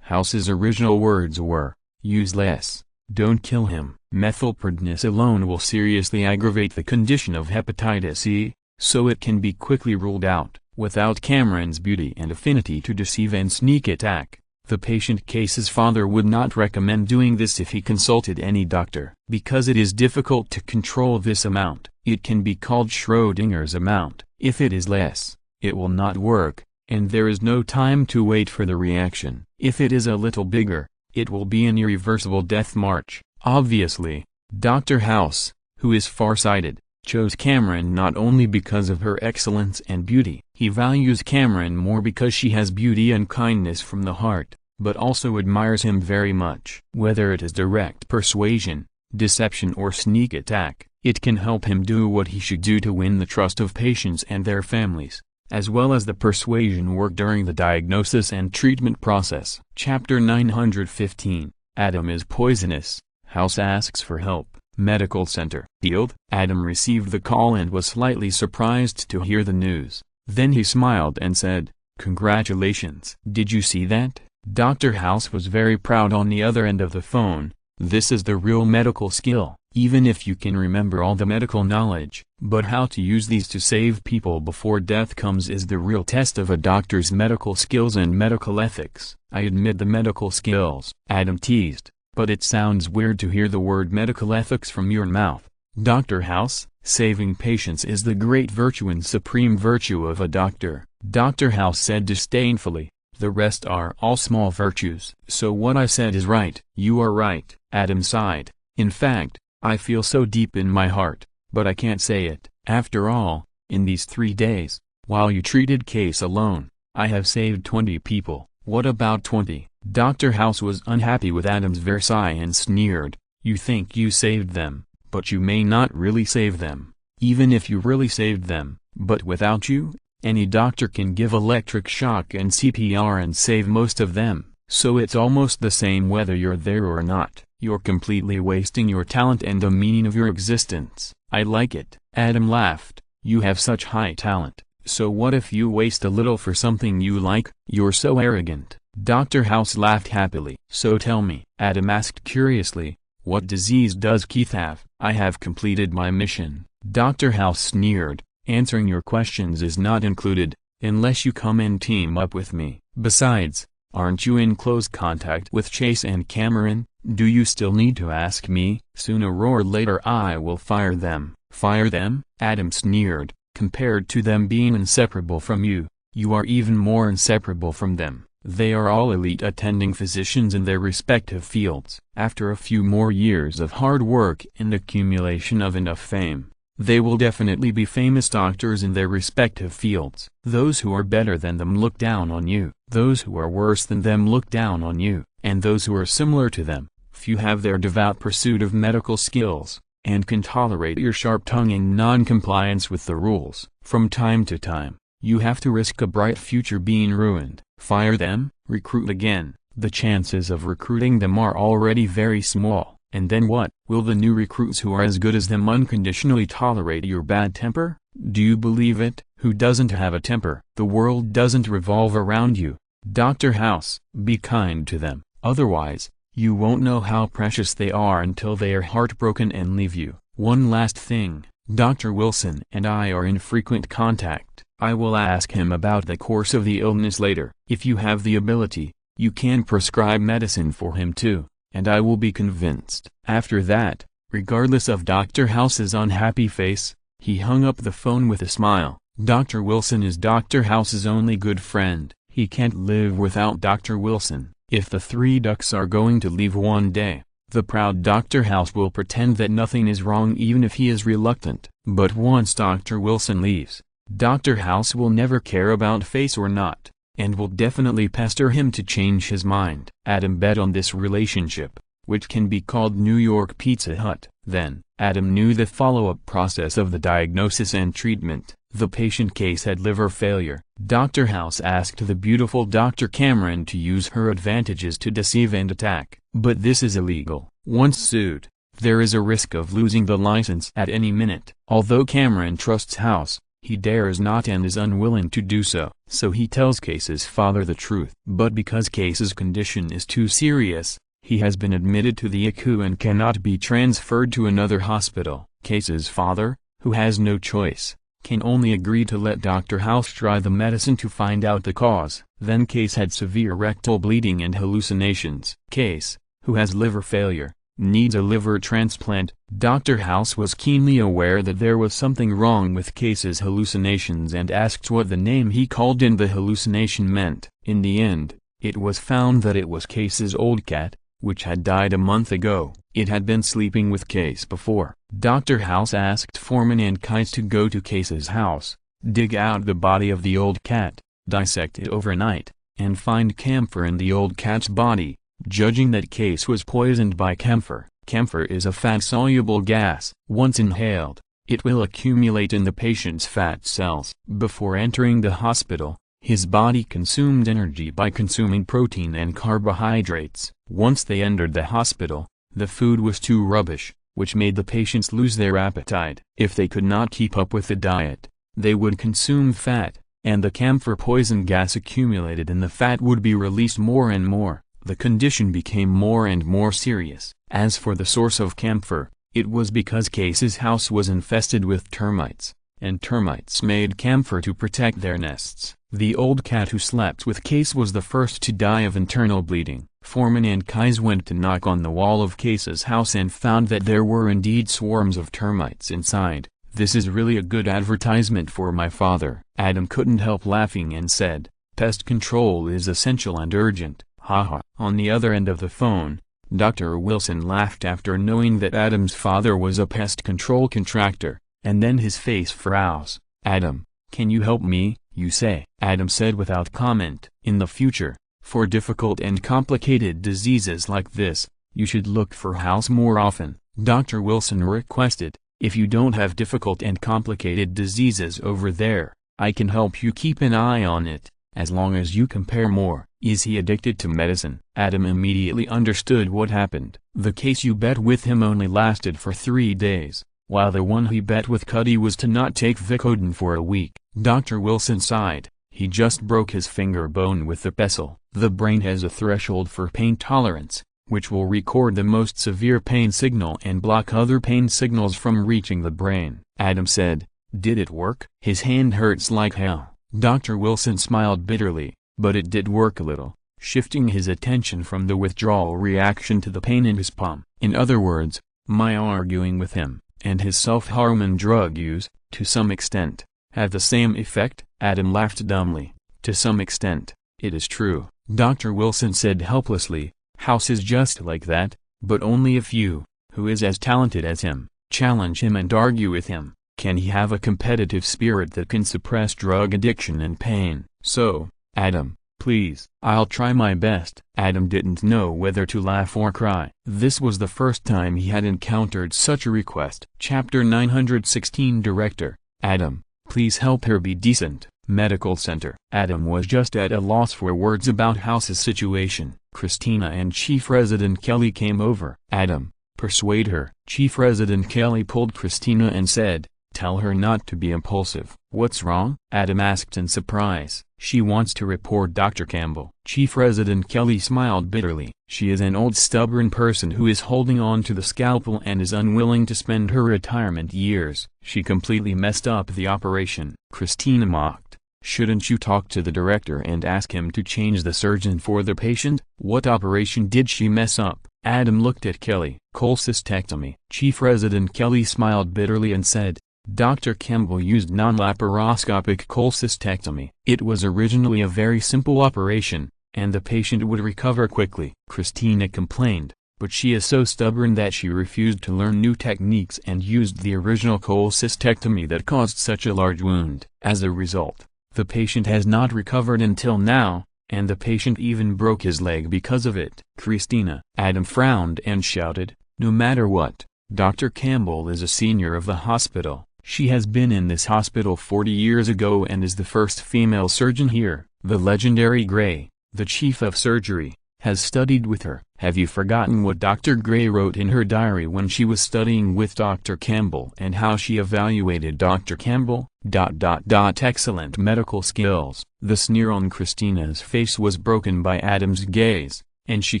House's original words were, use less, don't kill him. Methylprednisolone will seriously aggravate the condition of hepatitis E, so it can be quickly ruled out. Without Cameron's beauty and affinity to deceive and sneak attack, the patient Case's father would not recommend doing this if he consulted any doctor. Because it is difficult to control this amount, it can be called Schrödinger's amount. If it is less, it will not work, and there is no time to wait for the reaction. If it is a little bigger, it will be an irreversible death march. Obviously, Dr. House, who is far-sighted, chose Cameron not only because of her excellence and beauty. He values Cameron more because she has beauty and kindness from the heart, but also admires him very much. Whether it is direct persuasion, deception or sneak attack, it can help him do what he should do to win the trust of patients and their families, as well as the persuasion work during the diagnosis and treatment process. Chapter 915, Adam is poisonous. House asks for help. Medical center. Field. Adam received the call and was slightly surprised to hear the news. Then he smiled and said, "Congratulations. Did you see that?" Dr. House was very proud on the other end of the phone. This is the real medical skill, even if you can remember all the medical knowledge. But how to use these to save people before death comes is the real test of a doctor's medical skills and medical ethics. I admit the medical skills, Adam teased, but it sounds weird to hear the word medical ethics from your mouth. Dr. House, saving patients is the great virtue and supreme virtue of a doctor, Dr. House said disdainfully. The rest are all small virtues. So what I said is right. You are right, Adam sighed. In fact, I feel so deep in my heart, but I can't say it. After all, in these 3 days, while you treated Case alone, I have saved 20 people. What about 20? Dr. House was unhappy with Adam's versailles and sneered. You think you saved them, but you may not really save them. Even if you really saved them, but without you, any doctor can give electric shock and CPR and save most of them. So it's almost the same whether you're there or not. You're completely wasting your talent and the meaning of your existence. I like it. Adam laughed. You have such high talent. So what if you waste a little for something you like? You're so arrogant. Dr. House laughed happily. So tell me, Adam asked curiously, what disease does Keith have? I have completed my mission. Dr. House sneered. Answering your questions is not included, unless you come and team up with me. Besides, aren't you in close contact with Chase and Cameron? Do you still need to ask me? Sooner or later I will fire them. Fire them? Adam sneered. Compared to them being inseparable from you, you are even more inseparable from them. They are all elite attending physicians in their respective fields. After a few more years of hard work and accumulation of enough fame, they will definitely be famous doctors in their respective fields. Those who are better than them look down on you. Those who are worse than them look down on you. And those who are similar to them, few have their devout pursuit of medical skills, and can tolerate your sharp tongue and non-compliance with the rules. From time to time, you have to risk a bright future being ruined. Fire them, recruit again. The chances of recruiting them are already very small. And then what? Will the new recruits who are as good as them unconditionally tolerate your bad temper? Do you believe it? Who doesn't have a temper? The world doesn't revolve around you. Dr. House, be kind to them. Otherwise, you won't know how precious they are until they are heartbroken and leave you. One last thing, Dr. Wilson and I are in frequent contact. I will ask him about the course of the illness later. If you have the ability, you can prescribe medicine for him too, and I will be convinced. After that, regardless of Dr. House's unhappy face, he hung up the phone with a smile. Dr. Wilson is Dr. House's only good friend. He can't live without Dr. Wilson. If the three ducks are going to leave one day, the proud Dr. House will pretend that nothing is wrong even if he is reluctant. But once Dr. Wilson leaves, Dr. House will never care about face or not, and will definitely pester him to change his mind. Adam bet on this relationship, which can be called New York Pizza Hut. Then, Adam knew the follow-up process of the diagnosis and treatment. The patient Case had liver failure. Dr. House asked the beautiful Dr. Cameron to use her advantages to deceive and attack. But this is illegal. Once sued, there is a risk of losing the license at any minute. Although Cameron trusts House, he dares not and is unwilling to do so. So he tells Case's father the truth. But because Case's condition is too serious, he has been admitted to the ICU and cannot be transferred to another hospital. Case's father, who has no choice, can only agree to let Dr. House try the medicine to find out the cause. Then Case had severe rectal bleeding and hallucinations. Case, who has liver failure, needs a liver transplant. Dr. House was keenly aware that there was something wrong with Case's hallucinations and asked what the name he called in the hallucination meant. In the end, it was found that it was Case's old cat, which had died a month ago. It had been sleeping with Case before. Dr. House asked Foreman and Kite to go to Case's house, dig out the body of the old cat, dissect it overnight, and find camphor in the old cat's body, judging that Case was poisoned by camphor. Camphor is a fat-soluble gas. Once inhaled, it will accumulate in the patient's fat cells. Before entering the hospital, his body consumed energy by consuming protein and carbohydrates. Once they entered the hospital, The food was too rubbish, which made the patients lose their appetite. If they could not keep up with the diet, they would consume fat, and the camphor poison gas accumulated in the fat would be released more and more. The condition became more and more serious. As for the source of camphor, it was because Case's house was infested with termites, and termites made camphor to protect their nests. The old cat who slept with Case was the first to die of internal bleeding. Foreman and Kais went to knock on the wall of Case's house and found that there were indeed swarms of termites inside. "This is really a good advertisement for my father." Adam couldn't help laughing and said, "Pest control is essential and urgent, haha." On the other end of the phone, Dr. Wilson laughed after knowing that Adam's father was a pest control contractor, and then his face froze. "Adam, can you help me, you say?" Adam said without comment. "In the future, for difficult and complicated diseases like this, you should look for House more often," Dr. Wilson requested. "If you don't have difficult and complicated diseases over there, I can help you keep an eye on it, as long as you compare more." "Is he addicted to medicine?" Adam immediately understood what happened. "The case you bet with him only lasted for 3 days, while the one he bet with Cuddy was to not take Vicodin for a week." Dr. Wilson sighed. "He just broke his finger bone with the pestle." The brain has a threshold for pain tolerance, which will record the most severe pain signal and block other pain signals from reaching the brain. Adam said, "Did it work?" "His hand hurts like hell." Dr. Wilson smiled bitterly, "But it did work a little," shifting his attention from the withdrawal reaction to the pain in his palm. "In other words, my arguing with him, and his self-harm and drug use, to some extent, had the same effect?" Adam laughed dumbly. "To some extent, it is true," Dr. Wilson said helplessly. "House is just like that, but only if you, who is as talented as him, challenge him and argue with him. Can he have a competitive spirit that can suppress drug addiction and pain? So, Adam, please." "I'll try my best." Adam didn't know whether to laugh or cry. This was the first time he had encountered such a request. Chapter 916 Director, Adam, please help her be decent. Medical Center. Adam was just at a loss for words about House's situation. Christina and Chief Resident Kelly came over. "Adam, persuade her." Chief Resident Kelly pulled Christina and said, "Tell her not to be impulsive." "What's wrong?" Adam asked in surprise. "She wants to report Dr. Campbell." Chief Resident Kelly smiled bitterly. "She is an old stubborn person who is holding on to the scalpel and is unwilling to spend her retirement years. She completely messed up the operation." Christina mocked. "Shouldn't you talk to the director and ask him to change the surgeon for the patient?" "What operation did she mess up?" Adam looked at Kelly. "Cholecystectomy." Chief Resident Kelly smiled bitterly and said, "Dr. Campbell used non-laparoscopic cholecystectomy. It was originally a very simple operation, and the patient would recover quickly." Christina complained, "But she is so stubborn that she refused to learn new techniques and used the original cholecystectomy that caused such a large wound. As a result, the patient has not recovered until now, and the patient even broke his leg because of it." Christina. Adam frowned and shouted, "No matter what, Dr. Campbell is a senior of the hospital. She has been in this hospital 40 years ago and is the first female surgeon here. The legendary Gray, the chief of surgery, has studied with her." "Have you forgotten what Dr. Gray wrote in her diary when she was studying with Dr. Campbell and how she evaluated Dr. Campbell? ... Excellent medical skills." The sneer on Christina's face was broken by Adam's gaze, and she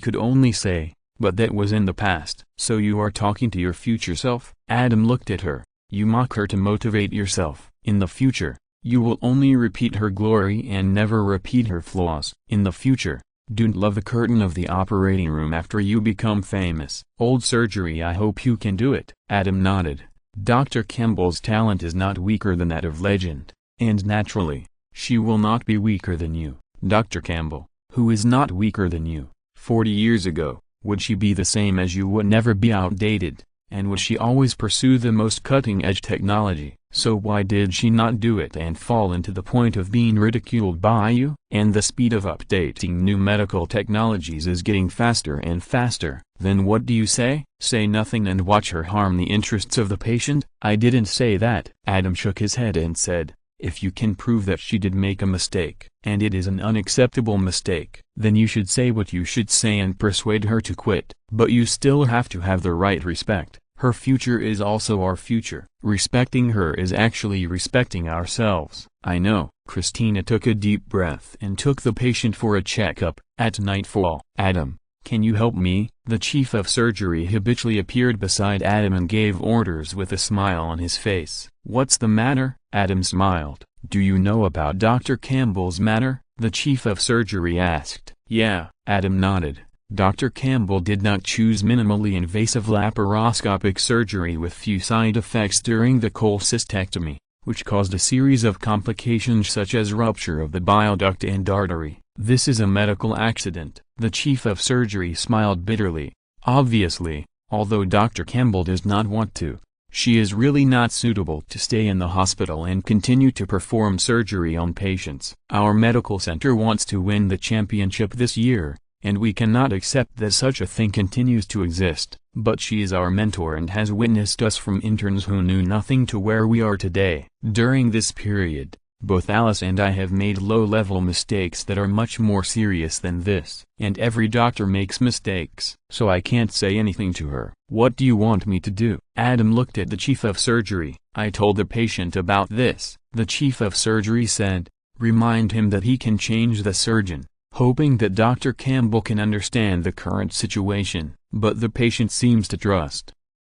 could only say, "But that was in the past." "So you are talking to your future self?" Adam looked at her. "You mock her to motivate yourself. In the future, you will only repeat her glory and never repeat her flaws. In the future, don't love the curtain of the operating room after you become famous. Old surgery. I hope you can do it." Adam nodded. "Dr. Campbell's talent is not weaker than that of legend, and naturally, she will not be weaker than you. Dr. Campbell, who is not weaker than you, 40 years ago, would she be the same as you? Would never be outdated, and would she always pursue the most cutting-edge technology? So why did she not do it and fall into the point of being ridiculed by you? And the speed of updating new medical technologies is getting faster and faster. Then what do you say? Say nothing and watch her harm the interests of the patient?" "I didn't say that." Adam shook his head and said, If you can prove that she did make a mistake, and it is an unacceptable mistake, then you should say what you should say and persuade her to quit. But you still have to have the right respect. Her future is also our future. Respecting her is actually respecting ourselves. I know. Christina took a deep breath and took the patient for a checkup. At nightfall, Adam, can you help me? The chief of surgery habitually appeared beside Adam and gave orders with a smile on his face. What's the matter? Adam smiled. Do you know about Dr. Campbell's matter? The chief of surgery asked. Yeah, Adam nodded. Dr. Campbell did not choose minimally invasive laparoscopic surgery with few side effects during the cholecystectomy, which caused a series of complications such as rupture of the bile duct and artery. This is a medical accident. The chief of surgery smiled bitterly. Obviously, although Dr. Campbell does not want to, she is really not suitable to stay in the hospital and continue to perform surgery on patients. Our medical center wants to win the championship this year, and we cannot accept that such a thing continues to exist. But she is our mentor and has witnessed us from interns who knew nothing to where we are today. During this period, both Alice and I have made low-level mistakes that are much more serious than this. And every doctor makes mistakes, so I can't say anything to her. What do you want me to do? Adam looked at the chief of surgery. I told the patient about this. The chief of surgery said, remind him that he can change the surgeon, hoping that Dr. Campbell can understand the current situation. But the patient seems to trust,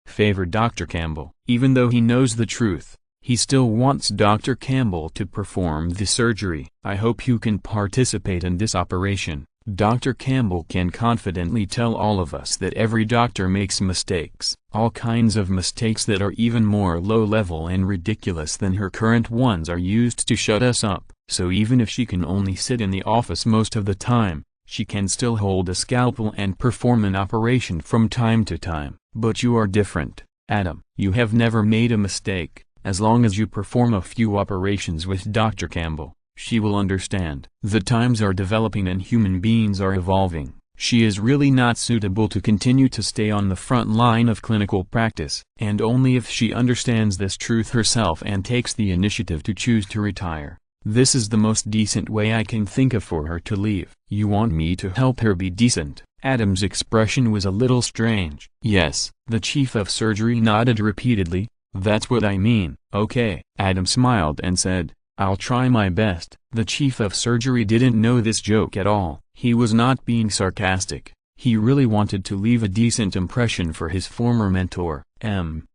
favor Dr. Campbell. Even though he knows the truth, he still wants Dr. Campbell to perform the surgery. I hope you can participate in this operation. Dr. Campbell can confidently tell all of us that every doctor makes mistakes. All kinds of mistakes that are even more low-level and ridiculous than her current ones are used to shut us up. So even if she can only sit in the office most of the time, she can still hold a scalpel and perform an operation from time to time. But you are different, Adam. You have never made a mistake. As long as you perform a few operations with Dr. Campbell, she will understand. The times are developing and human beings are evolving. She is really not suitable to continue to stay on the front line of clinical practice. And only if she understands this truth herself and takes the initiative to choose to retire. This is the most decent way I can think of for her to leave. You want me to help her be decent? Adam's expression was a little strange. Yes, the chief of surgery nodded repeatedly. That's what I mean. Okay. Adam smiled and said, I'll try my best. The chief of surgery didn't know this joke at all. He was not being sarcastic. He really wanted to leave a decent impression for his former mentor.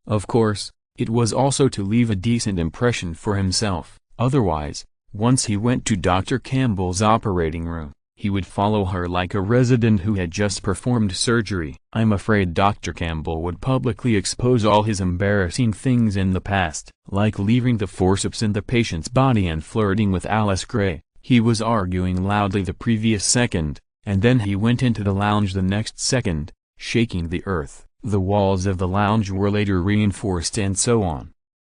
Of course, it was also to leave a decent impression for himself. Otherwise, once he went to Dr. Campbell's operating room, he would follow her like a resident who had just performed surgery. I'm afraid Dr. Campbell would publicly expose all his embarrassing things in the past, like leaving the forceps in the patient's body and flirting with Alice Gray. He was arguing loudly the previous second, and then he went into the lounge the next second, shaking the earth. The walls of the lounge were later reinforced and so on.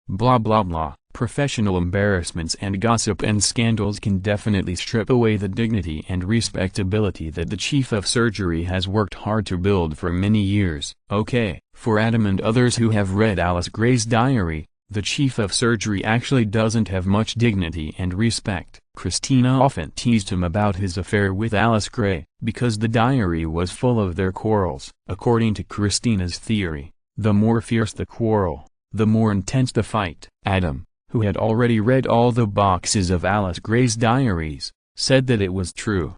Blah blah blah. Professional embarrassments and gossip and scandals can definitely strip away the dignity and respectability that the chief of surgery has worked hard to build for many years. Okay. For Adam and others who have read Alice Gray's diary, the chief of surgery actually doesn't have much dignity and respect. Christina often teased him about his affair with Alice Gray, because the diary was full of their quarrels. According to Christina's theory, the more fierce the quarrel, the more intense the fight. Adam, who had already read all the boxes of Alice Gray's diaries, said that it was true.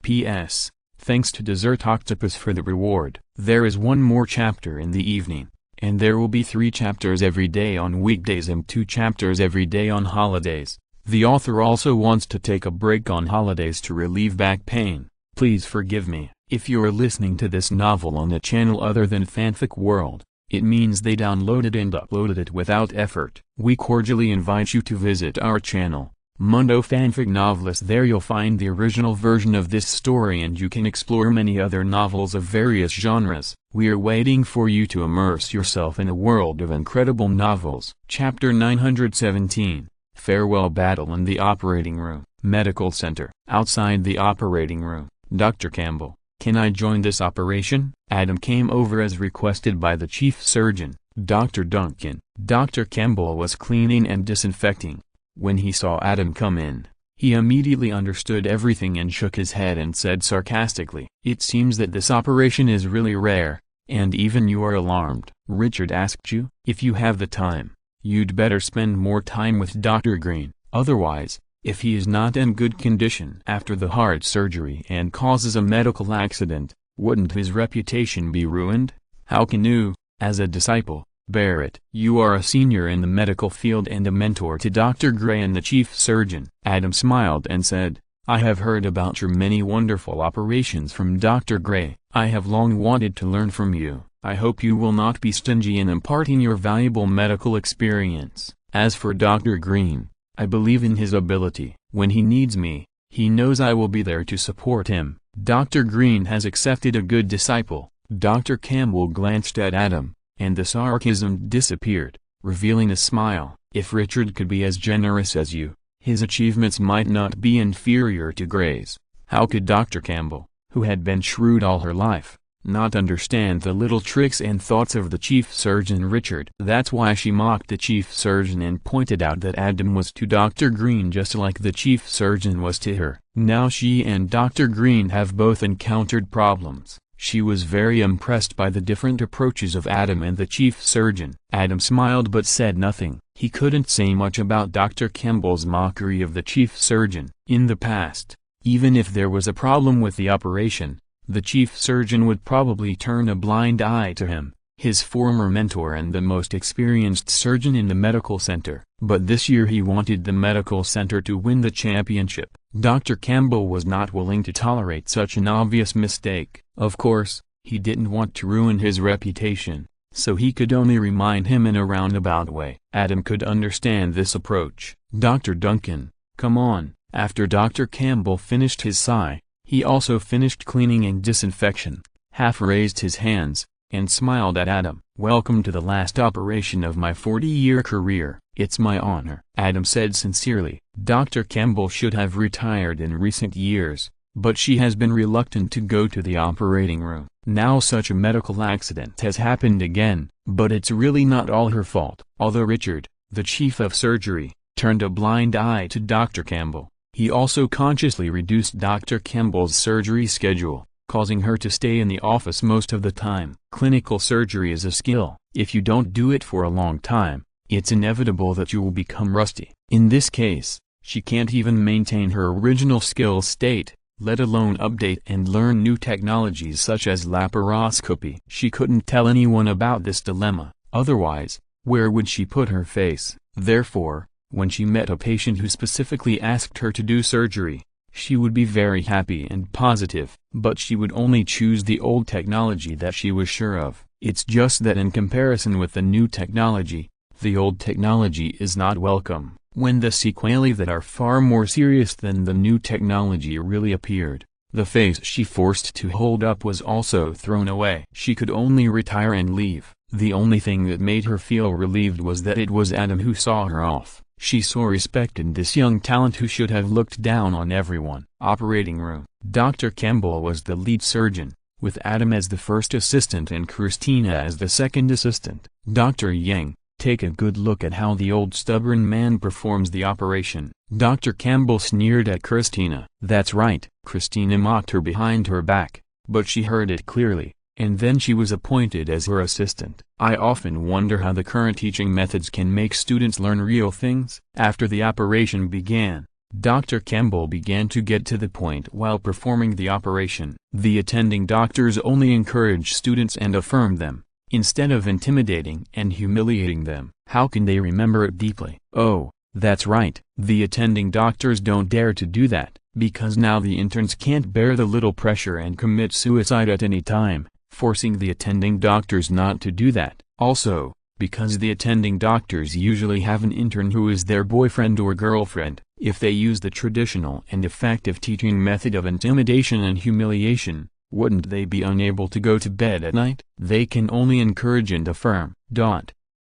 P.S. Thanks to Dessert Octopus for the reward. There is one more chapter in the evening, and there will be 3 chapters every day on weekdays and 2 chapters every day on holidays. The author also wants to take a break on holidays to relieve back pain. Please forgive me. If you are listening to this novel on a channel other than Fanfic World, it means they downloaded and uploaded it without effort. We cordially invite you to visit our channel, Mundo Fanfic Novelist. There you'll find the original version of this story and you can explore many other novels of various genres. We are waiting for you to immerse yourself in a world of incredible novels. Chapter 917, Farewell Battle in the Operating Room. Medical Center. Outside the operating room, Dr. Campbell, can I join this operation? Adam came over as requested by the chief surgeon, Dr. Duncan. Dr. Campbell was cleaning and disinfecting. When he saw Adam come in, he immediately understood everything and shook his head and said sarcastically, "It seems that this operation is really rare, and even you are alarmed." "Richard asked you? If you have the time, you'd better spend more time with Dr. Green. Otherwise, if he is not in good condition after the heart surgery and causes a medical accident, wouldn't his reputation be ruined? How can you, as a disciple, bear it?" "You are a senior in the medical field and a mentor to Dr. Gray and the chief surgeon." Adam smiled and said, "I have heard about your many wonderful operations from Dr. Gray. I have long wanted to learn from you. I hope you will not be stingy in imparting your valuable medical experience. As for Dr. Green, I believe in his ability. When he needs me, he knows I will be there to support him. Dr. Green has accepted a good disciple." Dr. Campbell glanced at Adam, and the sarcasm disappeared, revealing a smile. "If Richard could be as generous as you, his achievements might not be inferior to Gray's." How could Dr. Campbell, who had been shrewd all her life, not understand the little tricks and thoughts of the chief surgeon Richard? That's why she mocked the chief surgeon and pointed out that Adam was to Dr. Green just like the chief surgeon was to her. Now she and Dr. Green have both encountered problems. She was very impressed by the different approaches of Adam and the chief surgeon. Adam smiled but said nothing. He couldn't say much about Dr. Campbell's mockery of the chief surgeon. In the past, even if there was a problem with the operation, the chief surgeon would probably turn a blind eye to him, his former mentor and the most experienced surgeon in the medical center. But this year he wanted the medical center to win the championship. Dr. Campbell was not willing to tolerate such an obvious mistake. Of course, he didn't want to ruin his reputation, so he could only remind him in a roundabout way. Adam could understand this approach. "Dr. Duncan, come on." After Dr. Campbell finished his sigh, he also finished cleaning and disinfection, half raised his hands, and smiled at Adam. "Welcome to the last operation of my 40-year career." "It's my honor," Adam said sincerely. Dr. Campbell should have retired in recent years, but she has been reluctant to go to the operating room. Now such a medical accident has happened again, but it's really not all her fault. Although Richard, the chief of surgery, turned a blind eye to Dr. Campbell, he also consciously reduced Dr. Campbell's surgery schedule, causing her to stay in the office most of the time. Clinical surgery is a skill. If you don't do it for a long time, it's inevitable that you will become rusty. In this case, she can't even maintain her original skill state, let alone update and learn new technologies such as laparoscopy. She couldn't tell anyone about this dilemma, otherwise, where would she put her face? Therefore, when she met a patient who specifically asked her to do surgery, she would be very happy and positive, but she would only choose the old technology that she was sure of. It's just that in comparison with the new technology, the old technology is not welcome. When the sequelae that are far more serious than the new technology really appeared, the face she forced to hold up was also thrown away. She could only retire and leave. The only thing that made her feel relieved was that it was Adam who saw her off. She so respected this young talent who should have looked down on everyone. Operating room. Dr. Campbell was the lead surgeon, with Adam as the first assistant and Christina as the second assistant. "Dr. Yang, take a good look at how the old stubborn man performs the operation." Dr. Campbell sneered at Christina. "That's right." Christina mocked her behind her back, but she heard it clearly, and then she was appointed as her assistant. "I often wonder how the current teaching methods can make students learn real things." After the operation began, Dr. Campbell began to get to the point while performing the operation. The attending doctors only encouraged students and affirmed them, instead of intimidating and humiliating them. How can they remember it deeply? Oh, that's right. The attending doctors don't dare to do that, because now the interns can't bear the little pressure and commit suicide at any time, forcing the attending doctors not to do that. Also, because the attending doctors usually have an intern who is their boyfriend or girlfriend, if they use the traditional and effective teaching method of intimidation and humiliation, wouldn't they be unable to go to bed at night? They can only encourage and affirm.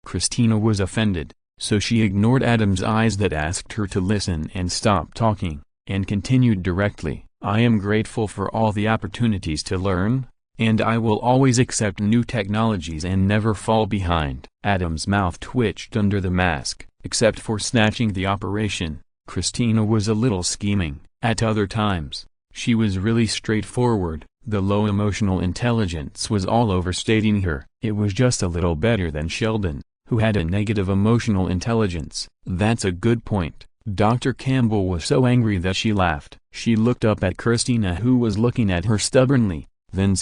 Christina was offended, so she ignored Adam's eyes that asked her to listen and stop talking, and continued directly, "I am grateful for all the opportunities to learn, and I will always accept new technologies and never fall behind." Adam's mouth twitched under the mask. Except for snatching the operation, Christina was a little scheming. At other times, she was really straightforward. The low emotional intelligence was all overstating her. It was just a little better than Sheldon, who had a negative emotional intelligence. That's a good point. Dr. Campbell was so angry that she laughed. She looked up at Christina, who was looking at her stubbornly. Then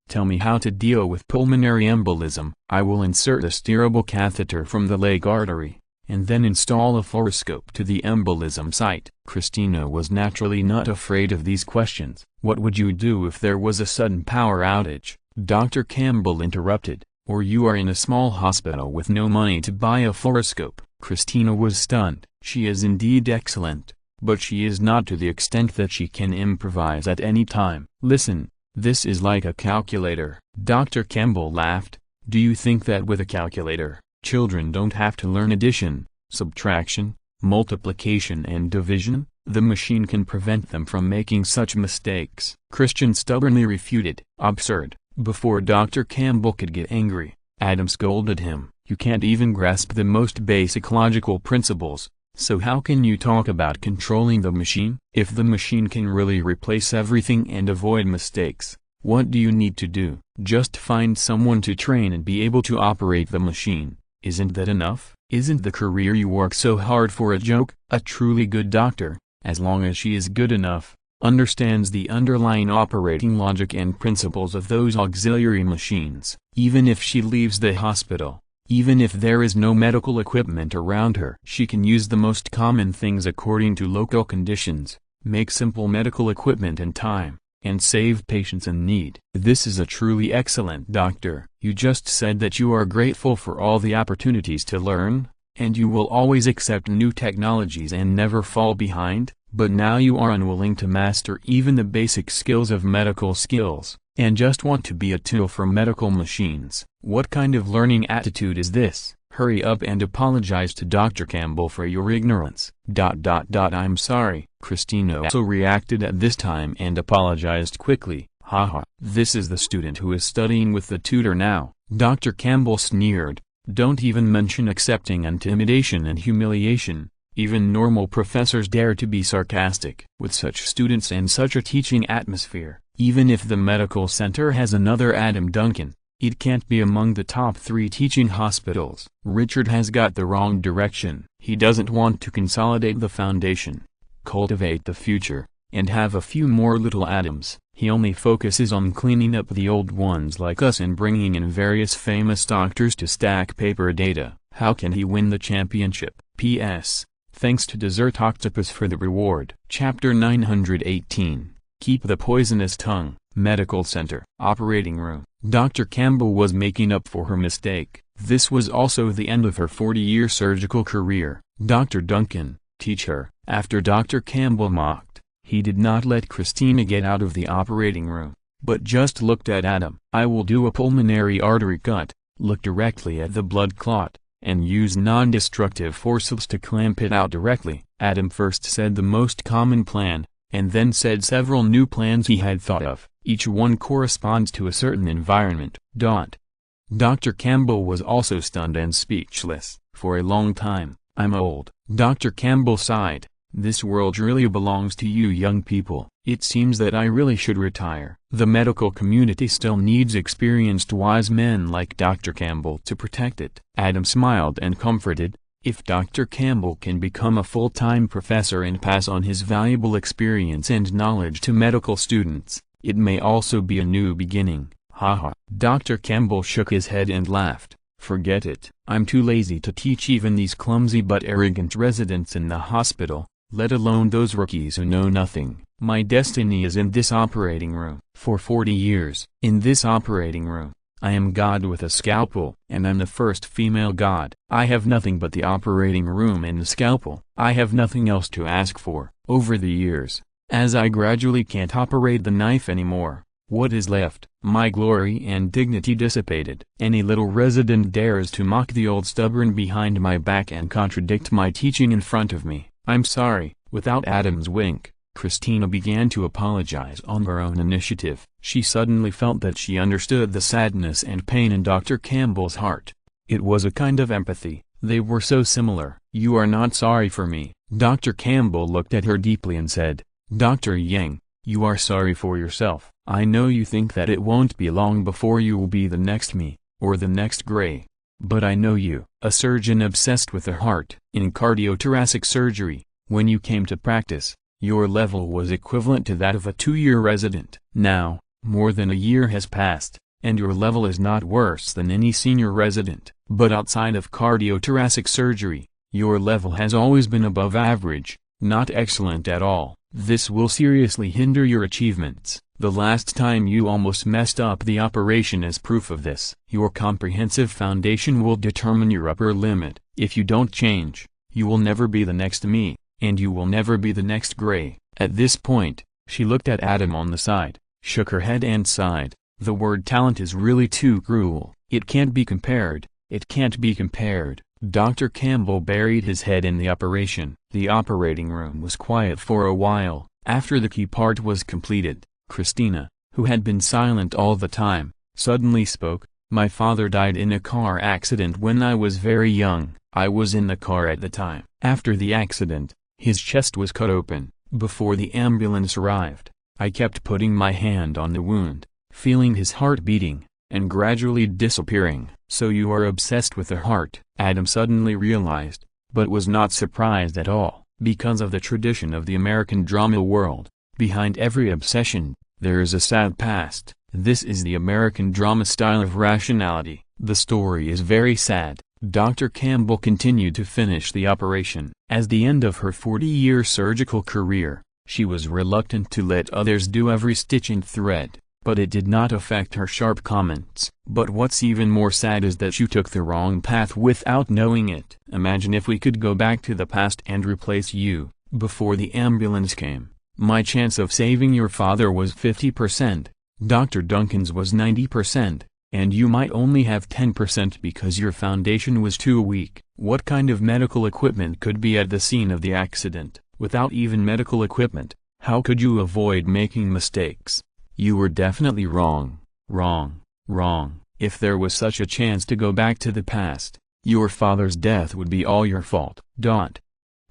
tell me how to deal with pulmonary embolism. I will insert a steerable catheter from the leg artery, and then install a fluoroscope to the embolism site. Christina was naturally not afraid of these questions. What would you do if there was a sudden power outage? Dr. Campbell interrupted. Or you are in a small hospital with no money to buy a fluoroscope. Christina was stunned. She is indeed excellent, but she is not to the extent that she can improvise at any time. Listen, this is like a calculator. Dr. Campbell laughed. Do you think that with a calculator, children don't have to learn addition, subtraction, multiplication and division? The machine can prevent them from making such mistakes. Christian stubbornly refuted. Absurd. Before Dr. Campbell could get angry, Adam scolded him. You can't even grasp the most basic logical principles, so how can you talk about controlling the machine? If the machine can really replace everything and avoid mistakes, what do you need to do? Just find someone to train and be able to operate the machine. Isn't that enough? Isn't the career you work so hard for a joke? A truly good doctor, as long as she is good enough, understands the underlying operating logic and principles of those auxiliary machines. Even if she leaves the hospital, even if there is no medical equipment around her, she can use the most common things according to local conditions, make simple medical equipment in time, and save patients in need. This is a truly excellent doctor. You just said that you are grateful for all the opportunities to learn, and you will always accept new technologies and never fall behind, but now you are unwilling to master even the basic skills of medical skills, and just want to be a tool for medical machines. What kind of learning attitude is this? Hurry up and apologize to Dr. Campbell for your ignorance. I'm sorry. Christina also reacted at this time and apologized quickly. Haha. This is the student who is studying with the tutor now. Dr. Campbell sneered. Don't even mention accepting intimidation and humiliation. Even normal professors dare to be sarcastic. With such students and such a teaching atmosphere, even if the medical center has another Adam Duncan, it can't be among the top 3 teaching hospitals. Richard has got the wrong direction. He doesn't want to consolidate the foundation, cultivate the future, and have a few more little Adams. He only focuses on cleaning up the old ones like us and bringing in various famous doctors to stack paper data. How can he win the championship? P.S. Thanks to Dessert Octopus for the reward. Chapter 918. Keep the Poisonous Tongue. Medical Center. Operating Room. Dr. Campbell was making up for her mistake. This was also the end of her 40-year surgical career. Dr. Duncan, teach her. After Dr. Campbell mocked, he did not let Christina get out of the operating room, but just looked at Adam. I will do a pulmonary artery cut, look directly at the blood clot, and use non-destructive forceps to clamp it out directly. Adam first said the most common plan, and then said several new plans he had thought of. Each one corresponds to a certain environment. Dr. Campbell was also stunned and speechless. For a long time, I'm old. Dr. Campbell sighed. This world really belongs to you young people. It seems that I really should retire. The medical community still needs experienced wise men like Dr. Campbell to protect it. Adam smiled and comforted. If Dr. Campbell can become a full-time professor and pass on his valuable experience and knowledge to medical students, it may also be a new beginning. Haha. Dr. Campbell shook his head and laughed. Forget it. I'm too lazy to teach even these clumsy but arrogant residents in the hospital, let alone those rookies who know nothing. My destiny is in this operating room. For 40 years, in this operating room, I am God with a scalpel, and I'm the first female God. I have nothing but the operating room and the scalpel. I have nothing else to ask for. Over the years, as I gradually can't operate the knife anymore, what is left? My glory and dignity dissipated. Any little resident dares to mock the old stubborn behind my back and contradict my teaching in front of me. I'm sorry. Without Adam's wink, Christina began to apologize on her own initiative. She suddenly felt that she understood the sadness and pain in Dr. Campbell's heart. It was a kind of empathy, They were so similar. "You are not sorry for me." Dr. Campbell looked at her deeply and said, "Dr. Yang, you are sorry for yourself. I know you think that it won't be long before you will be the next me, or the next Gray. But I know you." A surgeon obsessed with the heart. In cardiothoracic surgery, when you came to practice, your level was equivalent to that of a 2-year resident. Now, more than a year has passed, and your level is not worse than any senior resident. But outside of cardiothoracic surgery, your level has always been above average, not excellent at all. This will seriously hinder your achievements. The last time you almost messed up the operation is proof of this. Your comprehensive foundation will determine your upper limit. If you don't change, you will never be the next me, and you will never be the next Gray. At this point, she looked at Adam on the side, shook her head and sighed. The word talent is really too cruel. It can't be compared. It can't be compared. Dr. Campbell buried his head in the operation. The operating room was quiet for a while. After the key part was completed, Christina, who had been silent all the time, suddenly spoke. "My father died in a car accident when I was very young. I was in the car at the time. After the accident, his chest was cut open. Before the ambulance arrived, I kept putting my hand on the wound, feeling his heart beating, and gradually disappearing." "So you are obsessed with the heart," Adam suddenly realized, but was not surprised at all. Because of the tradition of the American drama world, behind every obsession, there is a sad past. This is the American drama style of rationality. The story is very sad. Dr. Campbell continued to finish the operation. As the end of her 40-year surgical career, she was reluctant to let others do every stitch and thread. But it did not affect her sharp comments. "But what's even more sad is that you took the wrong path without knowing it. Imagine if we could go back to the past and replace you. Before the ambulance came, my chance of saving your father was 50%. Dr. Duncan's was 90%, and you might only have 10% because your foundation was too weak." What kind of medical equipment could be at the scene of the accident? Without even medical equipment, how could you avoid making mistakes? You were definitely wrong, wrong, wrong. If there was such a chance to go back to the past, your father's death would be all your fault.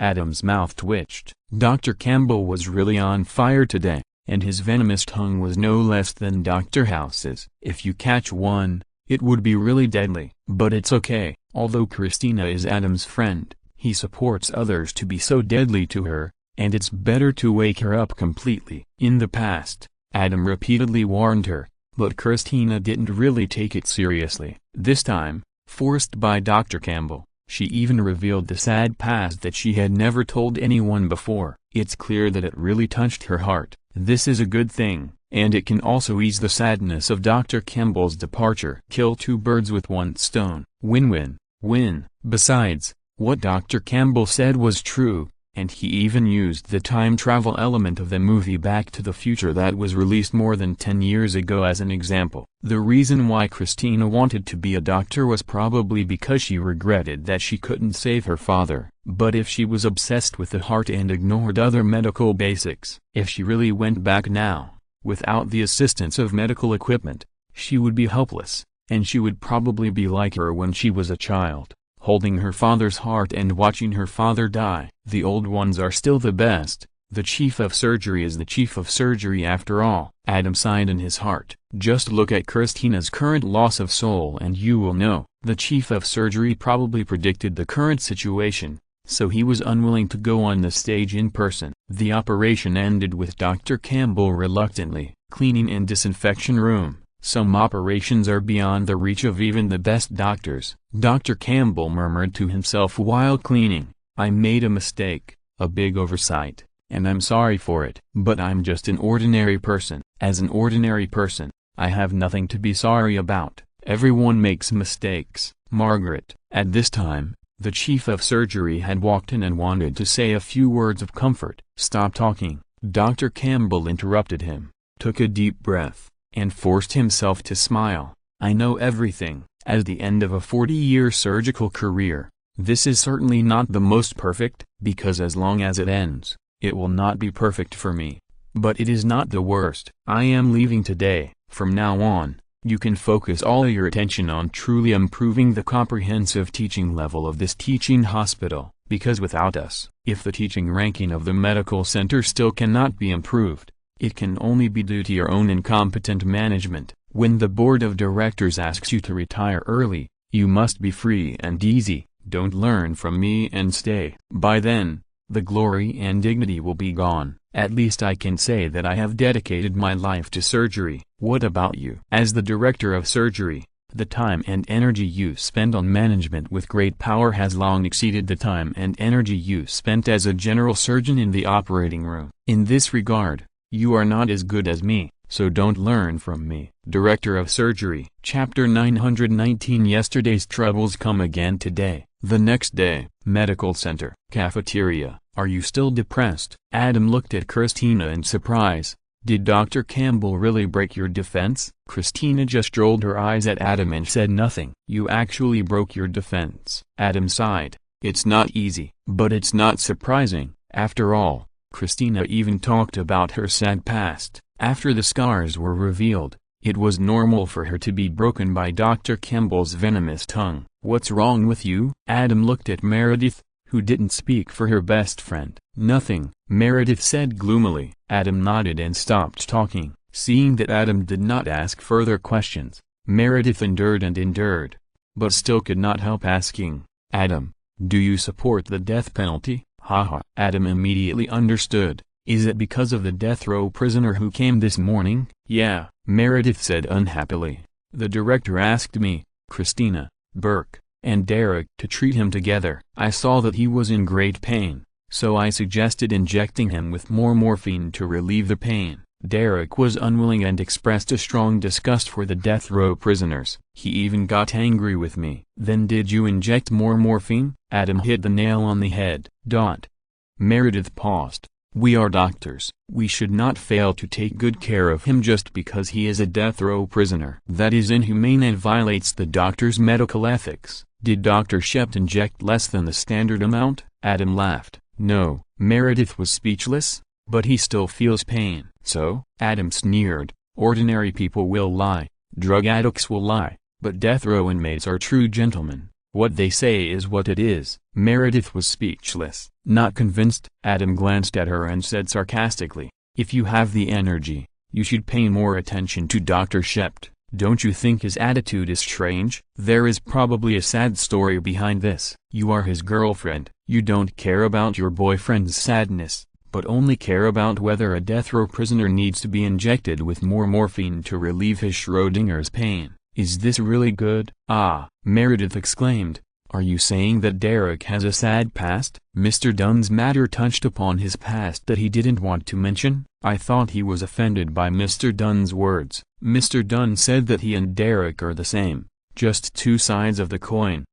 Adam's mouth twitched. Dr. Campbell was really on fire today, and his venomous tongue was no less than Dr. House's. If you catch one, it would be really deadly. But it's okay. Although Christina is Adam's friend, he supports others to be so deadly to her, and it's better to wake her up completely. In the past, Adam repeatedly warned her, but Christina didn't really take it seriously. This time, forced by Dr. Campbell, she even revealed the sad past that she had never told anyone before. It's clear that it really touched her heart. This is a good thing, and it can also ease the sadness of Dr. Campbell's departure. Kill two birds with one stone. Win-win, win. Besides, what Dr. Campbell said was true. And he even used the time travel element of the movie Back to the Future that was released more than 10 years ago as an example. The reason why Christina wanted to be a doctor was probably because she regretted that she couldn't save her father. But if she was obsessed with the heart and ignored other medical basics, if she really went back now, without the assistance of medical equipment, she would be helpless, and she would probably be like her when she was a child, holding her father's heart and watching her father die. The old ones are still the best. The chief of surgery is the chief of surgery after all. Adam sighed in his heart. Just look at Christina's current loss of soul and you will know. The chief of surgery probably predicted the current situation, so he was unwilling to go on the stage in person. The operation ended with Dr. Campbell reluctantly cleaning and disinfection room. Some operations are beyond the reach of even the best doctors. Dr. Campbell murmured to himself while cleaning, "I made a mistake, a big oversight, and I'm sorry for it. But I'm just an ordinary person. As an ordinary person, I have nothing to be sorry about. Everyone makes mistakes." Margaret. At this time, the chief of surgery had walked in and wanted to say a few words of comfort. "Stop talking." Dr. Campbell interrupted him, took a deep breath, and forced himself to smile. "I know everything." As the end of a 40-year surgical career, this is certainly not the most perfect, because as long as it ends, it will not be perfect for me. But it is not the worst. I am leaving today. From now on, you can focus all your attention on truly improving the comprehensive teaching level of this teaching hospital, because without us, if the teaching ranking of the medical center still cannot be improved, it can only be due to your own incompetent management. When the board of directors asks you to retire early, you must be free and easy. Don't learn from me and stay. By then, the glory and dignity will be gone. At least I can say that I have dedicated my life to surgery. What about you? As the director of surgery, the time and energy you spend on management with great power has long exceeded the time and energy you spent as a general surgeon in the operating room. In this regard, you are not as good as me, so don't learn from me. Director of Surgery. Chapter 919. Yesterday's troubles come again today. The next day. Medical center. Cafeteria. Are you still depressed? Adam looked at Christina in surprise. Did Dr. Campbell really break your defense? Christina just rolled her eyes at Adam and said nothing. You actually broke your defense. Adam sighed. It's not easy. But it's not surprising. After all, Christina even talked about her sad past. After the scars were revealed, it was normal for her to be broken by Dr. Campbell's venomous tongue. What's wrong with you? Adam looked at Meredith, who didn't speak for her best friend. Nothing, Meredith said gloomily. Adam nodded and stopped talking. Seeing that Adam did not ask further questions, Meredith endured and endured, but still could not help asking, Adam, do you support the death penalty? Haha. Adam immediately understood. Is it because of the death row prisoner who came this morning? Yeah, Meredith said unhappily. The director asked me, Christina, Burke, and Derek to treat him together. I saw that he was in great pain, so I suggested injecting him with more morphine to relieve the pain. Derek was unwilling and expressed a strong disgust for the death row prisoners. He even got angry with me. Then did you inject more morphine? Adam hit the nail on the head. Meredith paused. We are doctors. We should not fail to take good care of him just because he is a death row prisoner. That is inhumane and violates the doctor's medical ethics. Did Dr. Shept inject less than the standard amount? Adam laughed. No. Meredith was speechless, but he still feels pain. So? Adam sneered. Ordinary people will lie, drug addicts will lie, but death row inmates are true gentlemen. What they say is what it is. Meredith was speechless. Not convinced? Adam glanced at her and said sarcastically, if you have the energy, you should pay more attention to Dr. Shept. Don't you think his attitude is strange? There is probably a sad story behind this. You are his girlfriend. You don't care about your boyfriend's sadness, but only care about whether a death row prisoner needs to be injected with more morphine to relieve his Schrodinger's pain. Is this really good? Ah, Meredith exclaimed. Are you saying that Derek has a sad past? Mr. Dunn's matter touched upon his past that he didn't want to mention. I thought he was offended by Mr. Dunn's words. Mr. Dunn said that he and Derek are the same, just two sides of the coin.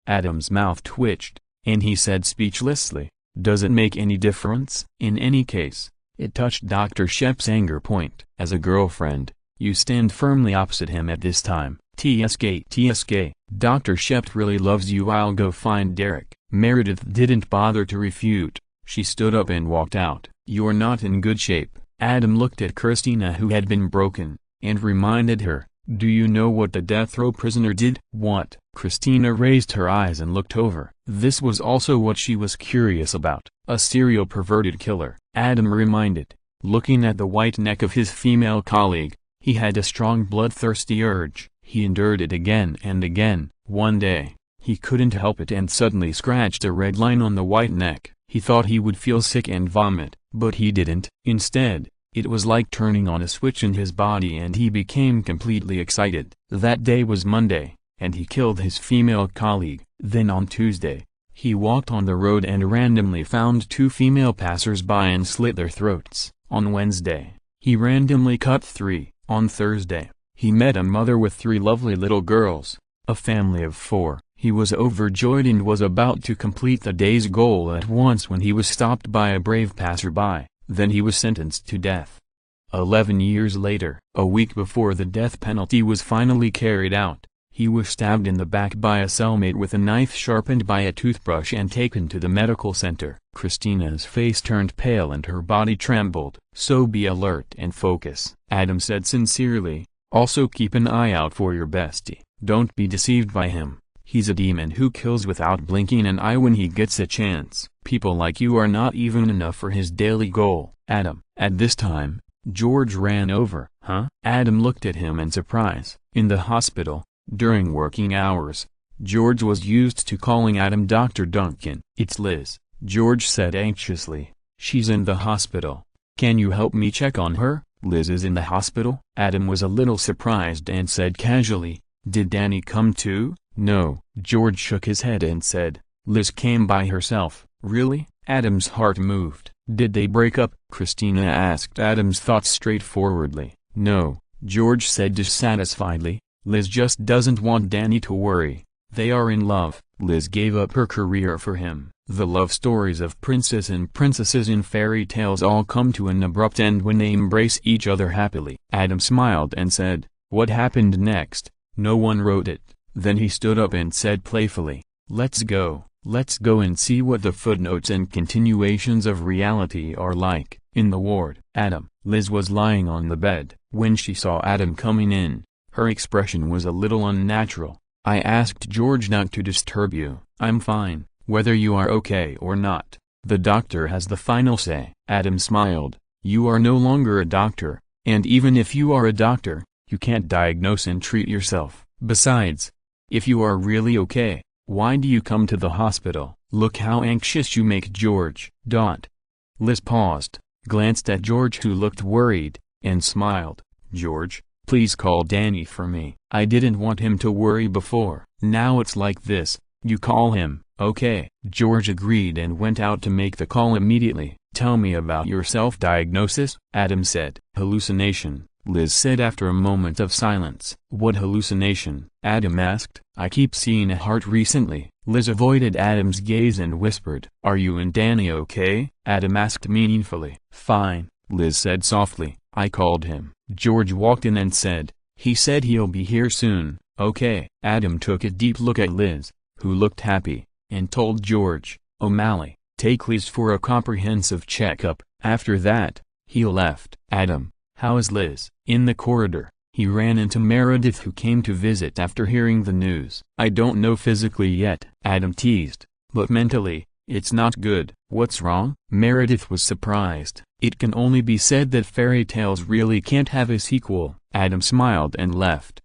Adam's mouth twitched, and he said speechlessly, does it make any difference? In any case, it touched Dr. Shep's anger point. As a girlfriend, you stand firmly opposite him at this time. TSK. Dr. Shept really loves you. I'll go find Derek. Meredith didn't bother to refute. She stood up and walked out. You're not in good shape. Adam looked at Christina, who had been broken, and reminded her, do you know what the death row prisoner did? What? Christina raised her eyes and looked over. This was also what she was curious about. A serial perverted killer. Adam reminded, looking at the white neck of his female colleague. He had a strong bloodthirsty urge. He endured it again and again. One day, he couldn't help it and suddenly scratched a red line on the white neck. He thought he would feel sick and vomit, but he didn't. Instead, it was like turning on a switch in his body and he became completely excited. That day was Monday, and he killed his female colleague. Then on Tuesday, he walked on the road and randomly found two female passers-by and slit their throats. On Wednesday, he randomly cut three. On Thursday, he met a mother with three lovely little girls, a family of 4. He was overjoyed and was about to complete the day's goal at once when he was stopped by a brave passerby. Then he was sentenced to death. 11 years later, a week before the death penalty was finally carried out, he was stabbed in the back by a cellmate with a knife sharpened by a toothbrush and taken to the medical center. Christina's face turned pale and her body trembled. So be alert and focus, Adam said sincerely. Also keep an eye out for your bestie. Don't be deceived by him. He's a demon who kills without blinking an eye when he gets a chance. People like you are not even enough for his daily goal. Adam. At this time, George ran over. Huh? Adam looked at him in surprise. In the hospital, during working hours, George was used to calling Adam Dr. Duncan. It's Liz, George said anxiously. She's in the hospital. Can you help me check on her? Liz is in the hospital? Adam was a little surprised and said casually, did Danny come too? No. George shook his head and said, Liz came by herself. Really? Adam's heart moved. Did they break up? Christina asked Adam's thoughts straightforwardly. No, George said dissatisfiedly. Liz just doesn't want Danny to worry. They are in love. Liz gave up her career for him. The love stories of princess and princesses in fairy tales all come to an abrupt end when they embrace each other happily. Adam smiled and said, what happened next? No one wrote it. Then he stood up and said playfully, let's go and see what the footnotes and continuations of reality are like. In the ward, Liz was lying on the bed. When she saw Adam coming in, her expression was a little unnatural. I asked George not to disturb you. I'm fine, whether you are okay or not. The doctor has the final say. Adam smiled. You are no longer a doctor, and even if you are a doctor, you can't diagnose and treat yourself. Besides, if you are really okay, why do you come to the hospital? Look how anxious you make George. Liz paused, glanced at George who looked worried, and smiled. George, please call Danny for me. I didn't want him to worry before. Now it's like this, you call him. Okay. George agreed and went out to make the call immediately. Tell me about your self-diagnosis, Adam said. Hallucination, Liz said after a moment of silence. What hallucination? Adam asked. I keep seeing a heart recently. Liz avoided Adam's gaze and whispered. Are you and Danny okay? Adam asked meaningfully. Fine, Liz said softly. I called him. George walked in and said, he said he'll be here soon. Okay. Adam took a deep look at Liz, who looked happy, and told George, O'Malley, take Liz for a comprehensive checkup. After that, he left. Adam, how is Liz? In the corridor, he ran into Meredith who came to visit after hearing the news. I don't know physically yet, Adam teased, but mentally, it's not good. What's wrong? Meredith was surprised. It can only be said that fairy tales really can't have a sequel. Adam smiled and left.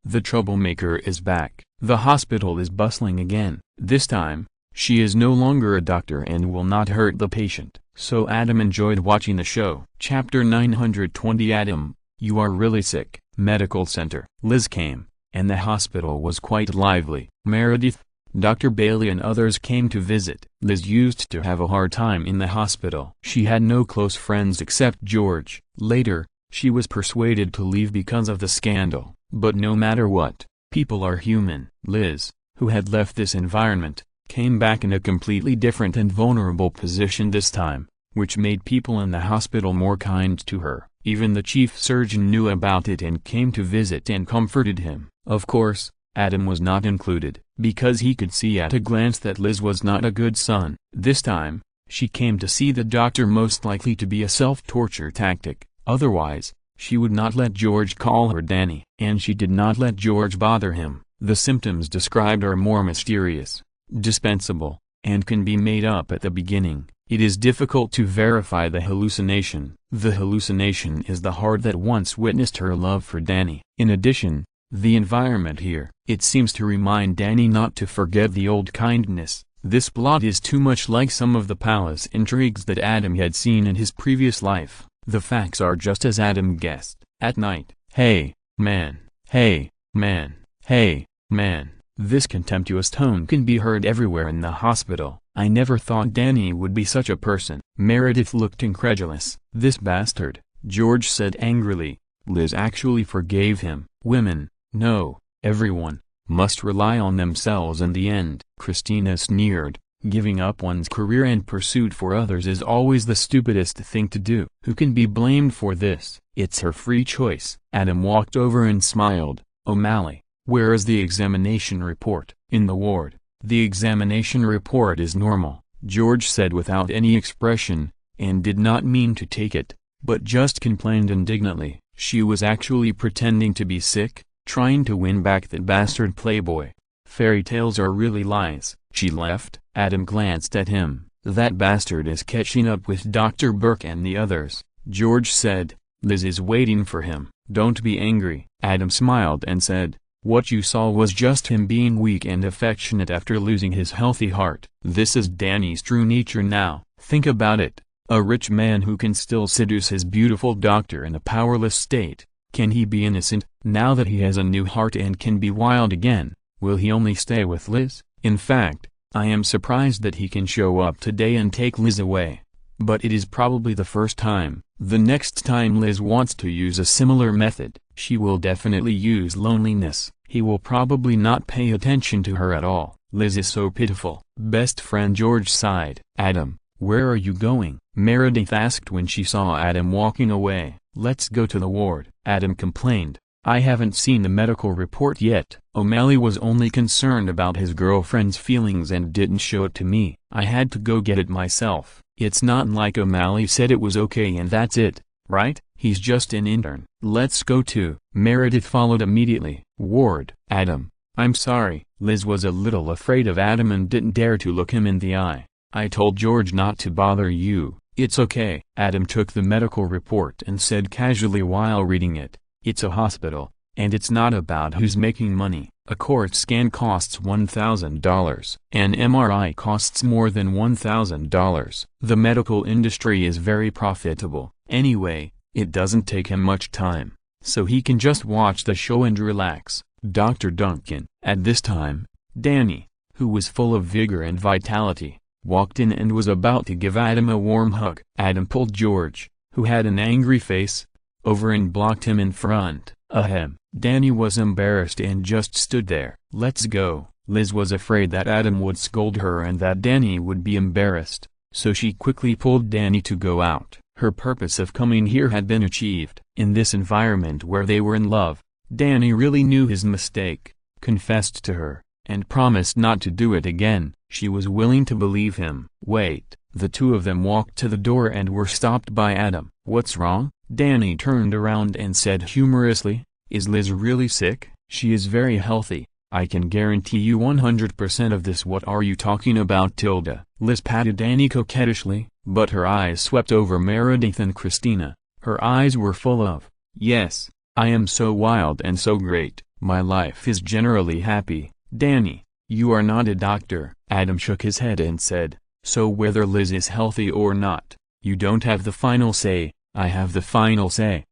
The troublemaker is back. The hospital is bustling again. This time, she is no longer a doctor and will not hurt the patient. So Adam enjoyed watching the show. Chapter 920 Adam, you are really sick. Medical center. Liz came, and the hospital was quite lively. Meredith, Dr. Bailey and others came to visit. Liz used to have a hard time in the hospital. She had no close friends except George. Later, she was persuaded to leave because of the scandal. But no matter what, people are human. Liz, who had left this environment, came back in a completely different and vulnerable position this time, which made people in the hospital more kind to her. Even the chief surgeon knew about it and came to visit and comforted him. Of course, Adam was not included, because he could see at a glance that Liz was not a good son. This time, she came to see the doctor most likely to be a self-torture tactic. Otherwise, she would not let George call her Danny. And she did not let George bother him. The symptoms described are more mysterious, dispensable, and can be made up at the beginning. It is difficult to verify the hallucination. The hallucination is the heart that once witnessed her love for Danny. In addition, the environment here, it seems to remind Danny not to forget the old kindness. This plot is too much like some of the palace intrigues that Adam had seen in his previous life. The facts are just as Adam guessed. At night, hey, man, hey, man, hey, man. This contemptuous tone can be heard everywhere in the hospital. I never thought Danny would be such a person. Meredith looked incredulous. This bastard, George said angrily. Liz actually forgave him. Women, no, everyone, must rely on themselves in the end. Christina sneered. Giving up one's career and pursuit for others is always the stupidest thing to do. Who can be blamed for this? It's her free choice. Adam walked over and smiled. O'Malley, where is the examination report? In the ward. The examination report is normal, George said without any expression, and did not mean to take it, but just complained indignantly. She was actually pretending to be sick, trying to win back that bastard playboy. Fairy tales are really lies. She left. Adam glanced at him. That bastard is catching up with Dr. Burke and the others, George said. Liz is waiting for him. Don't be angry. Adam smiled and said, what you saw was just him being weak and affectionate after losing his healthy heart. This is Danny's true nature now. Think about it. A rich man who can still seduce his beautiful doctor in a powerless state. Can he be innocent, now that he has a new heart and can be wild again? Will he only stay with Liz? In fact, I am surprised that he can show up today and take Liz away. But it is probably the first time. The next time Liz wants to use a similar method, she will definitely use loneliness. He will probably not pay attention to her at all. Liz is so pitiful. Best friend George sighed. Adam, where are you going? Meredith asked when she saw Adam walking away. Let's go to the ward. Adam complained. I haven't seen the medical report yet. O'Malley was only concerned about his girlfriend's feelings and didn't show it to me. I had to go get it myself. It's not like O'Malley said it was okay and that's it, right? He's just an intern. Let's go too. Meredith followed immediately. Ward. Adam, I'm sorry. Liz was a little afraid of Adam and didn't dare to look him in the eye. I told George not to bother you. It's okay. Adam took the medical report and said casually while reading it. It's a hospital, and it's not about who's making money. A CT scan costs $1,000. An MRI costs more than $1,000. The medical industry is very profitable. Anyway, it doesn't take him much time, so he can just watch the show and relax. Dr. Duncan. At this time, Danny, who was full of vigor and vitality, walked in and was about to give Adam a warm hug. Adam pulled George, who had an angry face, over and blocked him in front. Ahem. Danny was embarrassed and just stood there. Let's go. Liz was afraid that Adam would scold her and that Danny would be embarrassed, so she quickly pulled Danny to go out. Her purpose of coming here had been achieved. In this environment where they were in love, Danny really knew his mistake, confessed to her, and promised not to do it again. She was willing to believe him. Wait. The two of them walked to the door and were stopped by Adam. What's wrong? Danny turned around and said humorously, is Liz really sick? She is very healthy. I can guarantee you 100% of this. What are you talking about, Tilda? Liz patted Danny coquettishly, but her eyes swept over Meredith and Christina. Her eyes were full of, yes, I am so wild and so great. My life is generally happy. Danny, you are not a doctor. Adam shook his head and said, so whether Liz is healthy or not, you don't have the final say. I have the final say.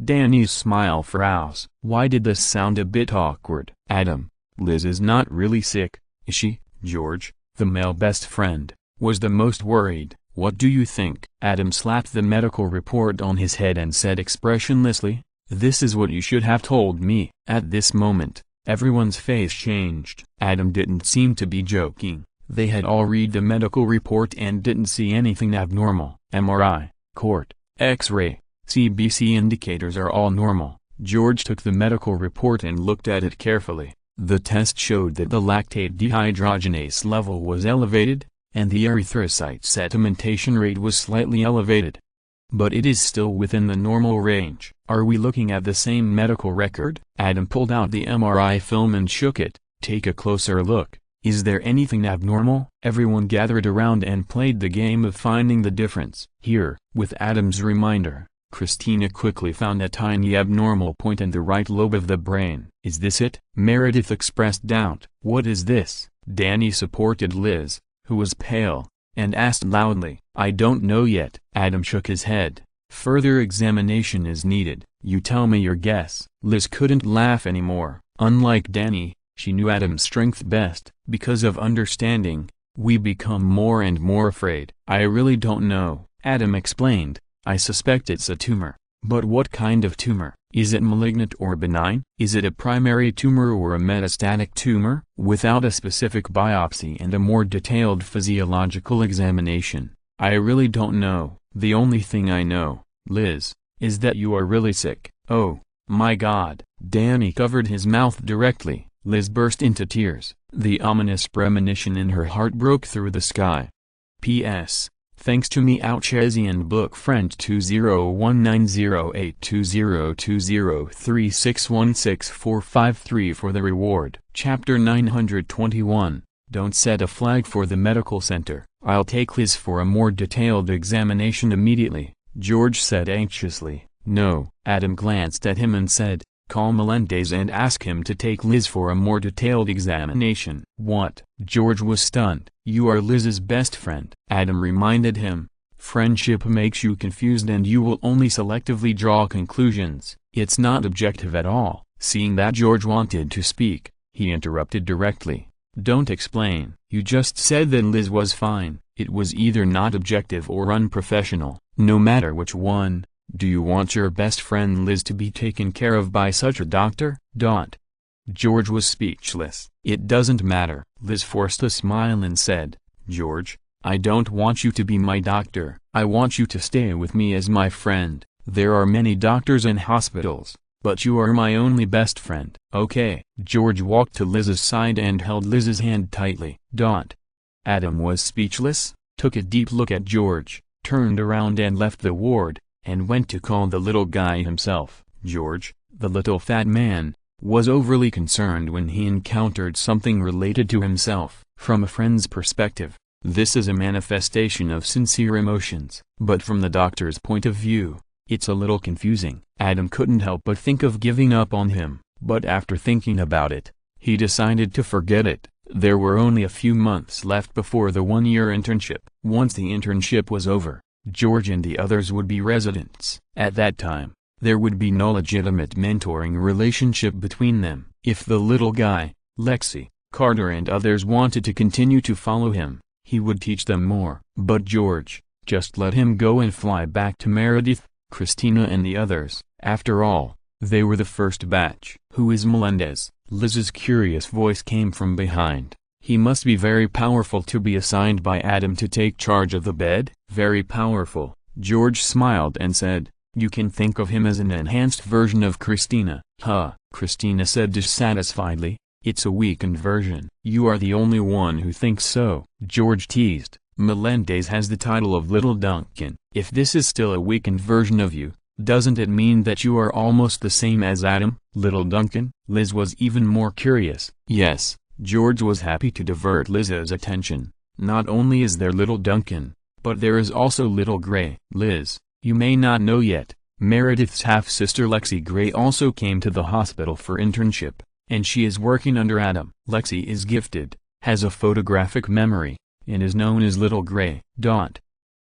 Danny's smile froze. Why did this sound a bit awkward? Adam, Liz is not really sick, is she? George, the male best friend, was the most worried. What do you think? Adam slapped the medical report on his head and said expressionlessly, this is what you should have told me. At this moment, everyone's face changed. Adam didn't seem to be joking. They had all read the medical report and didn't see anything abnormal. MRI, CT, X-ray, CBC indicators are all normal. George took the medical report and looked at it carefully. The test showed that the lactate dehydrogenase level was elevated, and the erythrocyte sedimentation rate was slightly elevated. But it is still within the normal range. Are we looking at the same medical record? Adam pulled out the MRI film and shook it. Take a closer look. Is there anything abnormal? Everyone gathered around and played the game of finding the difference. Here, with Adam's reminder, Christina quickly found a tiny abnormal point in the right lobe of the brain. Is this it? Meredith expressed doubt. What is this? Danny supported Liz, who was pale, and asked loudly. I don't know yet. Adam shook his head. Further examination is needed. You tell me your guess. Liz couldn't laugh anymore. Unlike Danny, she knew Adam's strength best. Because of understanding, we become more and more afraid. I really don't know, Adam explained. I suspect it's a tumor. But what kind of tumor? Is it malignant or benign? Is it a primary tumor or a metastatic tumor? Without a specific biopsy and a more detailed physiological examination, I really don't know. The only thing I know, Liz, is that you are really sick. Oh, my God. Danny covered his mouth directly. Liz burst into tears. The ominous premonition in her heart broke through the sky. P.S. Thanks to me Outchesian book friend 20190820203616453 for the reward. Chapter 921, Don't Set a Flag for the Medical Center. I'll take Liz for a more detailed examination immediately, George said anxiously. No. Adam glanced at him and said, call Melendez and ask him to take Liz for a more detailed examination. What? George was stunned. You are Liz's best friend. Adam reminded him. Friendship makes you confused and you will only selectively draw conclusions. It's not objective at all. Seeing that George wanted to speak, he interrupted directly. Don't explain. You just said that Liz was fine. It was either not objective or unprofessional. No matter which one. Do you want your best friend Liz to be taken care of by such a doctor? George was speechless. It doesn't matter. Liz forced a smile and said, George, I don't want you to be my doctor. I want you to stay with me as my friend. There are many doctors and hospitals, but you are my only best friend. Okay. George walked to Liz's side and held Liz's hand tightly. Adam was speechless, took a deep look at George, turned around and left the ward, and went to call the little guy himself. George, the little fat man, was overly concerned when he encountered something related to himself. From a friend's perspective, this is a manifestation of sincere emotions. But from the doctor's point of view, it's a little confusing. Adam couldn't help but think of giving up on him, but after thinking about it, he decided to forget it. There were only a few months left before the one-year internship. Once the internship was over, George and the others would be residents. At that time, there would be no legitimate mentoring relationship between them. If the little guy, Lexi, Carter and others wanted to continue to follow him, he would teach them more. But George, just let him go and fly back to Meredith, Christina and the others. After all, they were the first batch. Who is Melendez? Liz's curious voice came from behind. He must be very powerful to be assigned by Adam to take charge of the bed? Very powerful. George smiled and said, you can think of him as an enhanced version of Christina. Christina said dissatisfiedly, it's a weakened version. You are the only one who thinks so. George teased, Melendez has the title of Little Duncan. If this is still a weakened version of you, doesn't it mean that you are almost the same as Adam, Little Duncan? Liz was even more curious. Yes. George was happy to divert Liz's attention. Not only is there Little Duncan, but there is also Little Gray. Liz, you may not know yet, Meredith's half-sister Lexi Gray also came to the hospital for internship, and she is working under Adam. Lexi is gifted, has a photographic memory, and is known as Little Gray.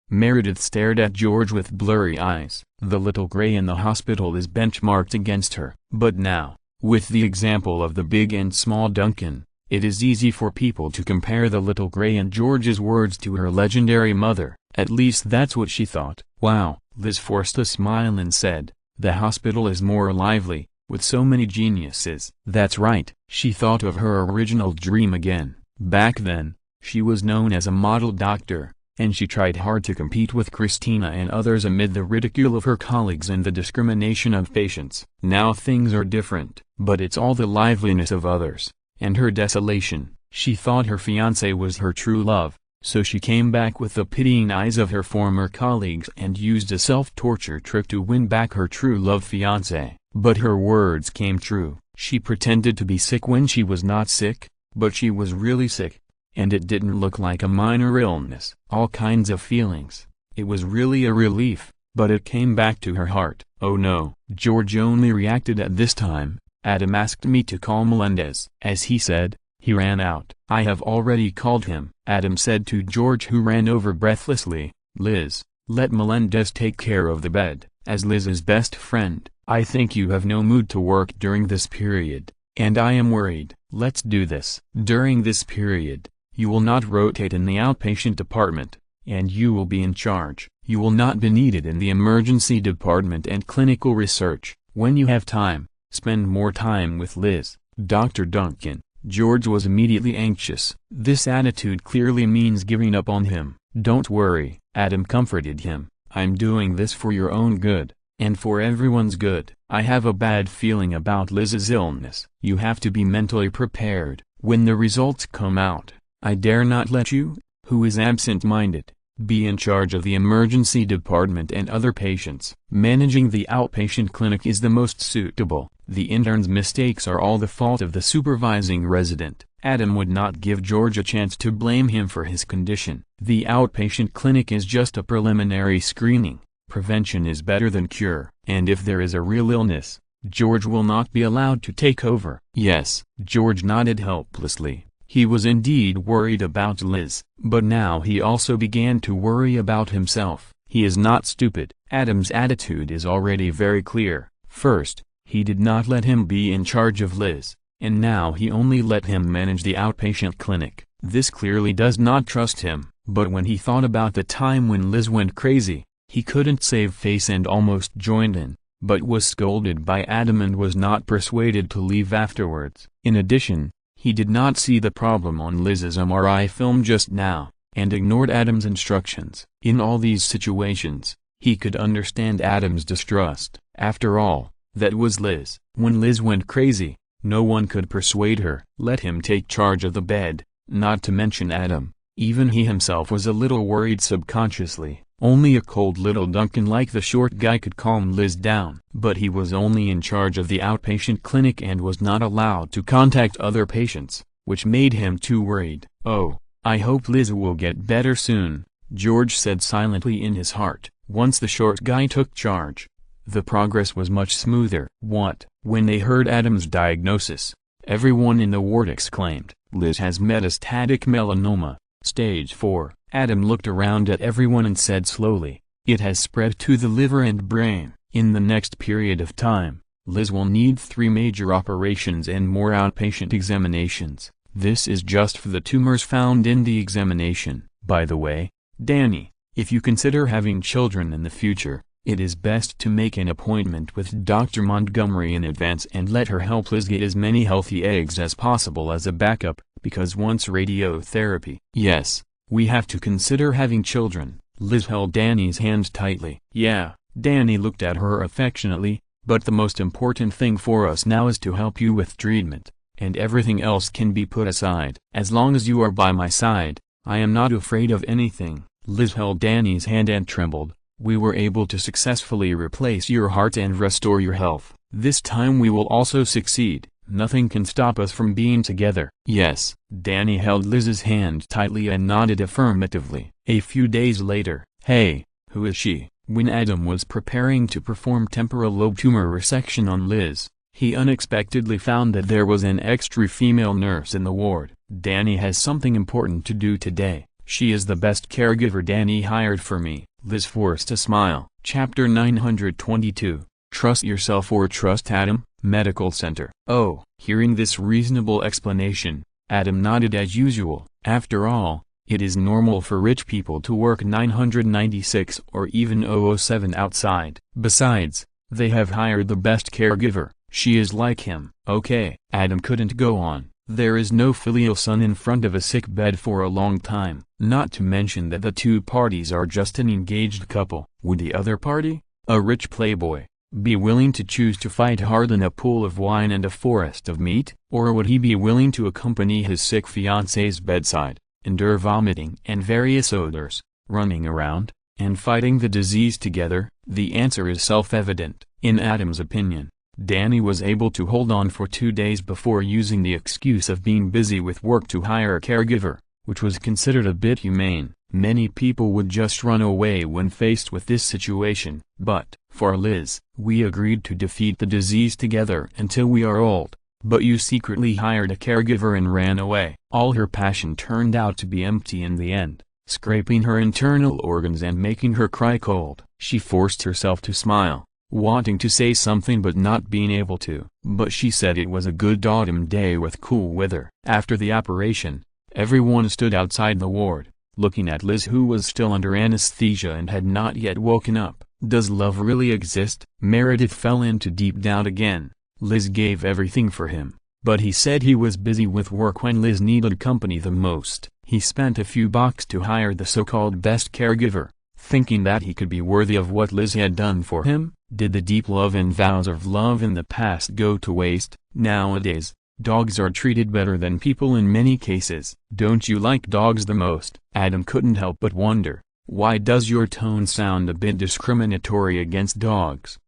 Meredith stared at George with blurry eyes. The Little Gray in the hospital is benchmarked against her. But now, with the example of the big and small Duncan, it is easy for people to compare the Little Gray and George's words to her legendary mother. At least that's what she thought. Wow. Liz forced a smile and said, the hospital is more lively, with so many geniuses. That's right. She thought of her original dream again. Back then, she was known as a model doctor, and she tried hard to compete with Christina and others amid the ridicule of her colleagues and the discrimination of patients. Now things are different, but it's all the liveliness of others, and her desolation. She thought her fiancé was her true love, so she came back with the pitying eyes of her former colleagues and used a self-torture trick to win back her true love fiancé. But her words came true. She pretended to be sick when she was not sick, but she was really sick. And it didn't look like a minor illness. All kinds of feelings. It was really a relief, but it came back to her heart. Oh no. George only reacted at this time. Adam asked me to call Melendez. As he said, he ran out. I have already called him. Adam said to George, who ran over breathlessly, Liz, let Melendez take care of the bed. As Liz's best friend, I think you have no mood to work during this period, and I am worried. Let's do this. During this period, you will not rotate in the outpatient department, and you will be in charge. You will not be needed in the emergency department and clinical research. When you have time, spend more time with Liz. Dr. Duncan. George was immediately anxious. This attitude clearly means giving up on him. Don't worry, Adam comforted him. I'm doing this for your own good, and for everyone's good. I have a bad feeling about Liz's illness. You have to be mentally prepared. When the results come out, I dare not let you, who is absent-minded, Be in charge of the emergency department and other patients. Managing the outpatient clinic is the most suitable. The intern's mistakes are all the fault of the supervising resident. Adam would not give George a chance to blame him for his condition. The outpatient clinic is just a preliminary screening. Prevention is better than cure. And if there is a real illness, George will not be allowed to take over. Yes, George nodded helplessly. He was indeed worried about Liz, but now he also began to worry about himself. He is not stupid. Adam's attitude is already very clear. First, he did not let him be in charge of Liz, and now he only let him manage the outpatient clinic. This clearly does not trust him. But when he thought about the time when Liz went crazy, he couldn't save face and almost joined in, but was scolded by Adam and was not persuaded to leave afterwards. In addition, he did not see the problem on Liz's MRI film just now, and ignored Adam's instructions. In all these situations, he could understand Adam's distrust. After all, that was Liz. When Liz went crazy, no one could persuade her. Let him take charge of the bed, not to mention Adam. Even he himself was a little worried subconsciously. Only a cold little Duncan like the short guy could calm Liz down. But he was only in charge of the outpatient clinic and was not allowed to contact other patients, which made him too worried. "Oh, I hope Liz will get better soon," George said silently in his heart. Once the short guy took charge, the progress was much smoother. What? When they heard Adam's diagnosis, everyone in the ward exclaimed, "Liz has metastatic melanoma, stage 4. Adam looked around at everyone and said slowly, "It has spread to the liver and brain. In the next period of time, Liz will need 3 major operations and more outpatient examinations." This is just for the tumors found in the examination. By the way, Danny, if you consider having children in the future, it is best to make an appointment with Dr. Montgomery in advance and let her help Liz get as many healthy eggs as possible as a backup, because once radiotherapy. Yes, we have to consider having children. Liz held Danny's hand tightly. "Yeah," Danny looked at her affectionately, "but the most important thing for us now is to help you with treatment, and everything else can be put aside. As long as you are by my side, I am not afraid of anything." Liz held Danny's hand and trembled. "We were able to successfully replace your heart and restore your health. This time we will also succeed. Nothing can stop us from being together." "Yes." Danny held Liz's hand tightly and nodded affirmatively. A few days later, "Hey, who is she?" When Adam was preparing to perform temporal lobe tumor resection on Liz, he unexpectedly found that there was an extra female nurse in the ward. "Danny has something important to do today. She is the best caregiver Danny hired for me." Liz forced a smile. Chapter 922, Trust Yourself or Trust Adam? Medical Center. Oh, hearing this reasonable explanation, Adam nodded as usual. After all, it is normal for rich people to work 996 or even 007 outside. Besides, they have hired the best caregiver. She is like him. Okay. Adam couldn't go on. There is no filial son in front of a sick bed for a long time. Not to mention that the two parties are just an engaged couple. Would the other party, a rich playboy, be willing to choose to fight hard in a pool of wine and a forest of meat? Or would he be willing to accompany his sick fiance's bedside, endure vomiting and various odors, running around, and fighting the disease together? The answer is self-evident. In Adam's opinion, Danny was able to hold on for 2 days before using the excuse of being busy with work to hire a caregiver, which was considered a bit humane. Many people would just run away when faced with this situation. But, for Liz, "We agreed to defeat the disease together until we are old, but you secretly hired a caregiver and ran away." All her passion turned out to be empty in the end, scraping her internal organs and making her cry cold. She forced herself to smile, wanting to say something but not being able to. But she said it was a good autumn day with cool weather. After the operation, everyone stood outside the ward, looking at Liz, who was still under anesthesia and had not yet woken up. Does love really exist? Meredith fell into deep doubt again. Liz gave everything for him, but he said he was busy with work when Liz needed company the most. He spent a few bucks to hire the so-called best caregiver, thinking that he could be worthy of what Liz had done for him. Did the deep love and vows of love in the past go to waste? Nowadays, dogs are treated better than people in many cases. Don't you like dogs the most? Adam couldn't help but wonder. Why does your tone sound a bit discriminatory against dogs?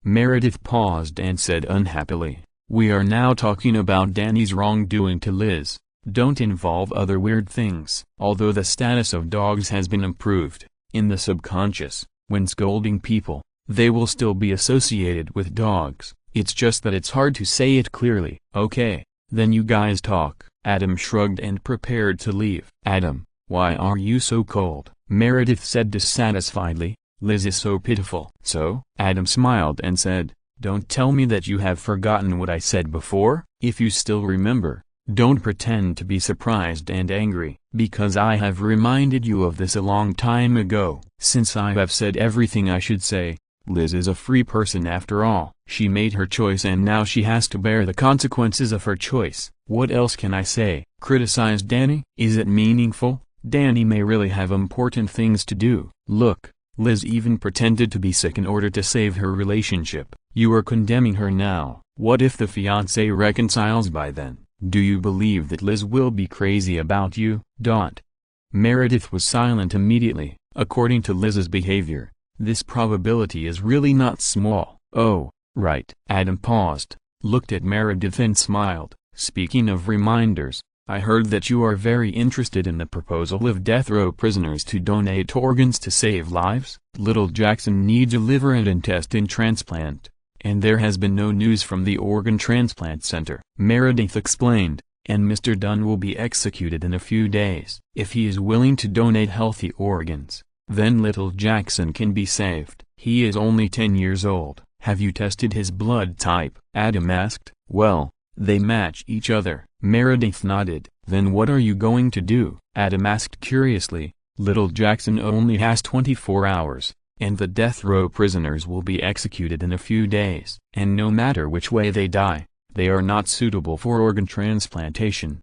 Meredith paused and said unhappily, "We are now talking about Danny's wrongdoing to Liz. Don't involve other weird things." Although the status of dogs has been improved, in the subconscious, when scolding people, they will still be associated with dogs. It's just that it's hard to say it clearly. "Okay, then you guys talk." Adam shrugged and prepared to leave. "Adam, why are you so cold?" Meredith said dissatisfiedly. "Liz is so pitiful." "So?" Adam smiled and said, "Don't tell me that you have forgotten what I said before. If you still remember, don't pretend to be surprised and angry, because I have reminded you of this a long time ago. Since I have said everything I should say, Liz is a free person after all. She made her choice and now she has to bear the consequences of her choice. What else can I say?" Criticize Danny? Is it meaningful? Danny may really have important things to do. Look, Liz even pretended to be sick in order to save her relationship. You are condemning her now. What if the fiancé reconciles by then? Do you believe that Liz will be crazy about you? Meredith was silent immediately. According to Liz's behavior, this probability is really not small. "Oh, right." Adam paused, looked at Meredith and smiled. "Speaking of reminders, I heard that you are very interested in the proposal of death row prisoners to donate organs to save lives. Little Jackson needs a liver and intestine transplant, and there has been no news from the organ transplant center." Meredith explained, "And Mr. Dunn will be executed in a few days. If he is willing to donate healthy organs, then little Jackson can be saved. He is only 10 years old." "Have you tested his blood type?" Adam asked. "Well, they match each other." Meredith nodded. "Then what are you going to do?" Adam asked curiously. "Little Jackson only has 24 hours, and the death row prisoners will be executed in a few days. And no matter which way they die, they are not suitable for organ transplantation."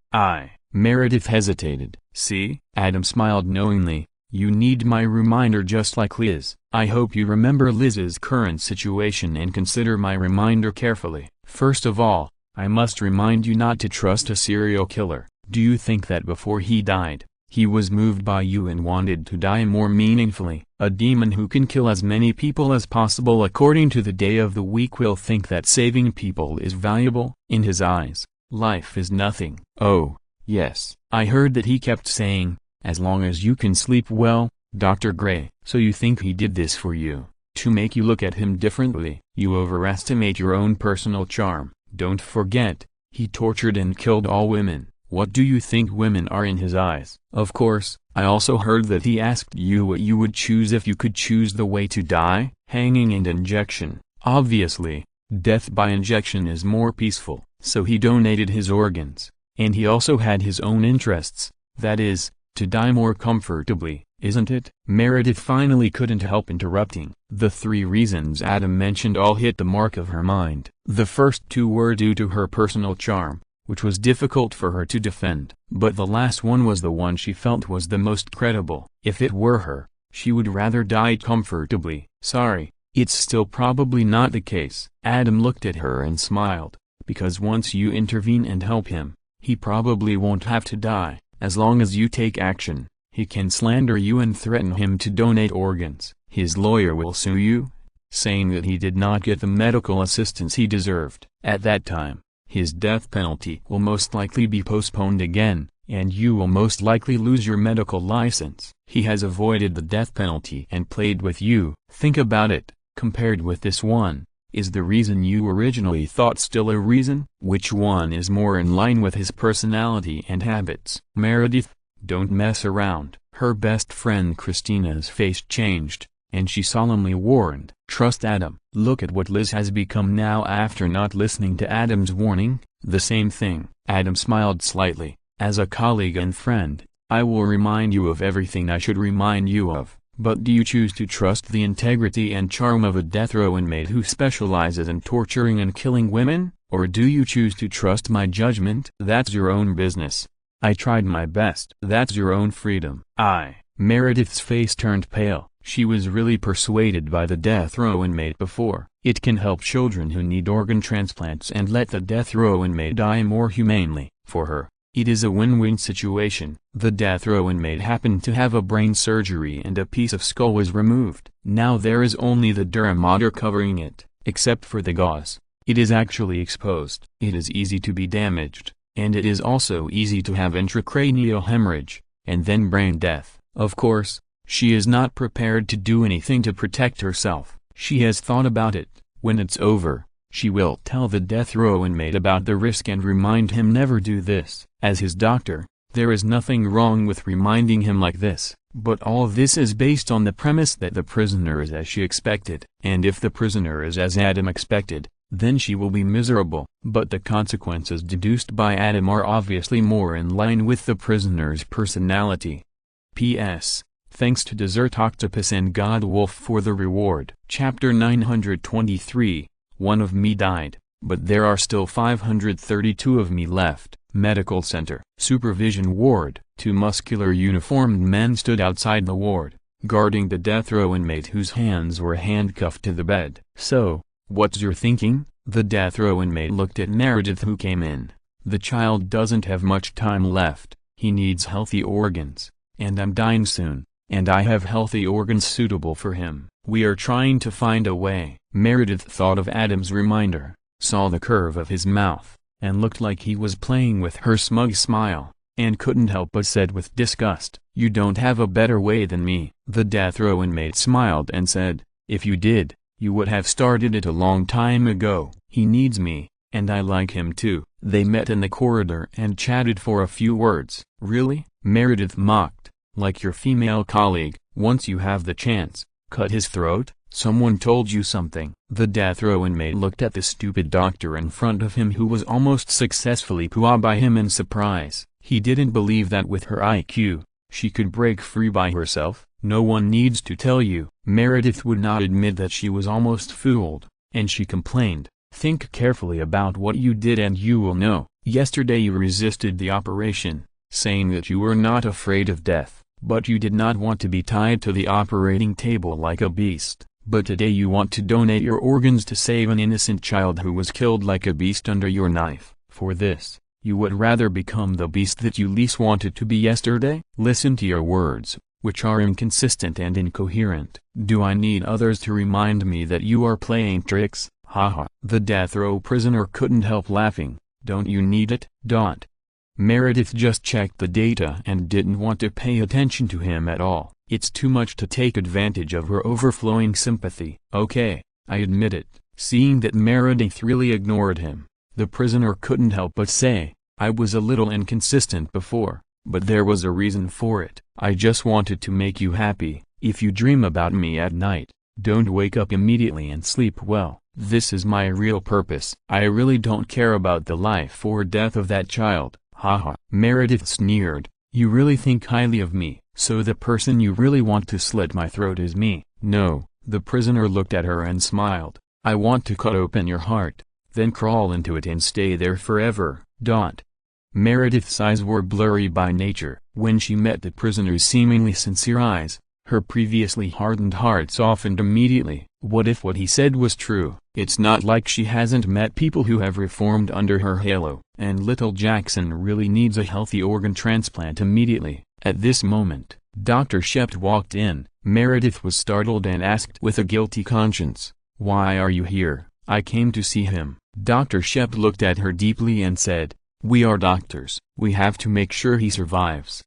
Meredith hesitated. "See?" Adam smiled knowingly. "You need my reminder just like Liz. I hope you remember Liz's current situation and consider my reminder carefully. First of all, I must remind you not to trust a serial killer. Do you think that before he died, he was moved by you and wanted to die more meaningfully? A demon who can kill as many people as possible according to the day of the week will think that saving people is valuable. In his eyes, life is nothing." "Oh, yes. I heard that he kept saying, 'As long as you can sleep well, Dr. Gray.' So you think he did this for you, to make you look at him differently? You overestimate your own personal charm. Don't forget, he tortured and killed all women. What do you think women are in his eyes? Of course, I also heard that he asked you what you would choose if you could choose the way to die, hanging and injection. Obviously, death by injection is more peaceful, so he donated his organs. And he also had his own interests, that is, to die more comfortably, isn't it?" Meredith finally couldn't help interrupting. The 3 reasons Adam mentioned all hit the mark of her mind. The first 2 were due to her personal charm, which was difficult for her to defend. But the last one was the one she felt was the most credible. If it were her, she would rather die comfortably. "Sorry, it's still probably not the case." Adam looked at her and smiled, "Because once you intervene and help him, he probably won't have to die. As long as you take action, he can slander you and threaten him to donate organs. His lawyer will sue you, saying that he did not get the medical assistance he deserved. At that time, his death penalty will most likely be postponed again, and you will most likely lose your medical license. He has avoided the death penalty and played with you. Think about it, compared with this one. Is the reason you originally thought still a reason? Which one is more in line with his personality and habits?" "Meredith, don't mess around." Her best friend Christina's face changed, and she solemnly warned, "Trust Adam." Look at what Liz has become now after not listening to Adam's warning. The same thing. Adam smiled slightly. "As a colleague and friend, I will remind you of everything I should remind you of. But do you choose to trust the integrity and charm of a death row inmate who specializes in torturing and killing women? Or do you choose to trust my judgment? That's your own business. I tried my best. That's your own freedom." Meredith's face turned pale. She was really persuaded by the death row inmate before. It can help children who need organ transplants and let the death row inmate die more humanely. For her, It is a win-win situation. The death row inmate happened to have a brain surgery and a piece of skull was removed. Now there is only the dura mater covering it, except for the gauze. It is actually exposed. It is easy to be damaged, and it is also easy to have intracranial hemorrhage, and then brain death. Of course, she is not prepared to do anything to protect herself. She has thought about it. When it's over, she will tell the death row inmate about the risk and remind him never do this. As his doctor, there is nothing wrong with reminding him like this, but all of this is based on the premise that the prisoner is as she expected. And if the prisoner is as Adam expected, then she will be miserable. But the consequences deduced by Adam are obviously more in line with the prisoner's personality. P.S. Thanks to Desert Octopus and God Wolf for the reward. Chapter 923, One of me died, but there are still 532 of me left. Medical Center. Supervision Ward. 2 muscular uniformed men stood outside the ward, guarding the death row inmate whose hands were handcuffed to the bed. "So, what's your thinking?" The death row inmate looked at Meredith, who came in. "The child doesn't have much time left. He needs healthy organs, and I'm dying soon, and I have healthy organs suitable for him. We are trying to find a way." Meredith thought of Adam's reminder, saw the curve of his mouth, and looked like he was playing with her smug smile, and couldn't help but said with disgust, "You don't have a better way than me." The death row inmate smiled and said, "If you did, you would have started it a long time ago." "He needs me, and I like him too." They met in the corridor and chatted for a few words. "Really?" Meredith mocked. "Like your female colleague, once you have the chance, cut his throat? Someone told you something." The death row inmate looked at the stupid doctor in front of him, who was almost successfully pooed by him in surprise. He didn't believe that with her IQ, she could break free by herself. "No one needs to tell you." Meredith would not admit that she was almost fooled, and she complained, "Think carefully about what you did and you will know. Yesterday you resisted the operation, saying that you were not afraid of death, but you did not want to be tied to the operating table like a beast. But today you want to donate your organs to save an innocent child who was killed like a beast under your knife. For this, you would rather become the beast that you least wanted to be yesterday? Listen to your words, which are inconsistent and incoherent. Do I need others to remind me that you are playing tricks? Haha." The death row prisoner couldn't help laughing. "Don't you need it?" Meredith just checked the data and didn't want to pay attention to him at all. It's too much to take advantage of her overflowing sympathy. "Okay, I admit it." Seeing that Meredith really ignored him, the prisoner couldn't help but say, "I was a little inconsistent before, but there was a reason for it. I just wanted to make you happy. If you dream about me at night, don't wake up immediately and sleep well. This is my real purpose. I really don't care about the life or death of that child." Haha. Meredith sneered, "You really think highly of me, so the person you really want to slit my throat is me?" "No." The prisoner looked at her and smiled. "I want to cut open your heart, then crawl into it and stay there forever." Meredith's eyes were blurry by nature. When she met the prisoner's seemingly sincere eyes, her previously hardened heart softened immediately. What if what he said was true? It's not like she hasn't met people who have reformed under her halo. And little Jackson really needs a healthy organ transplant immediately. At this moment, Dr. Shept walked in. Meredith was startled and asked with a guilty conscience, "Why are you here?" "I came to see him." Dr. Shept looked at her deeply and said, "We are doctors. We have to make sure he survives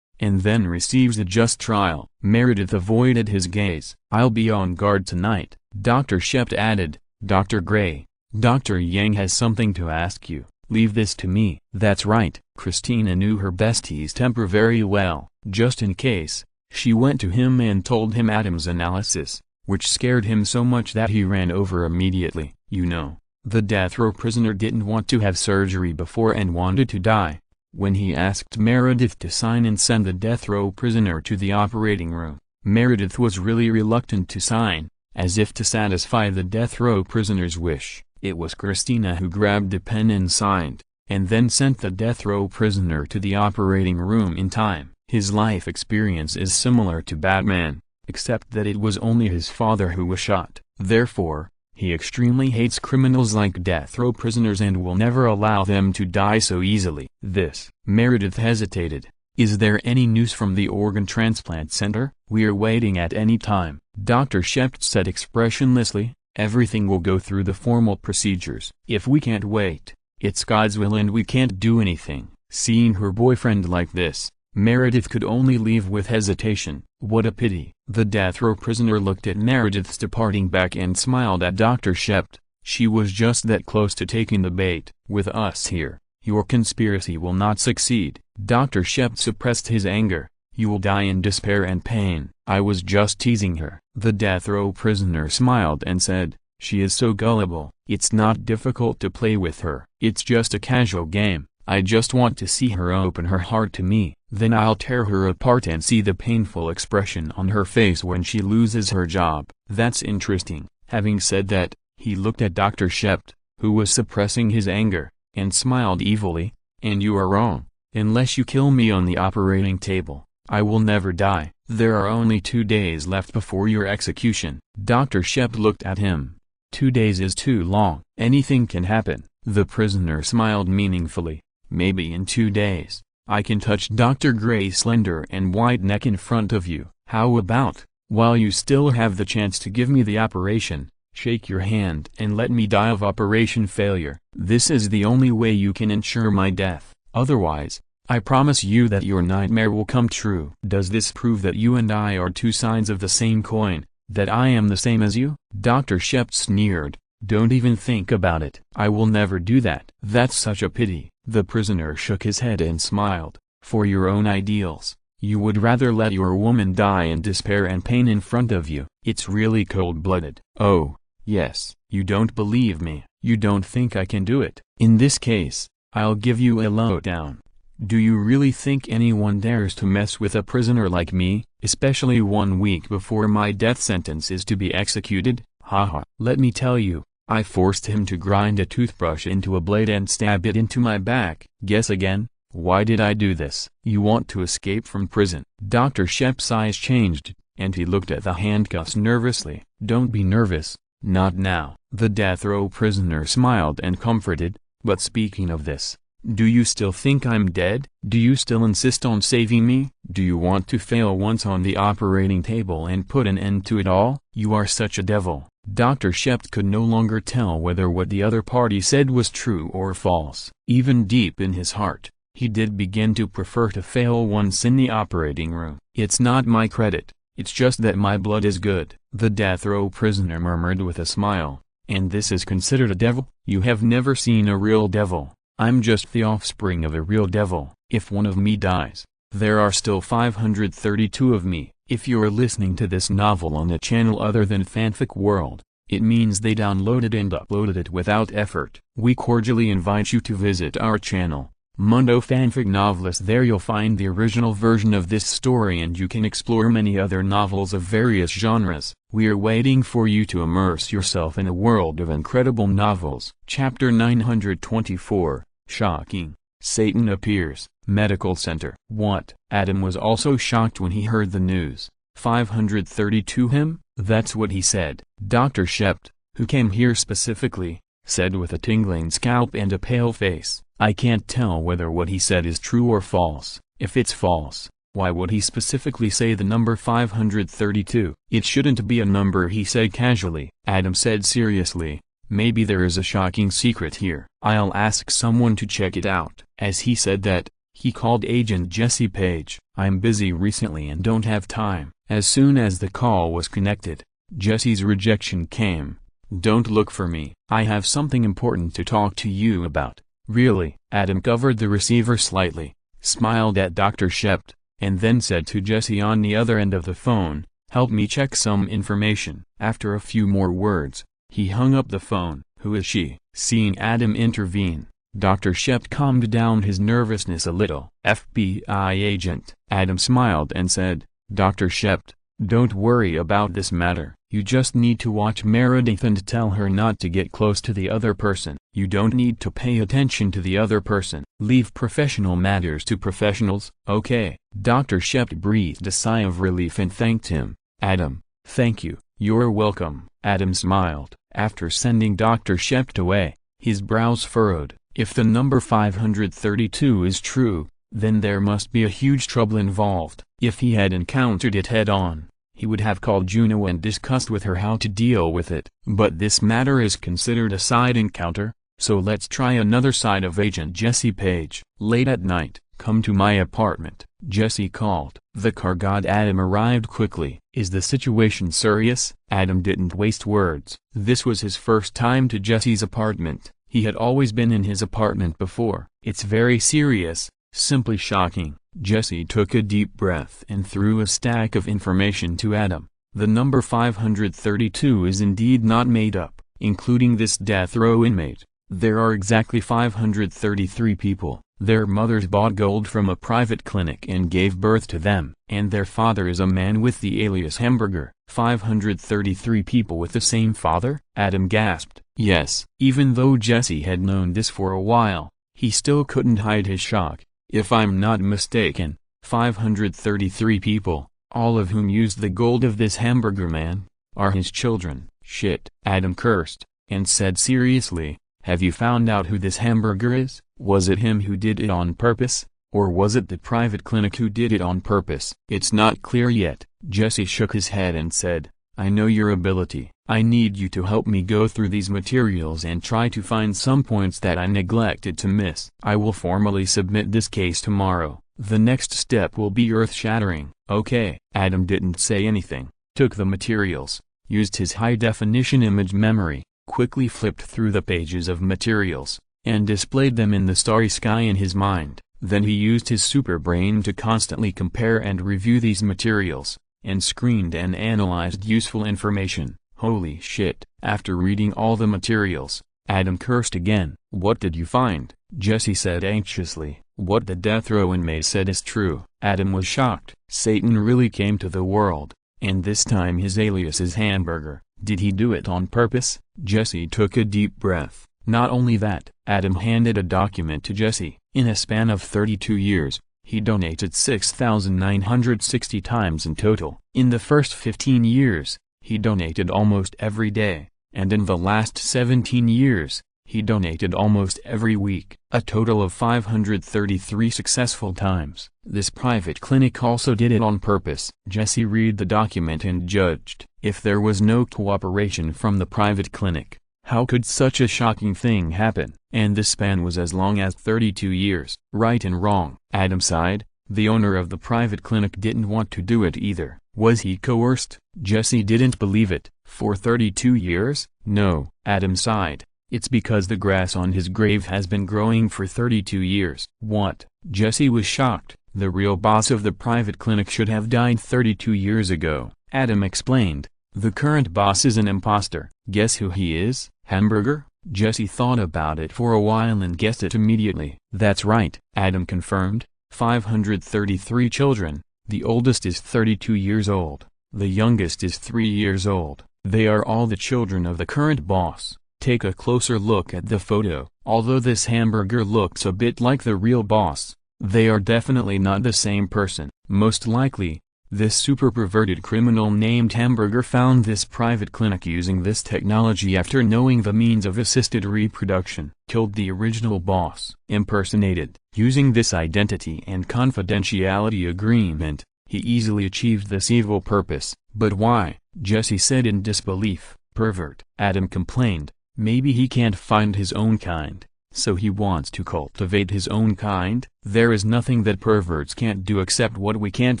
and then receives a just trial." Meredith avoided his gaze. "I'll be on guard tonight." Dr. Shept added, "Dr. Gray, Dr. Yang has something to ask you. Leave this to me." That's right. Christina knew her bestie's temper very well. Just in case, she went to him and told him Adam's analysis, which scared him so much that he ran over immediately. "You know, the death row prisoner didn't want to have surgery before and wanted to die." When he asked Meredith to sign and send the death row prisoner to the operating room, Meredith was really reluctant to sign, as if to satisfy the death row prisoner's wish. It was Christina who grabbed a pen and signed, and then sent the death row prisoner to the operating room in time. His life experience is similar to Batman, except that it was only his father who was shot. Therefore, He extremely hates criminals like death row prisoners and will never allow them to die so easily. This. Meredith hesitated. Is there any news from the organ transplant center? We're waiting at any time. Dr. Shept said expressionlessly, everything will go through the formal procedures. If we can't wait, it's God's will and we can't do anything. Seeing her boyfriend like this, Meredith could only leave with hesitation. What a pity. The death row prisoner looked at Meredith's departing back and smiled at Dr. Shept. She was just that close to taking the bait. With us here, your conspiracy will not succeed. Dr. Shept suppressed his anger. You will die in despair and pain. I was just teasing her. The death row prisoner smiled and said, she is so gullible. It's not difficult to play with her. It's just a casual game. I just want to see her open her heart to me. Then I'll tear her apart and see the painful expression on her face when she loses her job. That's interesting. Having said that, he looked at Dr. Shept, who was suppressing his anger, and smiled evilly. And you are wrong. Unless you kill me on the operating table, I will never die. There are only 2 days left before your execution. Dr. Shept looked at him. 2 days is too long. Anything can happen. The prisoner smiled meaningfully. Maybe in 2 days, I can touch Dr. Gray's slender and white neck in front of you. How about, while you still have the chance to give me the operation, shake your hand and let me die of operation failure. This is the only way you can ensure my death. Otherwise, I promise you that your nightmare will come true. Does this prove that you and I are two sides of the same coin, that I am the same as you? Dr. Shept sneered. Don't even think about it. I will never do that. That's such a pity. The prisoner shook his head and smiled. For your own ideals, you would rather let your woman die in despair and pain in front of you. It's really cold-blooded. Oh, yes. You don't believe me. You don't think I can do it. In this case, I'll give you a lowdown. Do you really think anyone dares to mess with a prisoner like me, especially 1 week before my death sentence is to be executed? Haha. Let me tell you, I forced him to grind a toothbrush into a blade and stab it into my back. Guess again? Why did I do this? You want to escape from prison. Dr. Shep's eyes changed, and he looked at the handcuffs nervously. Don't be nervous, not now. The death row prisoner smiled and comforted. But speaking of this, do you still think I'm dead? Do you still insist on saving me? Do you want to fail once on the operating table and put an end to it all? You are such a devil. Dr. Shept could no longer tell whether what the other party said was true or false. Even deep in his heart, he did begin to prefer to fail once in the operating room. It's not my credit, it's just that my blood is good, the death row prisoner murmured with a smile. And this is considered a devil? You have never seen a real devil. I'm just the offspring of a real devil. If one of me dies, there are still 532 of me. If you're listening to this novel on a channel other than Fanfic World, it means they downloaded and uploaded it without effort. We cordially invite you to visit our channel, Mundo Fanfic Novelist. There you'll find the original version of this story and you can explore many other novels of various genres. We are waiting for you to immerse yourself in a world of incredible novels. Chapter 924, Shocking. Satan appears. Medical center. What? Adam was also shocked when he heard the news. 532 him? That's what he said. Dr. Shept, who came here specifically, said with a tingling scalp and a pale face. I can't tell whether what he said is true or false. If it's false, why would he specifically say the number 532? It shouldn't be a number he said casually. Adam said seriously, maybe there is a shocking secret here. I'll ask someone to check it out. As he said that, he called Agent Jesse Page. I'm busy recently and don't have time. As soon as the call was connected, Jesse's rejection came. Don't look for me. I have something important to talk to you about. Really? Adam covered the receiver slightly, smiled at Dr. Shept, and then said to Jesse on the other end of the phone, help me check some information. After a few more words, he hung up the phone. Who is she? Seeing Adam intervene, Dr. Shept calmed down his nervousness a little. FBI agent. Adam smiled and said, Dr. Shept, don't worry about this matter. You just need to watch Meredith and tell her not to get close to the other person. You don't need to pay attention to the other person. Leave professional matters to professionals. Okay. Dr. Shept breathed a sigh of relief and thanked him. Adam, thank you. You're welcome. Adam smiled. After sending Dr. Shept away, his brows furrowed. If the number 532 is true, then there must be a huge trouble involved. If he had encountered it head-on, he would have called Juno and discussed with her how to deal with it. But this matter is considered a side encounter, so let's try another side of Agent Jesse Page. Late at night, come to my apartment, Jesse called. The car god Adam arrived quickly. Is the situation serious? Adam didn't waste words. This was his first time to Jesse's apartment. He had always been in his apartment before. It's very serious, simply shocking. Jesse took a deep breath and threw a stack of information to Adam. The number 532 is indeed not made up, including this death row inmate. There are exactly 533 people. Their mothers bought gold from a private clinic and gave birth to them. And their father is a man with the alias Hamburger. 533 people with the same father? Adam gasped. Yes. Even though Jesse had known this for a while, he still couldn't hide his shock. If I'm not mistaken, 533 people, all of whom used the gold of this Hamburger man, are his children. Shit. Adam cursed, and said seriously, have you found out who this Hamburger is? Was it him who did it on purpose, or was it the private clinic who did it on purpose? It's not clear yet. Jesse shook his head and said, I know your ability. I need you to help me go through these materials and try to find some points that I neglected to miss. I will formally submit this case tomorrow. The next step will be earth-shattering. Okay. Adam didn't say anything, took the materials, used his high-definition image memory, quickly flipped through the pages of materials, and displayed them in the starry sky in his mind. Then he used his super brain to constantly compare and review these materials, and screened and analyzed useful information. Holy shit. After reading all the materials, Adam cursed again. What did you find? Jesse said anxiously. What the death row inmate said is true. Adam was shocked. Satan really came to the world, and this time his alias is Hamburger. Did he do it on purpose? Jesse took a deep breath. Not only that, Adam handed a document to Jesse. In a span of 32 years, he donated 6,960 times in total. In the first 15 years, he donated almost every day, and in the last 17 years, he donated almost every week. A total of 533 successful times. This private clinic also did it on purpose. Jesse read the document and judged. If there was no cooperation from the private clinic, how could such a shocking thing happen? And the span was as long as 32 years. Right and wrong. Adam sighed. The owner of the private clinic didn't want to do it either. Was he coerced? Jesse didn't believe it. For 32 years? No. Adam sighed. It's because the grass on his grave has been growing for 32 years. What? Jesse was shocked. The real boss of the private clinic should have died 32 years ago. Adam explained. The current boss is an imposter. Guess who he is? Hamburger? Jesse thought about it for a while and guessed it immediately. That's right, Adam confirmed. 533 children. The oldest is 32 years old. The youngest is 3 years old. They are all the children of the current boss. Take a closer look at the photo. Although this Hamburger looks a bit like the real boss, they are definitely not the same person. Most likely, this super perverted criminal named Hamburger found this private clinic using this technology after knowing the means of assisted reproduction, killed the original boss, impersonated. Using this identity and confidentiality agreement, he easily achieved this evil purpose. But why? Jesse said in disbelief. Pervert. Adam complained. Maybe he can't find his own kind, so he wants to cultivate his own kind? There is nothing that perverts can't do except what we can't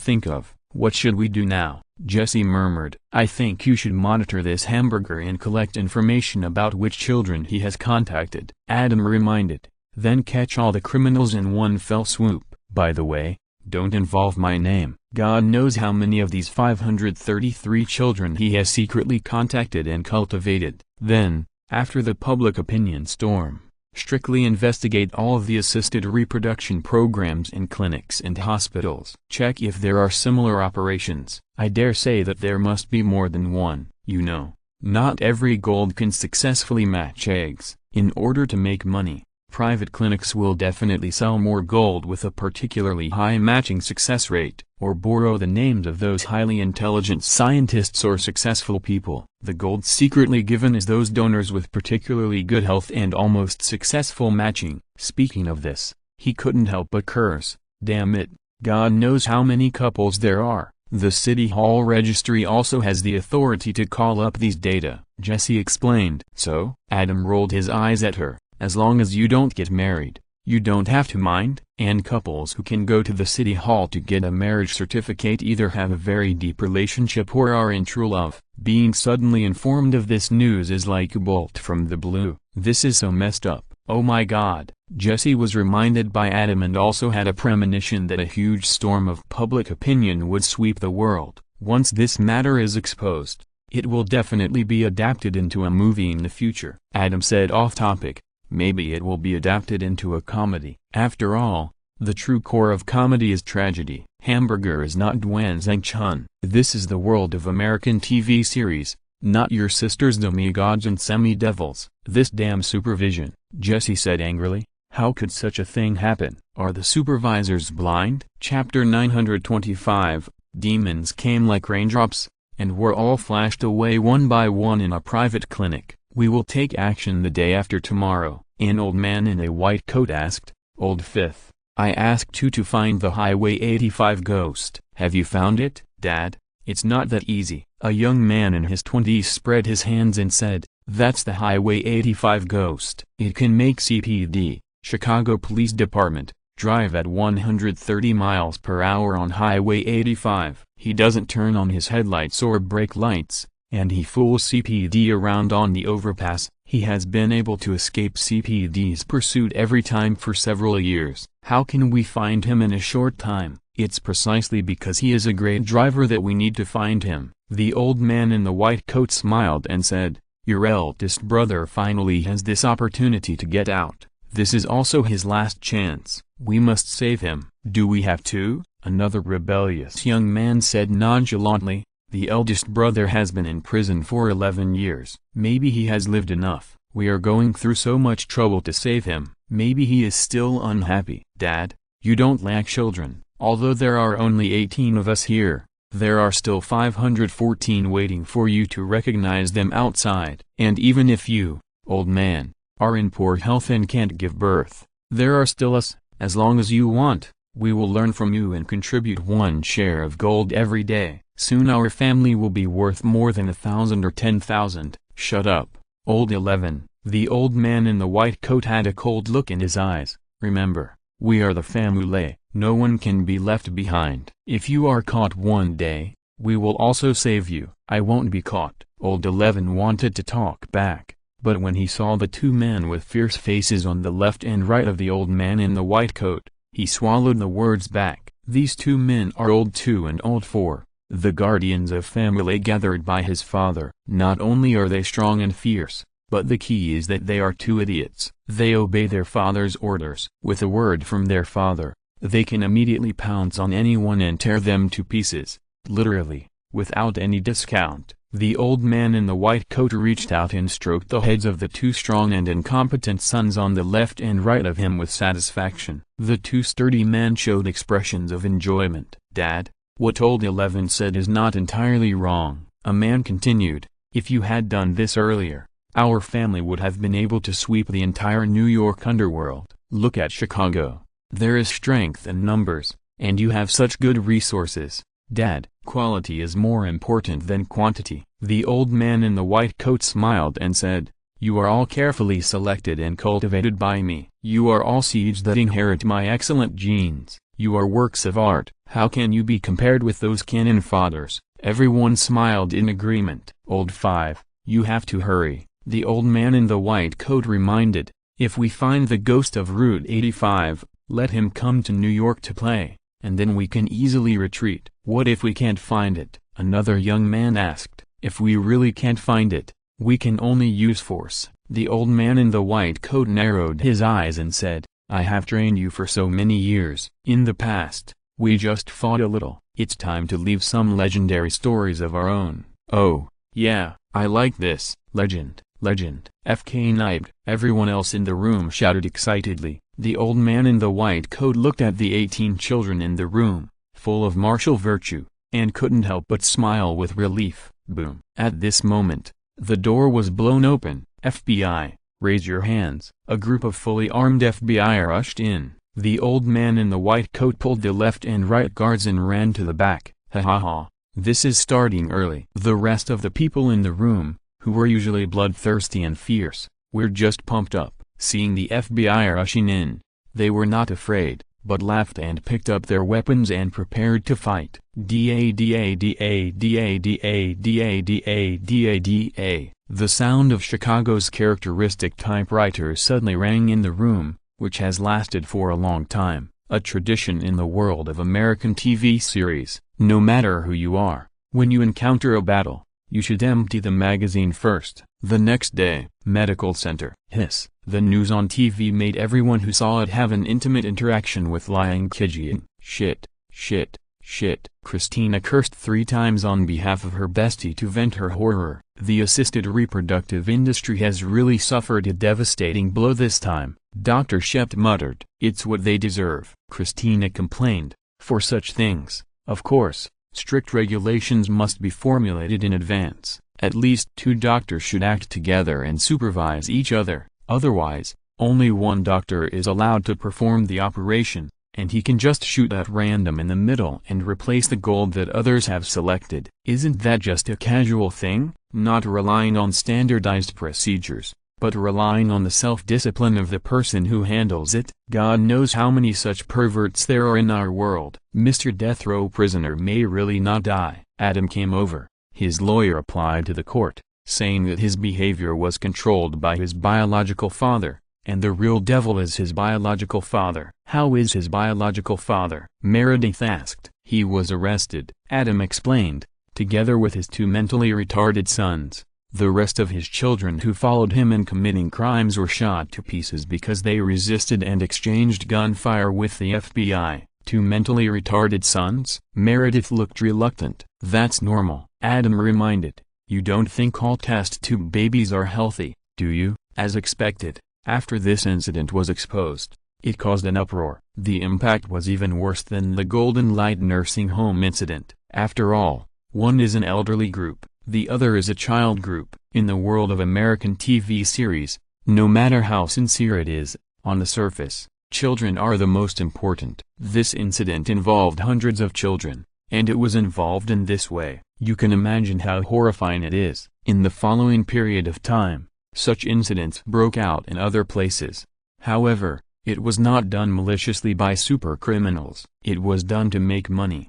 think of. What should we do now? Jesse murmured. I think you should monitor this Hamburger and collect information about which children he has contacted. Adam reminded. Then catch all the criminals in one fell swoop. By the way, don't involve my name. God knows how many of these 533 children he has secretly contacted and cultivated. Then, after the public opinion storm, strictly investigate all of the assisted reproduction programs in clinics and hospitals. Check if there are similar operations. I dare say that there must be more than one. You know, not every gold can successfully match eggs. In order to make money, Private clinics will definitely sell more gold with a particularly high matching success rate, or borrow the names of those highly intelligent scientists or successful people. The gold secretly given is those donors with particularly good health and almost successful matching. Speaking of this, he couldn't help but curse, "Damn it, God knows how many couples there are." The City Hall Registry also has the authority to call up these data, Jesse explained. So? Adam rolled his eyes at her. As long as you don't get married, you don't have to mind. And couples who can go to the City Hall to get a marriage certificate either have a very deep relationship or are in true love. Being suddenly informed of this news is like a bolt from the blue. This is so messed up. Oh my God. Jesse was reminded by Adam and also had a premonition that a huge storm of public opinion would sweep the world. Once this matter is exposed, it will definitely be adapted into a movie in the future. Adam said off topic. Maybe it will be adapted into a comedy. After all, the true core of comedy is tragedy. Hamburger is not Dwayne Zhang-chun. This is the world of American TV series, not your sister's demigods and semi-devils. This damn supervision, Jesse said angrily. How could such a thing happen? Are the supervisors blind? Chapter 925, Demons came like raindrops, and were all flashed away one by one in a private clinic. We will take action the day after tomorrow, an old man in a white coat asked. Old Fifth, I asked you to find the Highway 85 ghost. Have you found it, Dad? It's not that easy. A young man in his 20s spread his hands and said, that's the Highway 85 ghost. It can make CPD, Chicago Police Department, drive at 130 miles per hour on Highway 85. He doesn't turn on his headlights or brake lights, and he fools CPD around on the overpass. He has been able to escape CPD's pursuit every time for several years. How can we find him in a short time? It's precisely because he is a great driver that we need to find him. The old man in the white coat smiled and said, your eldest brother finally has this opportunity to get out. This is also his last chance. We must save him. Do we have to? Another rebellious young man said nonchalantly. The eldest brother has been in prison for 11 years. Maybe he has lived enough. We are going through so much trouble to save him. Maybe he is still unhappy. Dad, you don't lack children. Although there are only 18 of us here, there are still 514 waiting for you to recognize them outside. And even if you, old man, are in poor health and can't give birth, there are still us. As long as you want, we will learn from you and contribute 1 share of gold every day. Soon our family will be worth more than 1,000 or 10,000. Shut up, old 11. The old man in the white coat had a cold look in his eyes. Remember, we are the family. No one can be left behind. If you are caught one day, we will also save you. I won't be caught. Old 11 wanted to talk back, but when he saw the 2 men with fierce faces on the left and right of the old man in the white coat, he swallowed the words back. These 2 men are old 2 and old 4. The guardians of family gathered by his father. Not only are they strong and fierce, but the key is that they are 2 idiots. They obey their father's orders. With a word from their father, they can immediately pounce on anyone and tear them to pieces. Literally, without any discount. The old man in the white coat reached out and stroked the heads of the 2 strong and incompetent sons on the left and right of him with satisfaction. The 2 sturdy men showed expressions of enjoyment. Dad, what old 11 said is not entirely wrong. A man continued, if you had done this earlier, our family would have been able to sweep the entire New York underworld. Look at Chicago. There is strength in numbers, and you have such good resources. Dad, quality is more important than quantity. The old man in the white coat smiled and said, you are all carefully selected and cultivated by me. You are all seeds that inherit my excellent genes. You are works of art. How can you be compared with those cannon fodders? Everyone smiled in agreement. Old 5, you have to hurry. The old man in the white coat reminded, if we find the ghost of Route 85, let him come to New York to play, and then we can easily retreat. What if we can't find it? Another young man asked. If we really can't find it, we can only use force. The old man in the white coat narrowed his eyes and said, I have trained you for so many years. In the past, we just fought a little. It's time to leave some legendary stories of our own. Oh, yeah, I like this. Legend. Legend. FK Kniped. Everyone else in the room shouted excitedly. The old man in the white coat looked at the 18 children in the room, full of martial virtue, and couldn't help but smile with relief. Boom. At this moment, the door was blown open. FBI, raise your hands. A group of fully armed FBI rushed in. The old man in the white coat pulled the left and right guards and ran to the back. Ha ha ha. This is starting early. The rest of the people in the room, who were usually bloodthirsty and fierce, were just pumped up. Seeing the FBI rushing in, they were not afraid, but laughed and picked up their weapons and prepared to fight. Da-da-da-da-da-da-da-da-da-da. The sound of Chicago's characteristic typewriter suddenly rang in the room, which has lasted for a long time, a tradition in the world of American TV series. No matter who you are, when you encounter a battle, you should empty the magazine first. The next day, medical center. Hiss. The news on TV made everyone who saw it have an intimate interaction with lying Kijian. Shit, shit, shit. Christina cursed 3 times on behalf of her bestie to vent her horror. The assisted reproductive industry has really suffered a devastating blow this time, Dr. Shept muttered. It's what they deserve, Christina complained. For such things, of course, strict regulations must be formulated in advance. At least 2 doctors should act together and supervise each other. Otherwise, only one doctor is allowed to perform the operation, and he can just shoot at random in the middle and replace the gold that others have selected. Isn't that just a casual thing? Not relying on standardized procedures, but relying on the self-discipline of the person who handles it. God knows how many such perverts there are in our world. Mr. Death Row prisoner may really not die. Adam came over. His lawyer applied to the court, saying that his behavior was controlled by his biological father, and the real devil is his biological father. How is his biological father? Meredith asked. He was arrested, Adam explained, together with his 2 mentally retarded sons. The rest of his children who followed him in committing crimes were shot to pieces because they resisted and exchanged gunfire with the FBI. 2 mentally retarded sons? Meredith looked reluctant. That's normal, Adam reminded. You don't think all test tube babies are healthy, do you? As expected, after this incident was exposed, it caused an uproar. The impact was even worse than the Golden Light nursing home incident. After all, one is an elderly group, the other is a child group. In the world of American TV series, no matter how sincere it is, on the surface, children are the most important. This incident involved hundreds of children, and it was involved in this way. You can imagine how horrifying it is. In the following period of time, such incidents broke out in other places. However, it was not done maliciously by super criminals. It was done to make money.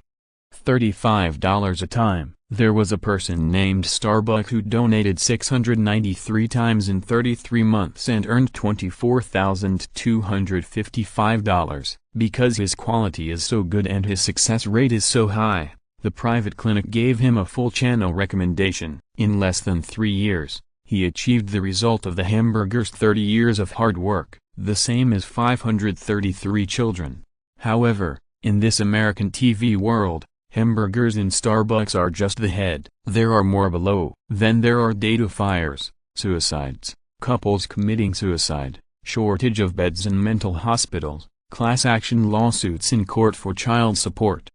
$35 a time. There was a person named Starbuck who donated 693 times in 33 months and earned $24,255. Because his quality is so good and his success rate is so high, the private clinic gave him a full channel recommendation. In less than 3 years, he achieved the result of the hamburger's 30 years of hard work, the same as 533 children. However, in this American TV world, hamburgers in Starbucks are just the head. There are more below. Then there are data fires, suicides, couples committing suicide, shortage of beds in mental hospitals, class action lawsuits in court for child support.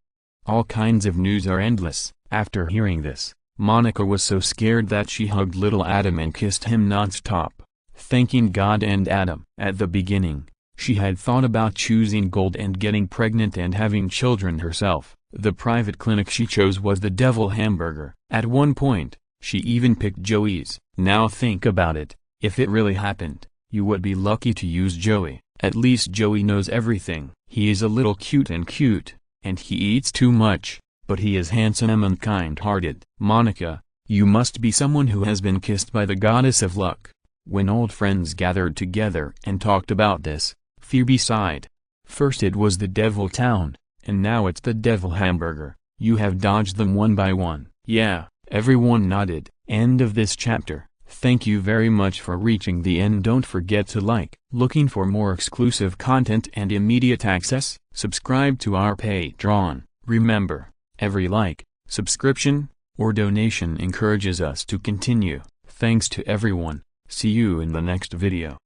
All kinds of news are endless. After hearing this, Monica was so scared that she hugged little Adam and kissed him non-stop, thanking God and Adam. At the beginning, she had thought about choosing gold and getting pregnant and having children herself. The private clinic she chose was the Devil Hamburger. At one point, she even picked Joey's. Now think about it, if it really happened, you would be lucky to use Joey. At least Joey knows everything. He is a little cute, and he eats too much, but he is handsome and kind-hearted. Monica, you must be someone who has been kissed by the goddess of luck. When old friends gathered together and talked about this, Phoebe sighed. First it was the Devil Town, and now it's the Devil Hamburger. You have dodged them one by one. Yeah, everyone nodded. End of this chapter. Thank you very much for reaching the end. Don't forget to like. Looking for more exclusive content and immediate access? Subscribe to our Patreon. Remember, every like, subscription, or donation encourages us to continue. Thanks to everyone. See you in the next video.